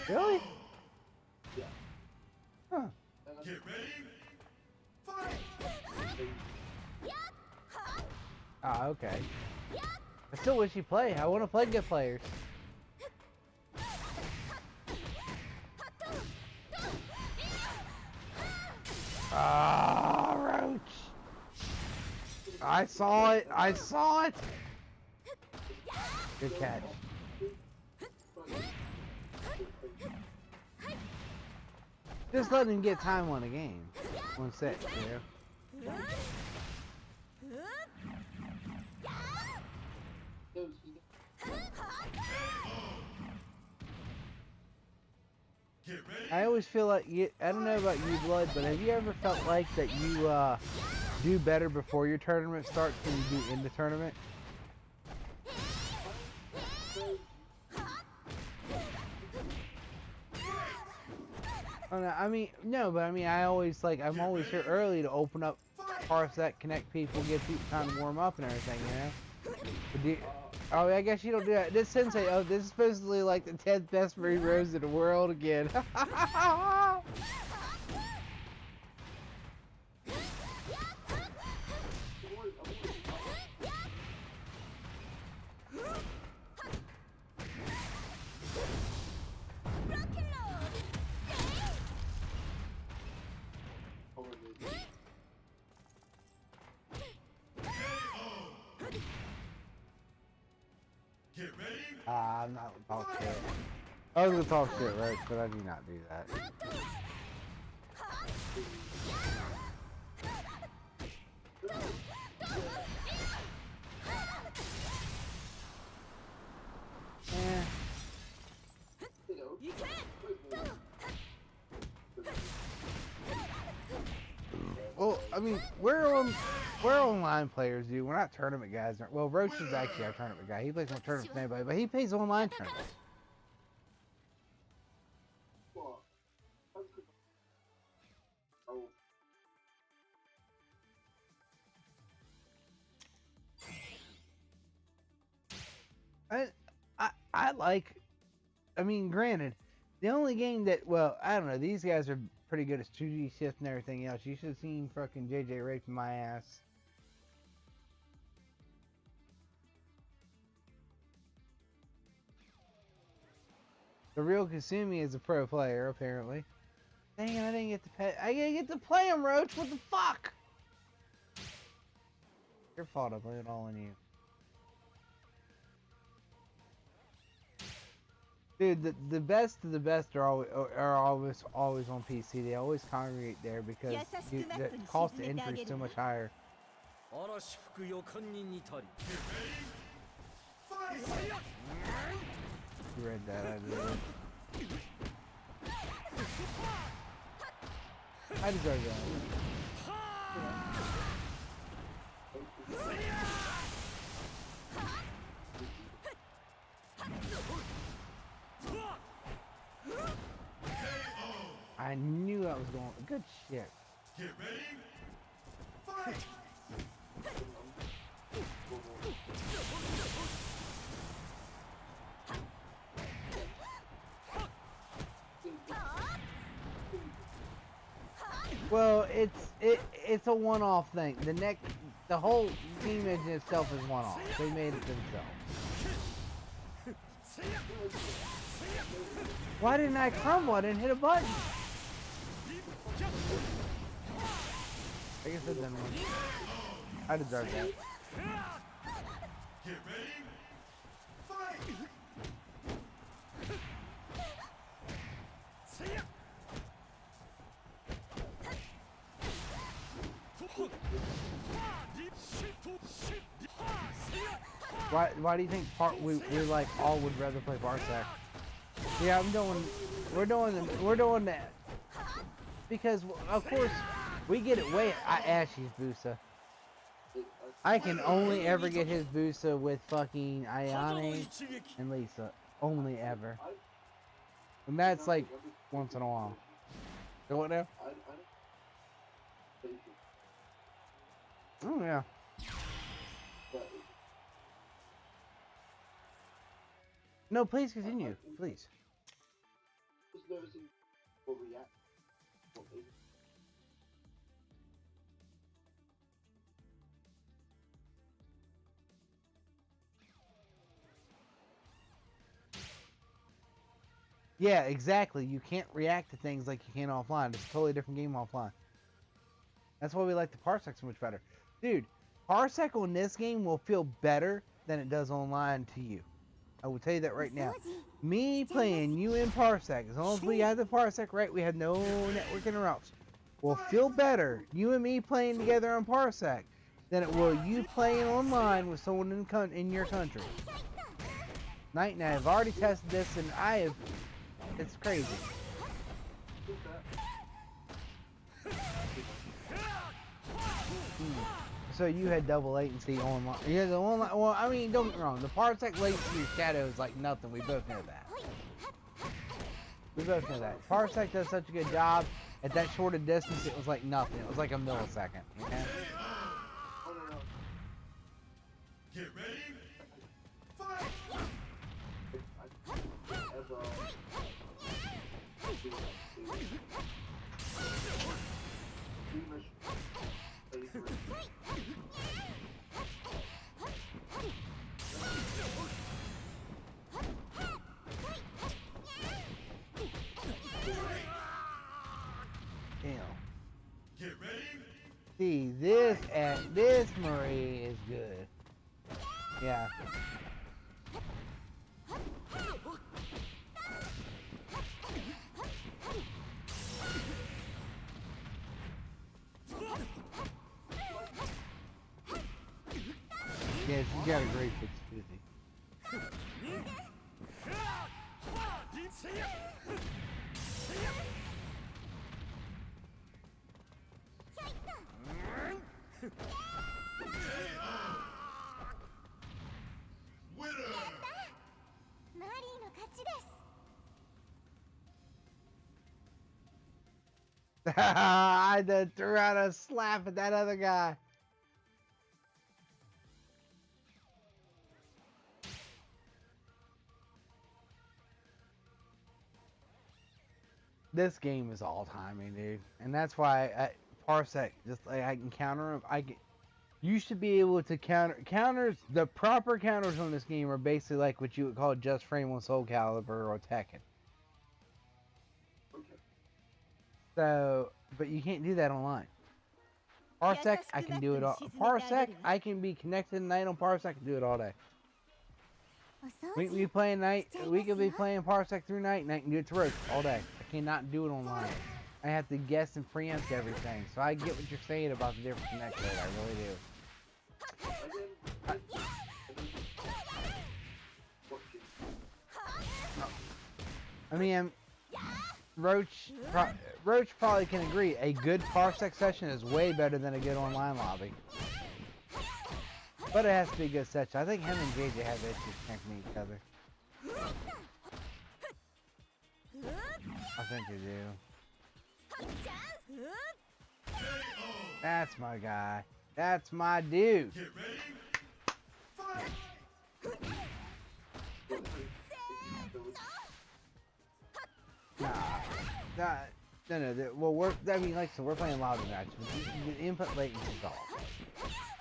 Really? Huh. Get ready. Fight. Ah, okay. I still wish he'd play. I want to play good players. Ah, Roach. I saw it. I saw it. Good catch. Just let him get time on a game. One set, you know. Get ready. I always feel like I don't know about you, Blood, but have you ever felt like that you do better before your tournament starts than you do in the tournament? Oh, no, I mean, no, but I mean, I'm always here early to open up parts that connect people, give people time to warm up and everything, you know? Oh, I guess you don't do that. This Sensei, this is supposedly like the 10th best free rose in the world again. Get ready. I'm not gonna talk shit. I was gonna talk shit, right? But I do not do that. Eh. Well, I mean, we're online players, dude. We're not tournament guys. Well, Roach is actually our tournament guy. He plays more tournaments than anybody, but he plays online tournaments. I mean, granted, the only game that, well, I don't know, these guys are pretty good at 2G shift and everything else. You should have seen fucking JJ raping my ass. The real Kasumi is a pro player, apparently. Dang it, I didn't get to pet. I didn't get to play him, Roach. What the fuck? Your fault. I blame it all on you. Dude, the best of the best are always on PC. They always congregate there because the cost of entry is so much higher. 嵐吹く予感に似たり You read that, I did. I deserve that. I knew I was going. Good shit. Get ready. Fight. Well, it's a one-off thing. The whole game engine itself is one-off. They made it themselves. Why didn't I crumble? I didn't hit a button. I guess it didn't work. I deserve that. Get ready. Fight. Why do you think we like all would rather play Parsec? Yeah, we're doing that because of course we get it way Ashy's Busa. I can only ever get his Busa with fucking Ayane and Lisa, only ever, and that's like once in a while. So what now? Oh yeah. No, please continue, please. Just noticing people react. Yeah, exactly. You can't react to things like you can offline. It's a totally different game offline. That's why we like the Parsec so much better. Dude, Parsec on this game will feel better than it does online to you. I will tell you that right now. Me playing you in Parsec, as long as we have the Parsec right, we have no network interrupts, will feel better, you and me playing together on Parsec, than it will you playing online with someone in your country. Night and I have already tested this, and it's crazy. So you had double latency online. Yeah, the online. Well, I mean, don't get me wrong. The Parsec latency of Shadow is like nothing. We both know that. We both know that. Parsec does such a good job at that short a distance. It was like nothing. It was like a millisecond. You know? Get ready. Fight. Damn. Get ready. See, this Marie is good. Yeah. Yes, you got a great 650. Winner. マリーの勝ちです。 I just threw out a slap at that other guy. This game is all timing, dude, and that's why Parsec, just like I can counter him. You should be able to counters. The proper counters on this game are basically like what you would call Just Frame on Soul Calibur or Tekken. So, but you can't do that online. Parsec, I can do it all. Parsec, I can be connected tonight on Parsec. I can do it all day. お掃 We can 除 be playing night. しちゃい We ます can be よ playing Parsec through night, and I can do it to Roach all day. I cannot do it online. I have to guess and preempt everything. So I get what you're saying about the different connect rate. I really do. I mean, Roach probably can agree. A good Parsec session is way better than a good online lobby. But it has to be a good session. I think him and JJ have issues connecting each other. I think they do. That's my guy. That's my dude. Get ready. Fight! Well, I mean, like, so we're playing lobby match. The input latency is off.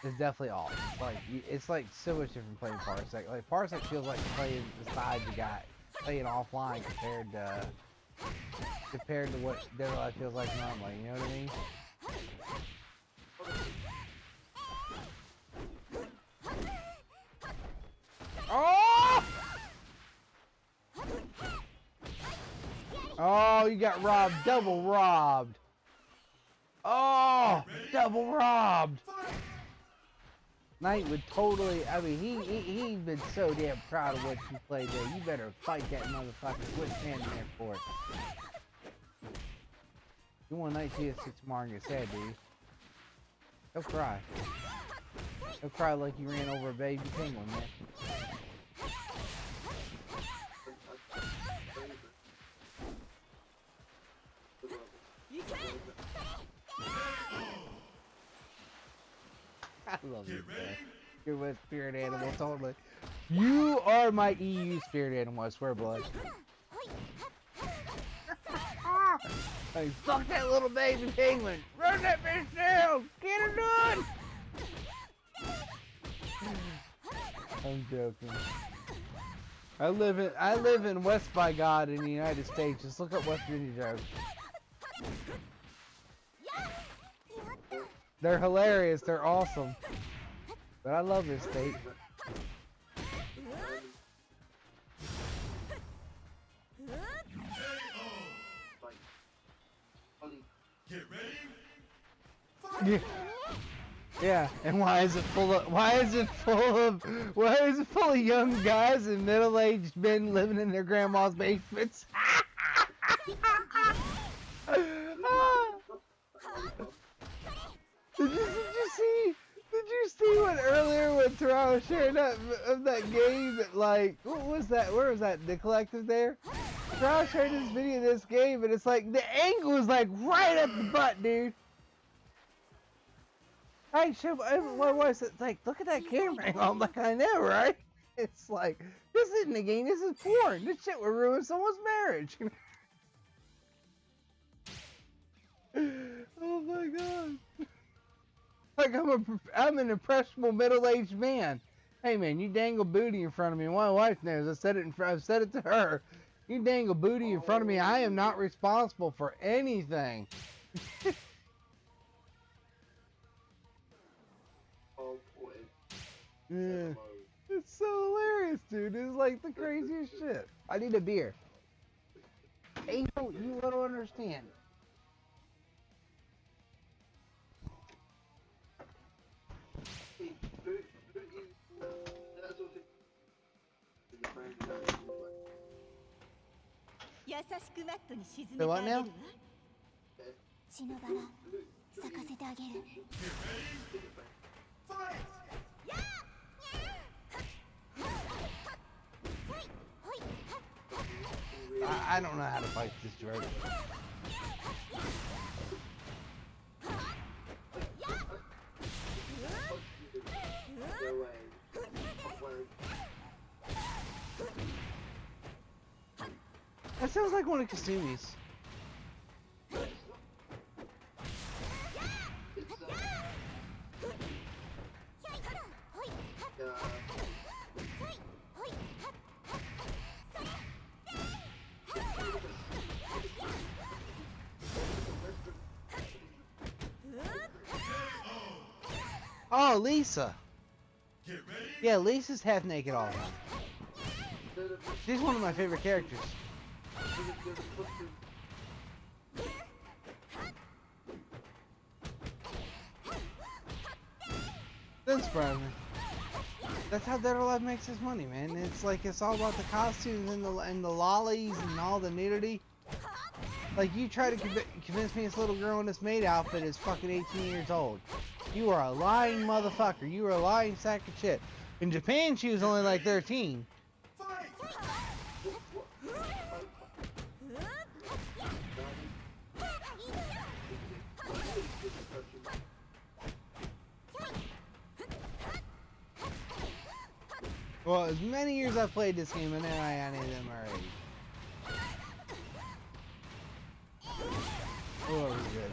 It's definitely off. Like, it's like so much different playing Parsec. Like, Parsec feels like playing the side you got, playing offline compared to what their life feels like normally. You know what I mean? Oh! Oh, you got robbed. Double robbed. Oh, double robbed. Knight would totally, I mean, he'd been so damn proud of what you played there. You better fight that motherfucker. Quit standing there for it. You want Knight CS6 tomorrow and get sad, do you? Don't cry. Don't cry like you ran over a baby penguin, man. I love you, man. You're my spirit animal, totally. You are my EU spirit animal, I swear, blood. Hey, fuck that little baby penguin! Run that bitch down! Get her done! I'm joking. I live in West by God in the United States. Just look up West Virginia jokes. They're hilarious. They're awesome. But I love this state. Get ready. Yeah. Yeah, and why is it full of young guys and middle-aged men living in their grandma's basements? Did you see what earlier when Toronto shared that game that, like, what was that? Where was that? The collective there? Toronto shared this video of this game and it's like the angle is like right up the butt, dude. I should, what was it? Like, look at that camera angle. I'm like, I know, right? It's like, this isn't a game, this is porn. This shit would ruin someone's marriage. Oh my god. Like, I'm an impressionable middle-aged man. Hey man, you dangle booty in front of me. My wife knows. I've said it to her. You dangle booty in front of me. I am not responsible for anything. Yeah. It's so hilarious, dude. It's like the craziest shit. I need a beer. Angel, you don't understand. Say what now? 血のバラ咲かせてあげる Fight! I don't know how to fight this drone. That sounds like one of Kasumi's. Oh, Lisa. Get ready. Yeah, Lisa's half naked all the time. She's one of my favorite characters. Doesn't surprise me. That's how Dead or Alive makes his money, man. It's like it's all about the costumes and the lollies and all the nudity. Like you try to convince me this little girl in this maid outfit is fucking 18 years old. You are a lying motherfucker. You are a lying sack of shit. In Japan, she was only like 13. Well, as many years I've played this game, and any of them are age. Oh, good.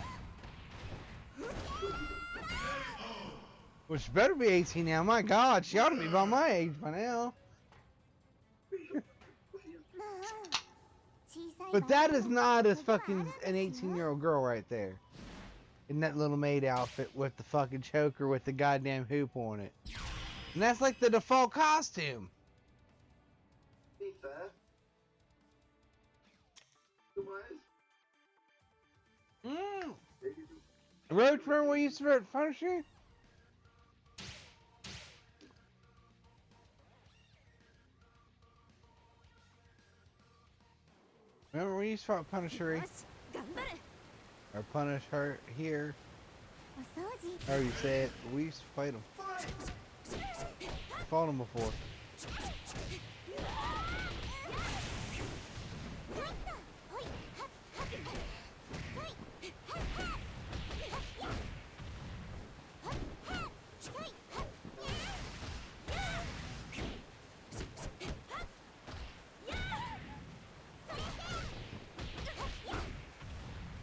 Well, she better be 18 now. My God, she ought to be about my age by now. But that is not as fucking an 18-year-old girl right there. In that little maid outfit with the fucking choker with the goddamn hoop on it. And that's like the default costume. Be fair. Roach, remember we used to vote Punisher? Remember we used to fight Punisher? よし頑張る Or punish her here. お掃除 However you say it, but we used to fight him. Fought him before. ほいはっはっほいはっはっほいはっ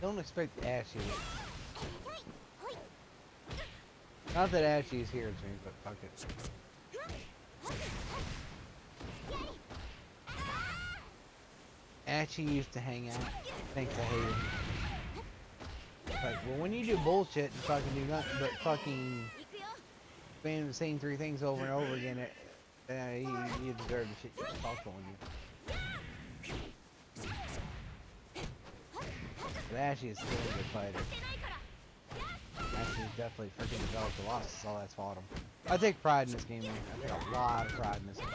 Don't expect Ashy. Not that Ashy is here to me, but fuck it. Ashy used to hang out. Thanks, I hate him. Like, well, when you do bullshit and fucking do nothing but fucking spam the same three things over and over again, you deserve the shit you talk on you. But Ashy is still a good fighter. Ashley's definitely freaking developed a lot since all that's fought him. I take pride in this game, man. I take a lot of pride in this game.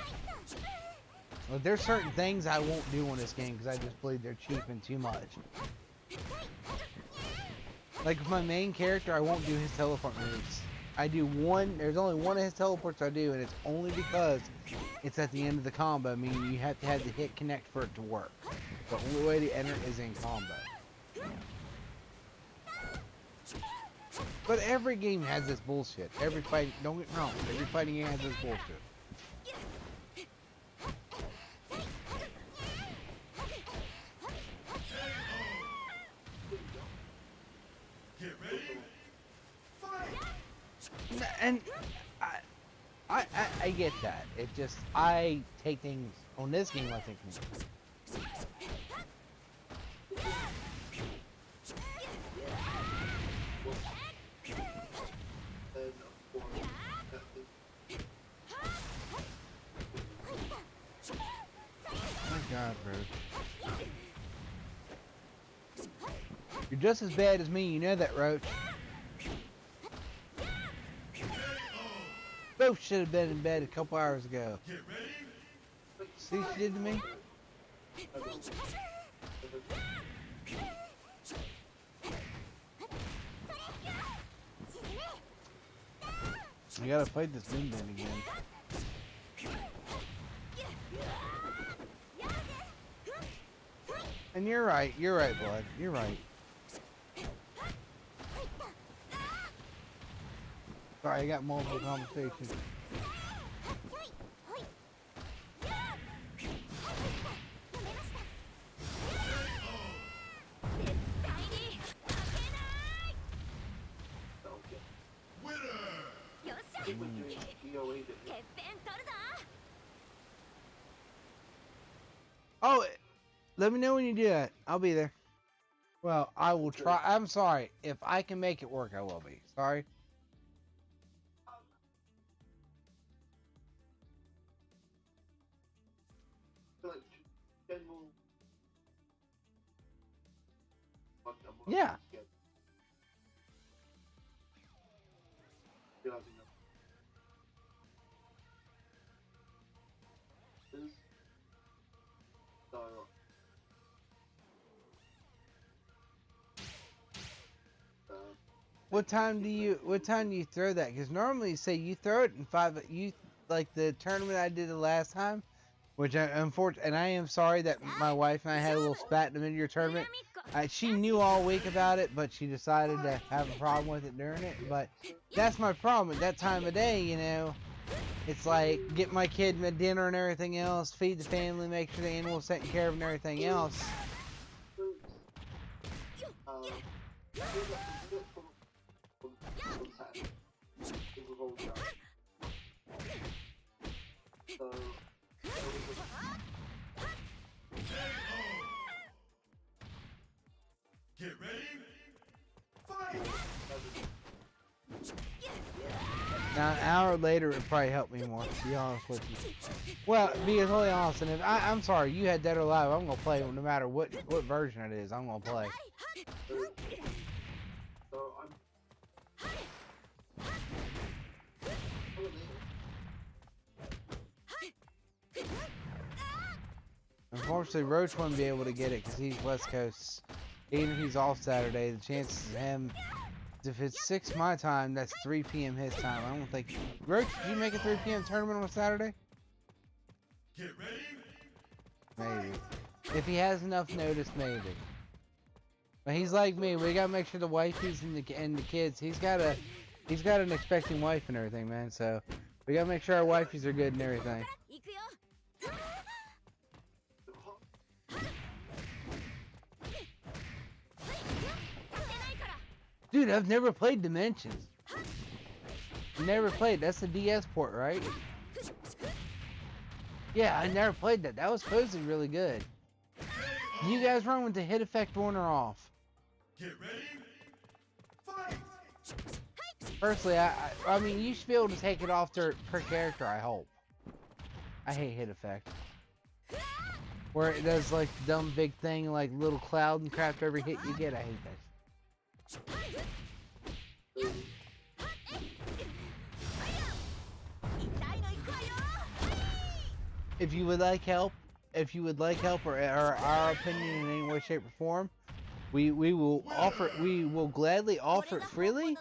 Well, there's certain things I won't do on this game because I just believe they're cheap and too much. Like with my main character, I won't do his teleport moves. I do one, there's only one of his teleports I do, and it's only because it's at the end of the combo, meaning you have to have the hit connect for it to work. The only way to enter is in combo. But every game has this bullshit. Every fight, don't get me wrong, every fighting game has this bullshit. Get ready. And I get that. It just, I take things on this game. I think. My God, Roach. You're just as bad as me. You know that, Roach. Both should have been in bed a couple hours ago. Get ready. See what she did to me? I gotta fight this Bin Bin again. And you're right, Blood. You're right. Sorry, I got multiple conversations. Oh, let me know when you do that. I'll be there. Well, I will try. I'm sorry. If I can make it work, I will be. Sorry. Yeah. Realizing that. So, What time do you throw that? Because normally say you throw it in 5. You like the tournament I did the last time, which unfortunately, and I am sorry that my wife and I had a little spat in the middle of your tournament. She knew all week about it, but she decided to have a problem with it during it. But that's my problem at that time of day, you know. It's like get my kid my dinner and everything else, feed the family, make sure the animal's taken care of and everything else. Get ready. Fight. Now, an hour later, it probably helped me more, to be honest with you. Well, be totally honest, and if I'm sorry, you had Dead or Alive, I'm gonna play no matter what version it is, I'm gonna play. Unfortunately, Roach wouldn't be able to get it because he's West Coast. Even if he's off Saturday, the chances of him, if it's 6 my time, that's 3 p.m. his time. I don't think. Roach, did you make a 3 p.m. tournament on Saturday? Get ready. Maybe. If he has enough notice, maybe. But he's like me. We gotta make sure the wifeys and the kids. He's got an expecting wife and everything, man. So we gotta make sure our wifeys are good and everything. Dude, I've never played Dimensions. Never played. That's the DS port, right? Yeah, I never played that. That was supposedly really good. Do you guys run with the hit effect on or off? Get ready. Fight. Personally, I mean, you should be able to take it off per character, I hope. I hate hit effect. Where it does like the dumb big thing, like little cloud and crap every hit you get. I hate that. If you would like help, or our opinion in any way, shape, or form, we will gladly offer it freely,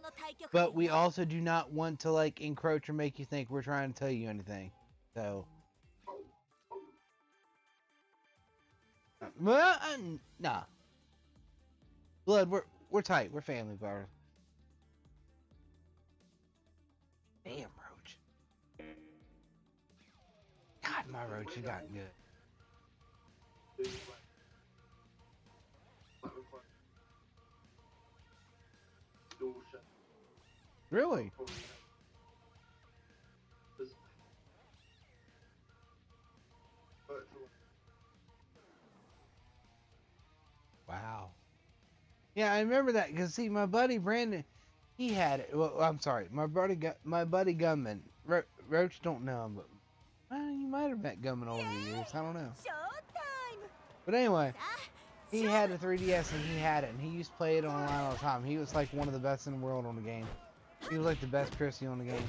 but we also do not want to like encroach or make you think we're trying to tell you anything. So, well, nah. Blood, we're tight. We're family, brother. Damn, Roach. God, my Roach has gotten good. Really? Wow. Yeah, I remember that because see, my buddy Brandon, he had it. Well, I'm sorry, my buddy Gunman. Roach don't know him, but you might have met Gunman over the years. I don't know. But anyway, he had a 3DS and he had it, and he used to play it online all the time. He was like one of the best in the world on the game. He was like the best Chrissy on the game.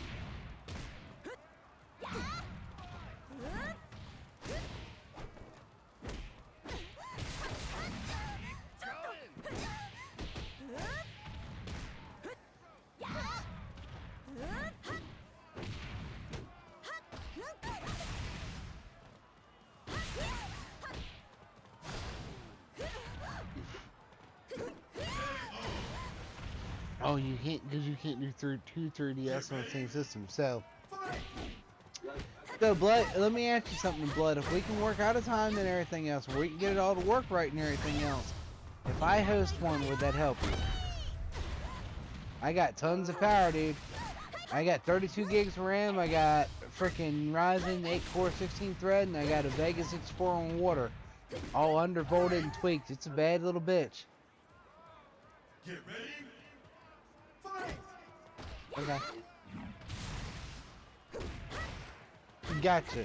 Oh, you can't, because you can't do two 3DS on the same system. So, Blood, let me ask you something, Blood. If we can work out a time and everything else, where we can get it all to work right and everything else, if I host one, would that help you? I got tons of power, dude. I got 32 gigs of RAM. I got freaking Ryzen 8 core 16 thread, and I got a Vega 64 on water, all undervolted and tweaked. It's a bad little bitch. Get ready. Okay. Gotcha.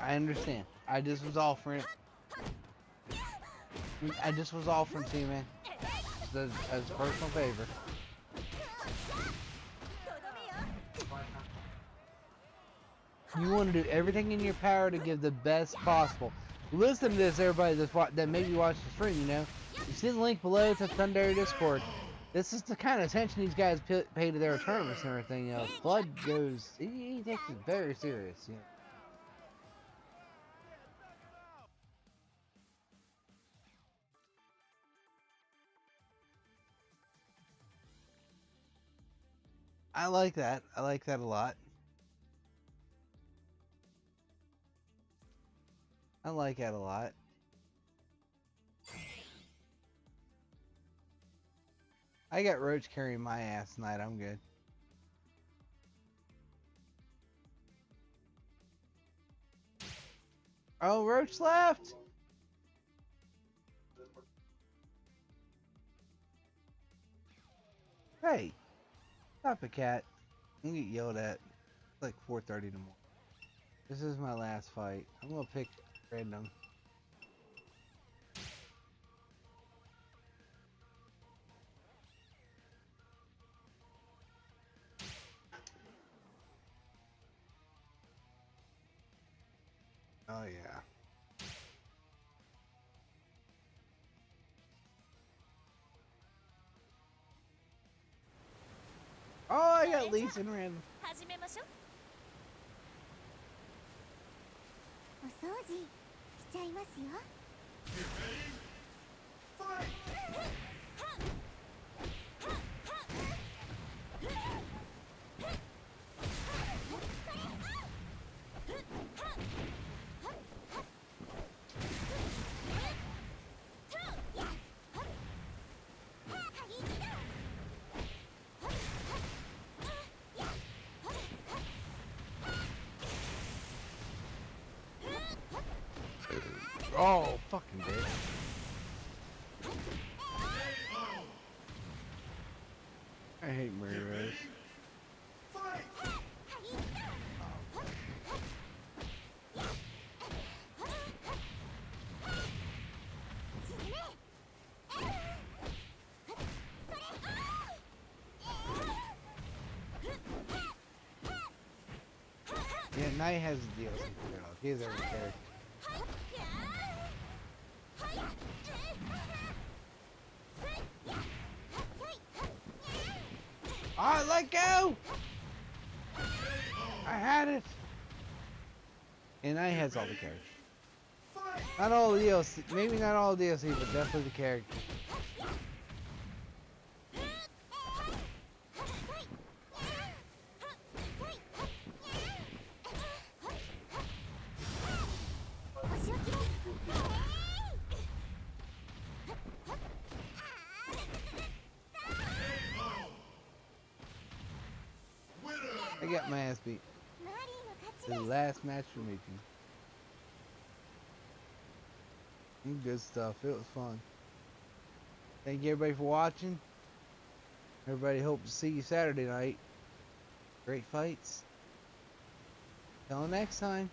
I understand. I just was offering. I just was offering to you, man. As a personal favor. とどめよ You want to do everything in your power to give the best possible. Listen to this, everybody that maybe watch the stream, you know. You see the link below to Thundere Discord. This is the kind of attention these guys pay to their tournaments and everything, you know. Flood goes, he takes it very serious, you know. I like that. I like that a lot. I like that a lot. I got Roach carrying my ass tonight. I'm good. Oh, Roach left. Hey, stop it, cat. I'm gonna get yelled at. It's like 4:30 in the morning. This is my last fight. I'm gonna pick random. Oh yeah. Oh, I got Lisa and random. 始めましょうお掃除しちゃいますよ Get ready. Fight. Oh, fucking bitch. I hate Mary Get Rose. ready. Fight. Yeah, Knight has the DLC figured out. He has every character. Alright, let go! I had it! And Knight has all the characters. Not all the DLC, maybe not all the DLC, but definitely the characters. I got my ass beat. マリーの勝ち The です last match for making. Good stuff. It was fun. Thank you everybody for watching. Everybody hope to see you Saturday night. Great fights. Till next time.